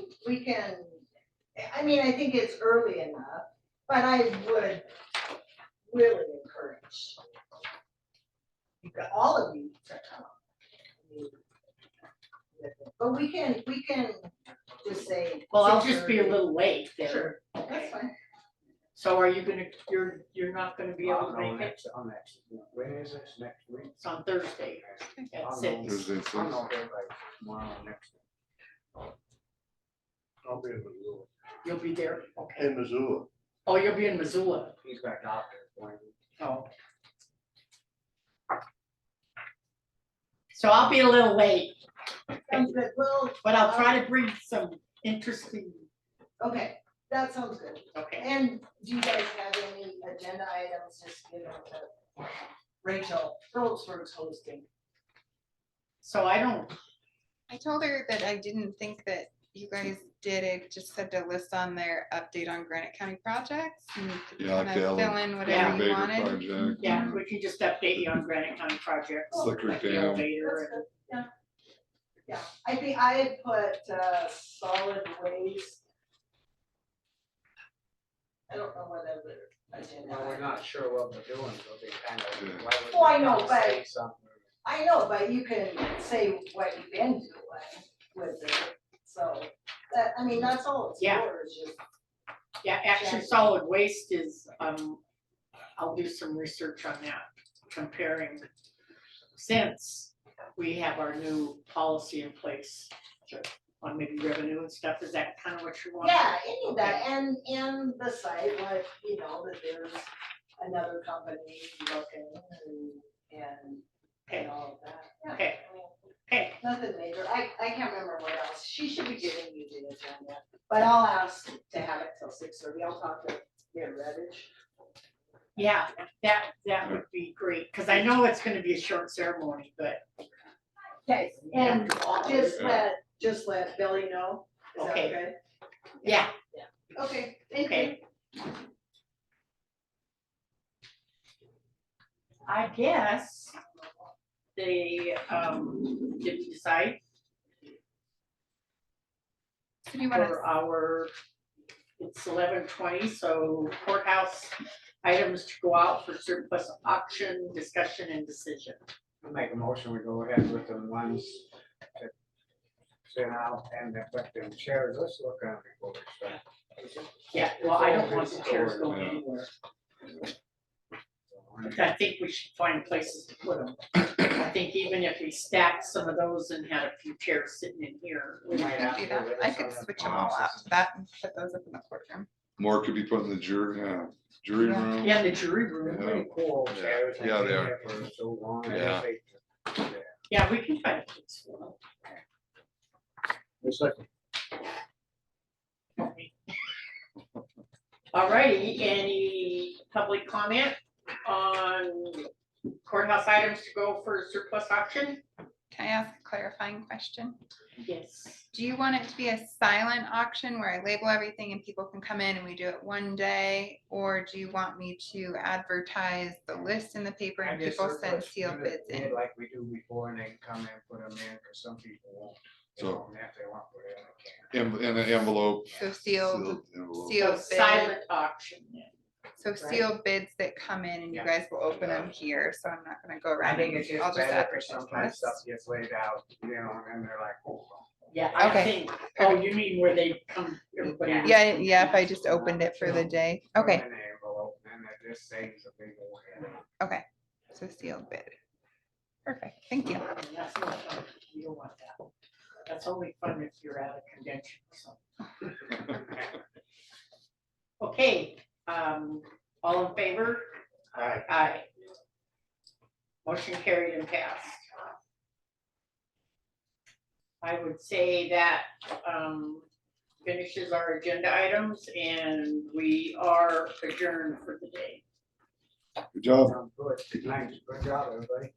I mean, I think it's early enough, but I would really encourage all of you to come. But we can just say. Well, I'll just be a 6:30. little late there. Sure, that's fine. So are you gonna, you're not gonna be able to make it? When is this, next week? It's on Thursday at I'll know. 6. Thursday at I'll know 6. here by tomorrow, next. I'll be in Missoula. You'll be there, okay. In Missoula. Oh, you'll be in Missoula. He's got doctor appointment. Oh. So I'll be a little late, Sounds good. Well, but I'll try to bring some interesting, okay, that sounds good. okay. And do you guys have any agenda items just given to Rachel Phillipsburg's hosting? So I don't, I told her that I didn't think that you guys did it, just said to list on their update on Granite County projects and Yeah, like kind the of fill in whatever you elevator wanted. project. yeah, we can just update you on Granite County projects. Slicker like the Dam. elevator and- Yeah, I think I had put solid waste. I don't know what other agenda. Well, we're not sure what we're doing, so they kind of. Yeah. why would Oh, I we know, not but- say something? I know, but you can say what you've been doing with it, so, that, I mean, that's all it's Yeah. for, is just. Yeah, actually, solid waste is, I'll do some research on that, comparing, since we have our new policy in place on maybe revenue and stuff, is that kind of what you want? Yeah, any of that, and the site, like, you know, that there's another company looking and all of that. Yeah, Okay. I mean, Okay, nothing major, I can't remember what else, she should be giving you the agenda, but I'll ask to have it till 6:30, I'll talk to Mayor Redditch. yeah, that would be great, because I know it's gonna be a short ceremony, but. Okay, and Yeah. just let Billy know, is that Okay. okay? Yeah, Okay, thank okay. you. I guess they, did we decide So do you want for our, it's 11:20, so courthouse items to go out for surplus auction, discussion and decision. I'll make a motion, we go ahead with the ones that sent out and that let them share, let's look at it before we start. Yeah, well, I don't want the chairs going anywhere. I think we should find places to put them. I think even if we stacked some of those and had a few chairs sitting in here. We might have do to that? let I some could of the switch them all out to that and put those up in the courtroom. More could be put in the jury room. Yeah, the jury room. Yeah. Pretty cool chairs. they've Yeah, they been are. there for so long, I Yeah. think. Yeah, we can find a place for them. It's like, Alrighty, any public comment on courthouse items to go for surplus auction? Can I ask a clarifying question? Yes. Do you want it to be a silent auction where I label everything and people can come in and we do it one day? Or do you want me to advertise the list in the paper I and guess people send surplus, sealed do bids it in? like we do before, and they can come in, put them in, cause some people won't. They So- won't, if they want, put it in, they can. In an envelope. So sealed, envelope. So sealed bids. silent auction then. So sealed bids that come in and you Yeah. guys will open them here, so I'm not gonna go I around. think and- it's I'll just just better, advertise cause the sometimes stuff list. gets laid out, you know, and they're like, oh. Yeah, I Okay. think, oh, you mean where they come, everybody. Yeah, if I just opened it for the day. Put 'em Okay, in the envelope, and it just saves a big old headache. okay, so sealed bid. Perfect, thank you. And that's no fun, you don't want that. That's only fun if you're at a convention, so. Okay, all in favor? Aye. Aye. Motion carried and passed. I would say that, finishes our agenda items and we are adjourned for the day. Good job. Sounds good. Thanks. Good job, everybody.